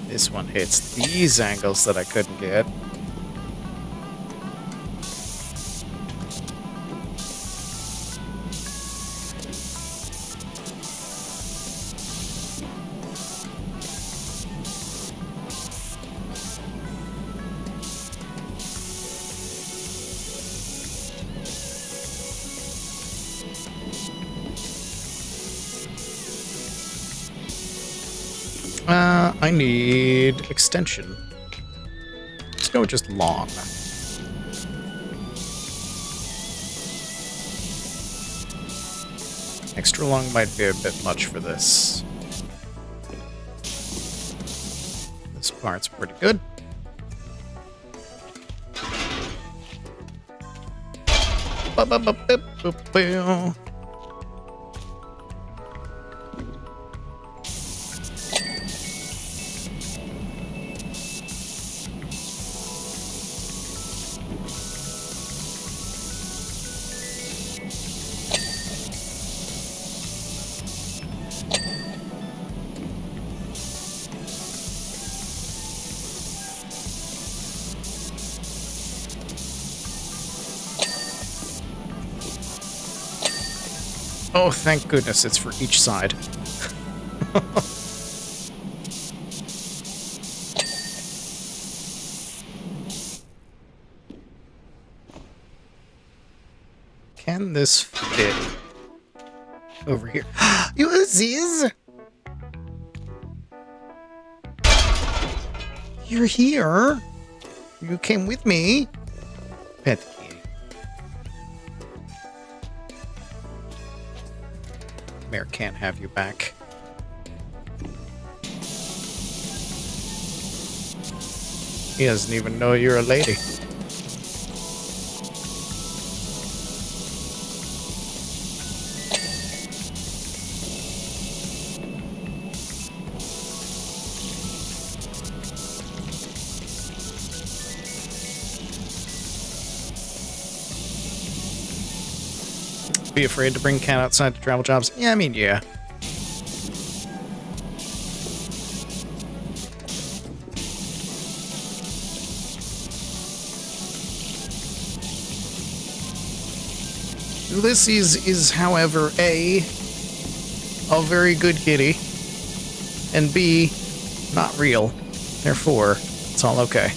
[SPEAKER 1] This one hits these angles that I couldn't get. I need extension. Let's go with just long. Extra long might be a bit much for this. This part's pretty good. Oh, thank goodness it's for each side. Can this fit over here? You Aziz! You're here. You came with me. Pet the kitty. Mayor can't have you back. He doesn't even know you're a lady. Be afraid to bring cat outside to travel jobs? Yeah, I mean, yeah. Ulysses is, however, A, very good kitty, and B, not real. Therefore, it's all okay.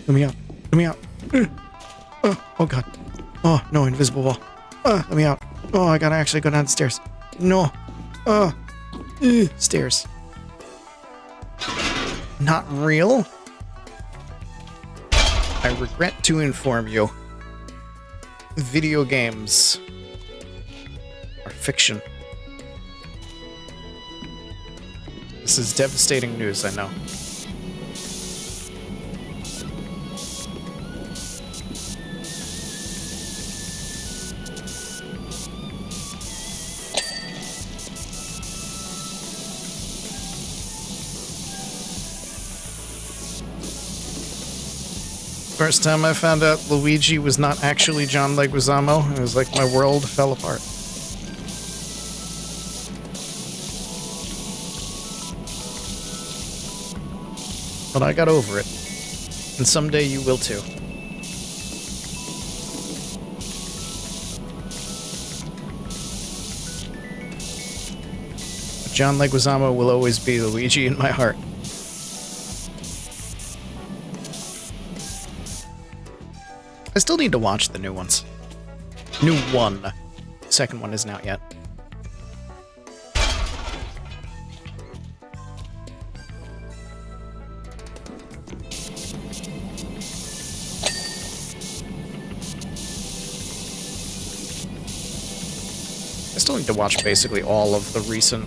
[SPEAKER 1] Let me out. Let me out. Oh, God. Oh, no, invisible wall. Let me out. Oh, I gotta actually go down the stairs. No. Stairs. Not real? I regret to inform you. Video games are fiction. This is devastating news, I know. First time I found out Luigi was not actually John Leguizamo, it was like my world fell apart. But I got over it. And someday you will too. But John Leguizamo will always be Luigi in my heart. I still need to watch the new ones. New one. Second one isn't out yet. I still need to watch basically all of the recent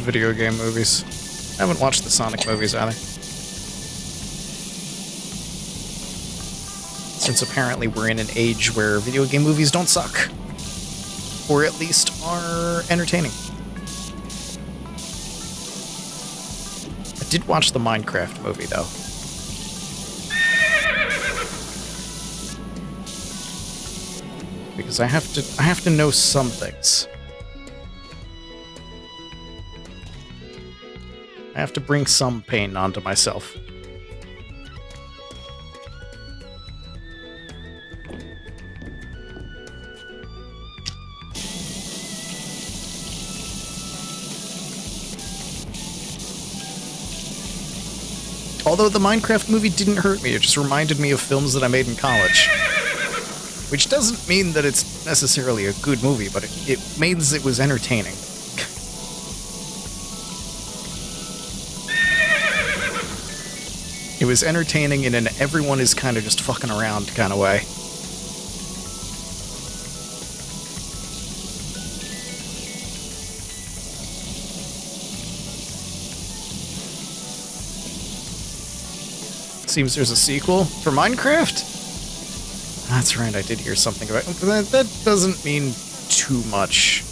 [SPEAKER 1] video game movies. I haven't watched the Sonic movies either. Since apparently we're in an age where video game movies don't suck. Or at least are entertaining. I did watch the Minecraft movie, though. Because I have to know some things. I have to bring some pain onto myself. Although the Minecraft movie didn't hurt me, it just reminded me of films that I made in college. Which doesn't mean that it's necessarily a good movie, but it means it was entertaining. It was entertaining in an everyone is kind of just fucking around kind of way. Seems there's a sequel for Minecraft? That's right, I did hear something about it. But that doesn't mean too much.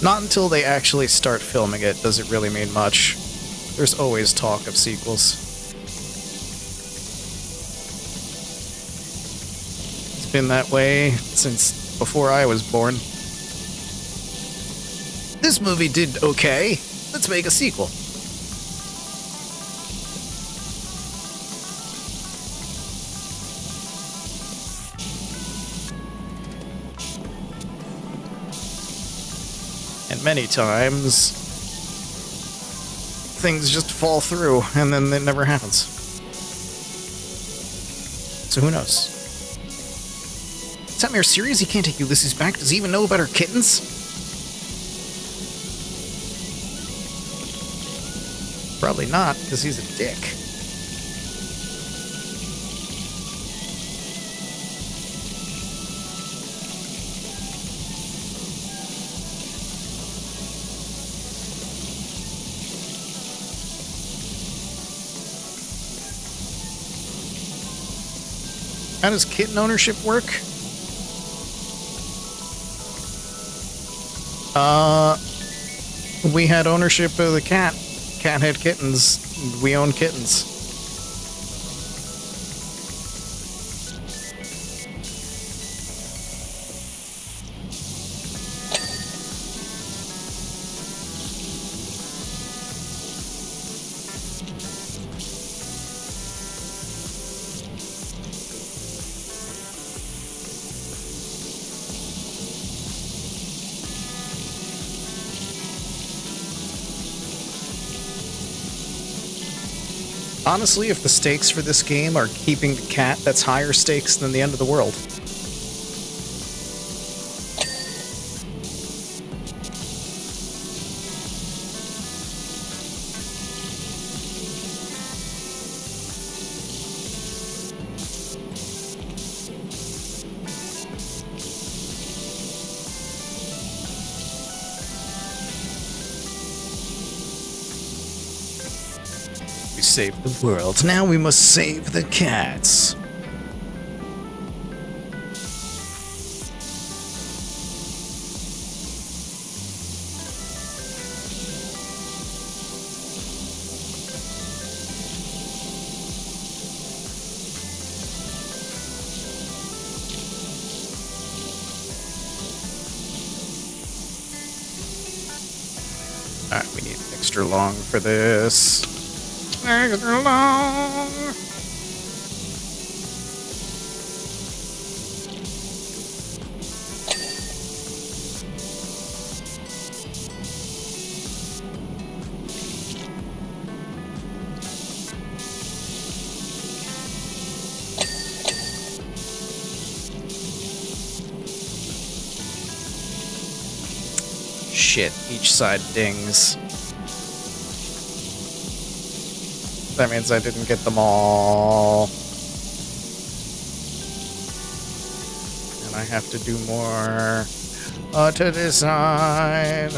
[SPEAKER 1] Not until they actually start filming it does it really mean much. There's always talk of sequels. It's been that way since before I was born. This movie did okay. Let's make a sequel. And many times, things just fall through, and then it never happens. So who knows? Is that mere serious? He can't take Ulysses back. Does he even know about our kittens? Probably not, because he's a dick. How does kitten ownership work? We had ownership of the cat. Cat had kittens. We own kittens. Honestly, if the stakes for this game are keeping the cat, that's higher stakes than the end of the world. We saved the world. Now we must save the cats. Alright, we need extra long for this. Extra long. Shit, each side dings. That means I didn't get them all. And I have to do more to this side.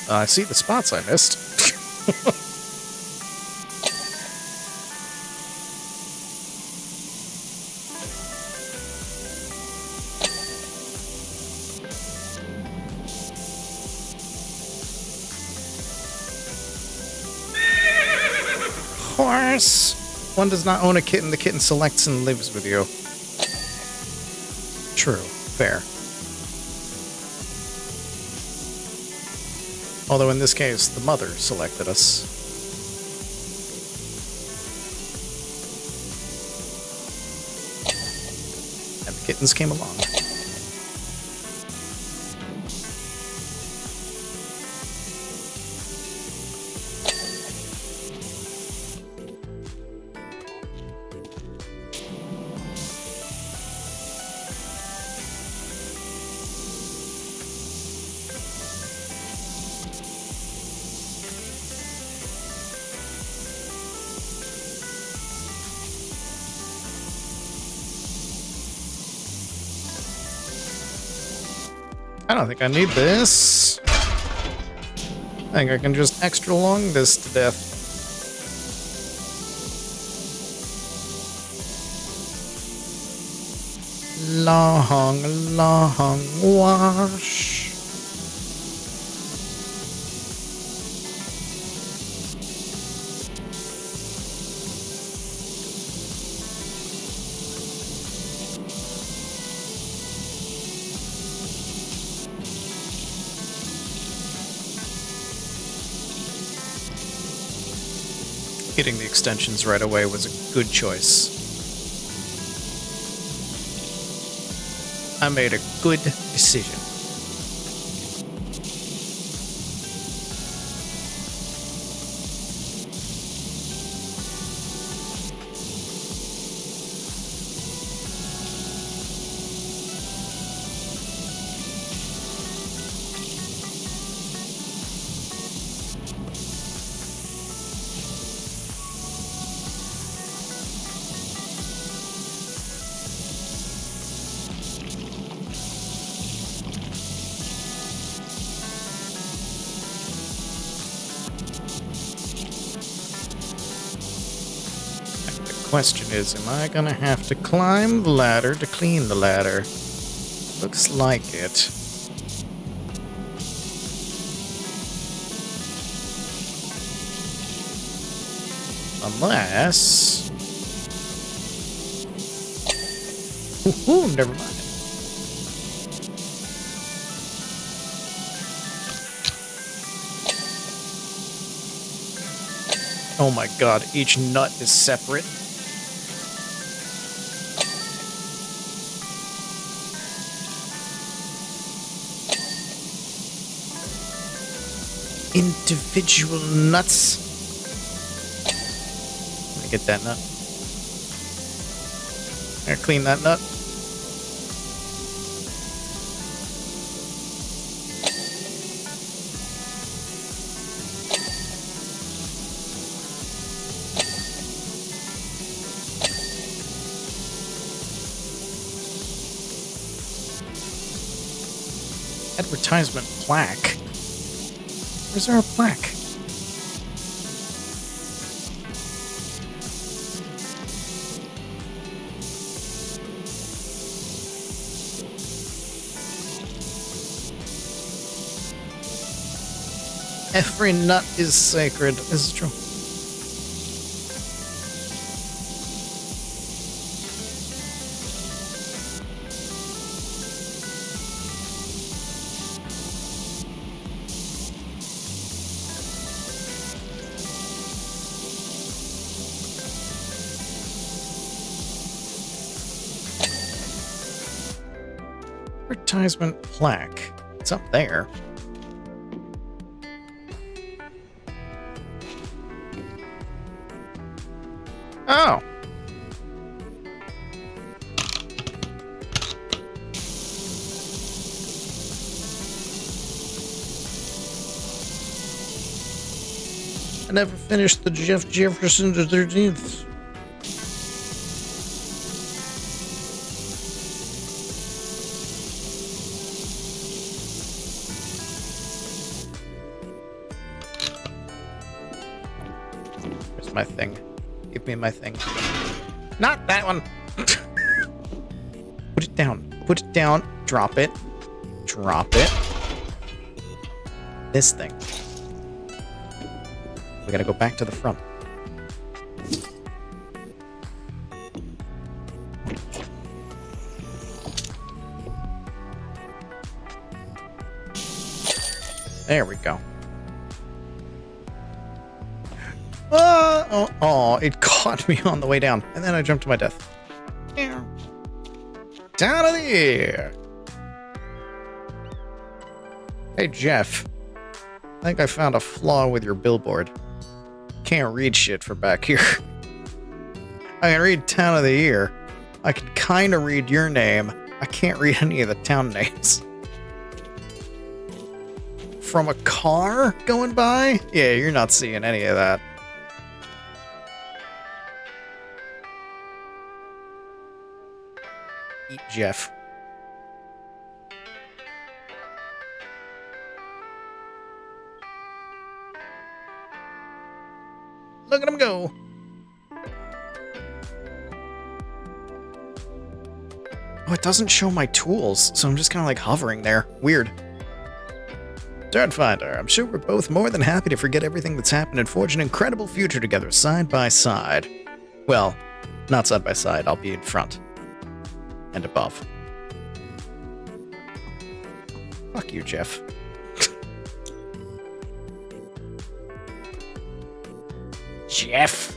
[SPEAKER 1] I see the spots I missed. Horse! One does not own a kitten. The kitten selects and lives with you. True. Fair. Although in this case, the mother selected us. And the kittens came along. I don't think I need this. I think I can just extra long this to death. Long, long wash. Getting the extensions right away was a good choice. I made a good decision. Question is, am I gonna have to climb the ladder to clean the ladder? Looks like it. Unless... Ooh, never mind. Oh my god, each nut is separate. Individual nuts. Let me get that nut. Here, clean that nut. Advertisement plaque. Where's our plaque? Every nut is sacred. This is true. Advertisement plaque. It's up there. Oh. I never finished the Jeff Jefferson the 13th. Where's my thing? Give me my thing. Not that one! Put it down. Put it down. Drop it. Drop it. This thing. We gotta go back to the front. There we go. Oh, it caught me on the way down, and then I jumped to my death. Down of the air. Hey, Jeff. I think I found a flaw with your billboard. Can't read shit from back here. I can read Town of the Year. I can kind of read your name. I can't read any of the town names. From a car going by? Yeah, you're not seeing any of that. Eat Jeff. Look at him go. Oh, it doesn't show my tools, so I'm just kind of like hovering there. Weird. Dirtfinder, I'm sure we're both more than happy to forget everything that's happened and forge an incredible future together, side by side. Well, not side by side, I'll be in front. And above. Fuck you, Jeff. Jeff!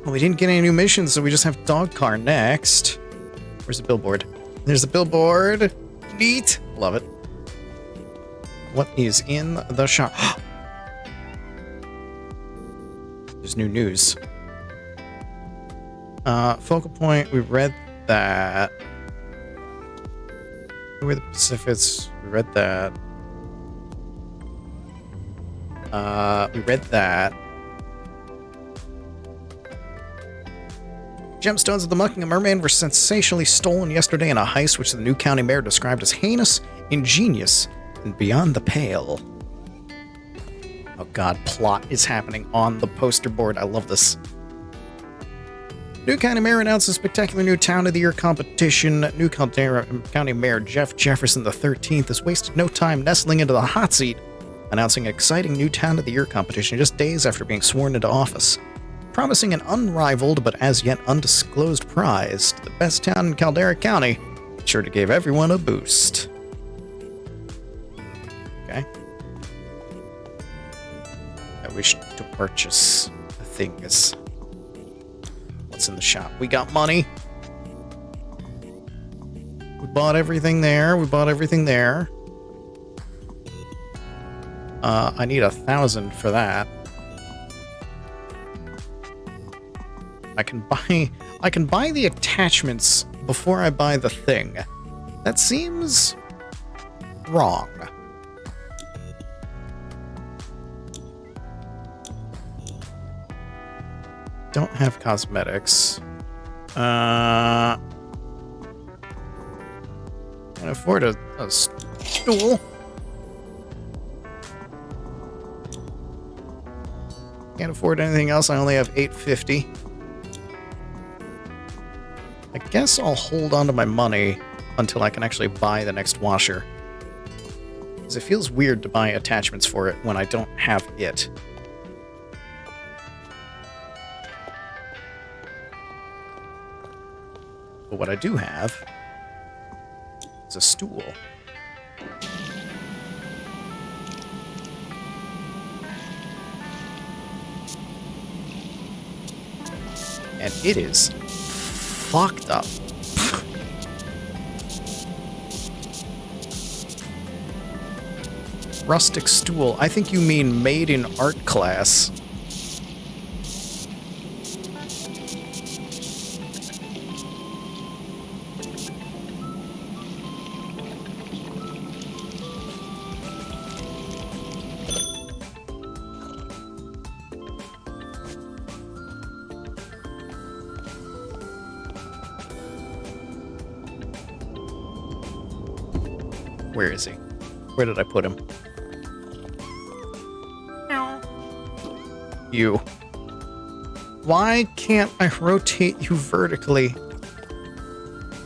[SPEAKER 1] Well, we didn't get any new missions, so we just have Dog Car next. Where's the billboard? There's the billboard. Neat. Love it. What is in the shop? There's new news. Focal point, we read that. Who are the Pacifics? We read that. We read that. Gemstones of the Mucking Merman were sensationally stolen yesterday in a heist which the new county mayor described as heinous, ingenious, and beyond the pale. Oh god, plot is happening on the poster board. I love this. New County Mayor announced a spectacular new Town of the Year competition. New County Mayor Jeff Jefferson XIII has wasted no time nestling into the hot seat, announcing an exciting new Town of the Year competition just days after being sworn into office, promising an unrivaled but as yet undisclosed prize to the best town in Caldera County, sure to give everyone a boost. Okay. I wish to purchase the things. What's in the shop? We got money. We bought everything there. We bought everything there. I need 1,000 for that. I can buy the attachments before I buy the thing. That seems wrong. Don't have cosmetics. Can afford a stool. Can't afford anything else. I only have $850. I guess I'll hold on to my money until I can actually buy the next washer. Because it feels weird to buy attachments for it when I don't have it. But what I do have is a stool. And it is fucked up. Rustic stool. I think you mean made in art class. Where is he? Where did I put him? You. Why can't I rotate you vertically?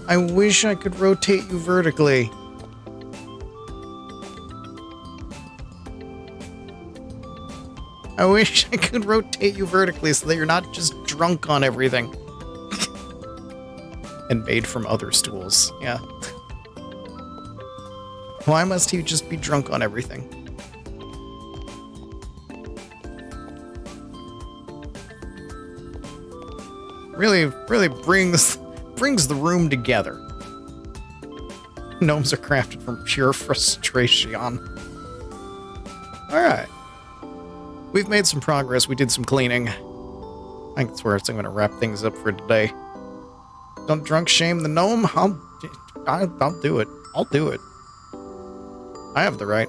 [SPEAKER 1] I wish I could rotate you vertically. I wish I could rotate you vertically so that you're not just drunk on everything. And made from other stools, yeah. Why must he just be drunk on everything? Really brings the room together. Gnomes are crafted from pure frustration. Alright. We've made some progress. We did some cleaning. I think it's where I'm going to wrap things up for today. Don't drunk shame the gnome? I'll do it. I'll do it. I have the right.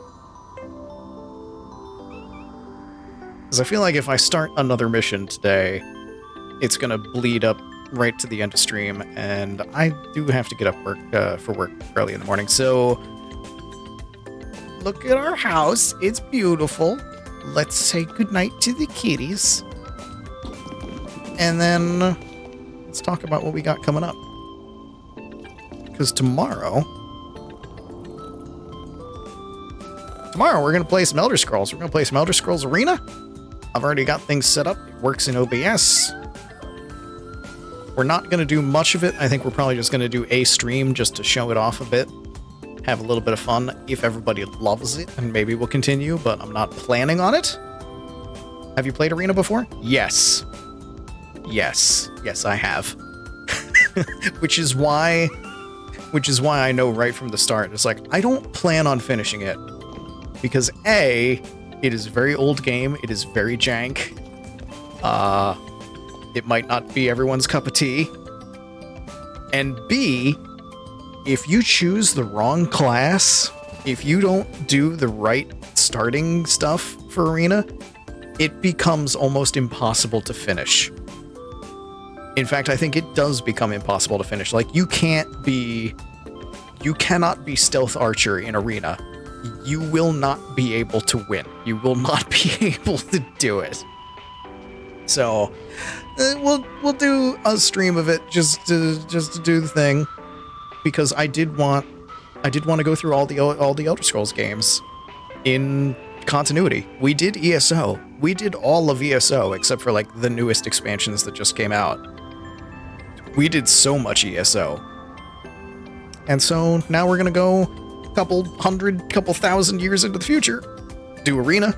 [SPEAKER 1] Because I feel like if I start another mission today, it's going to bleed up right to the end of stream, and I do have to get up for work early in the morning, so look at our house. It's beautiful. Let's say goodnight to the kitties. And then let's talk about what we got coming up. Because tomorrow we're going to play some Elder Scrolls. We're going to play some Elder Scrolls Arena. I've already got things set up. It works in OBS. We're not going to do much of it. I think we're probably just going to do a stream just to show it off a bit. Have a little bit of fun if everybody loves it, and maybe we'll continue, but I'm not planning on it. Have you played Arena before? Yes. Yes, I have. Which is why I know right from the start. It's like, I don't plan on finishing it. Because A, it is a very old game. It is very jank. It might not be everyone's cup of tea. And B, if you choose the wrong class, if you don't do the right starting stuff for Arena, it becomes almost impossible to finish. In fact, I think it does become impossible to finish. Like, you cannot be Stealth Archer in Arena. You will not be able to win. You will not be able to do it. So, we'll do a stream of it just to do the thing, because I did want to go through all the Elder Scrolls games in continuity. We did ESO. We did all of ESO except for like the newest expansions that just came out. We did so much ESO. And so now we're gonna go couple thousand years into the future, do Arena.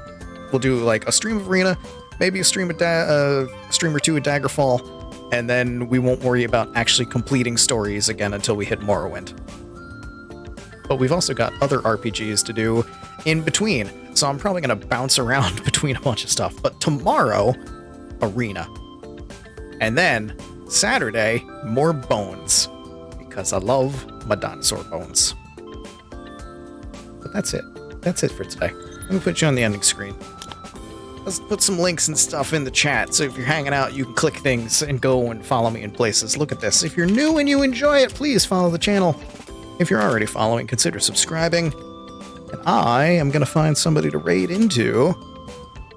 [SPEAKER 1] We'll do like a stream of Arena, maybe a stream or two at Daggerfall, and then we won't worry about actually completing stories again until we hit Morrowind. But we've also got other RPGs to do in between, so I'm probably going to bounce around between a bunch of stuff. But tomorrow, Arena. And then Saturday, more bones, because I love my dinosaur bones. But that's it. That's it for today. Let me put you on the ending screen. Let's put some links and stuff in the chat, so if you're hanging out, you can click things and go and follow me in places. Look at this. If you're new and you enjoy it, please follow the channel. If you're already following, consider subscribing. And I am going to find somebody to raid into.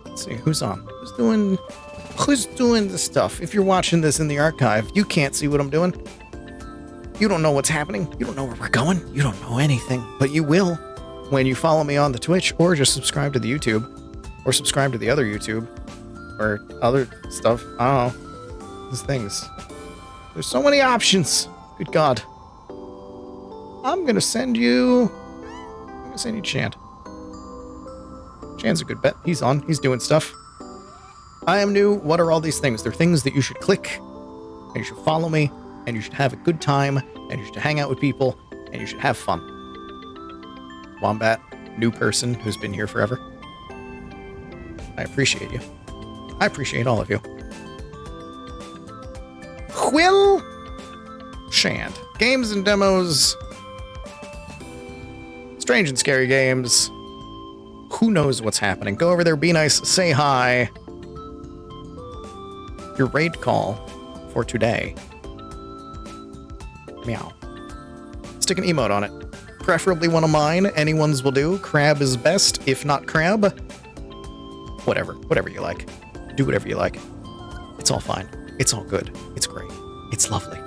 [SPEAKER 1] Let's see, who's on? Who's doing this stuff? If you're watching this in the archive, you can't see what I'm doing. You don't know what's happening. You don't know where we're going. You don't know anything. But you will when you follow me on the Twitch, or just subscribe to the YouTube, or subscribe to the other YouTube, or other stuff. I don't know. These things. There's so many options. Good God. I'm gonna send you Chant. Chant's a good bet. He's on. He's doing stuff. I am new. What are all these things? They're things that you should click, and you should follow me, and you should have a good time, and you should hang out with people, and you should have fun. Wombat, new person who's been here forever. I appreciate you. I appreciate all of you. Will Shand. Games and demos. Strange and scary games. Who knows what's happening? Go over there, be nice, say hi. Your raid call for today. Meow. Stick an emote on it. Preferably one of mine. Anyone's will do. Crab is best, if not crab. Whatever you like. Do whatever you like. It's all fine. It's all good. It's great. It's lovely.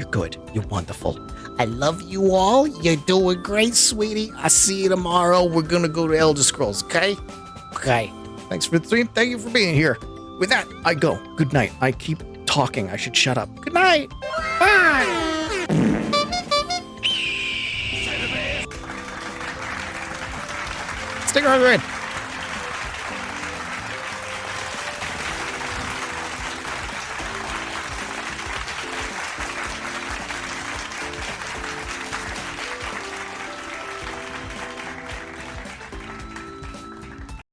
[SPEAKER 1] You're good. You're wonderful. I love you all. You're doing great, sweetie. I'll see you tomorrow. We're gonna go to Elder Scrolls, okay? Okay. Thanks for the stream. Thank you for being here. With that, I go. Good night. I keep talking. I should shut up. Good night. Bye. Stick around, red.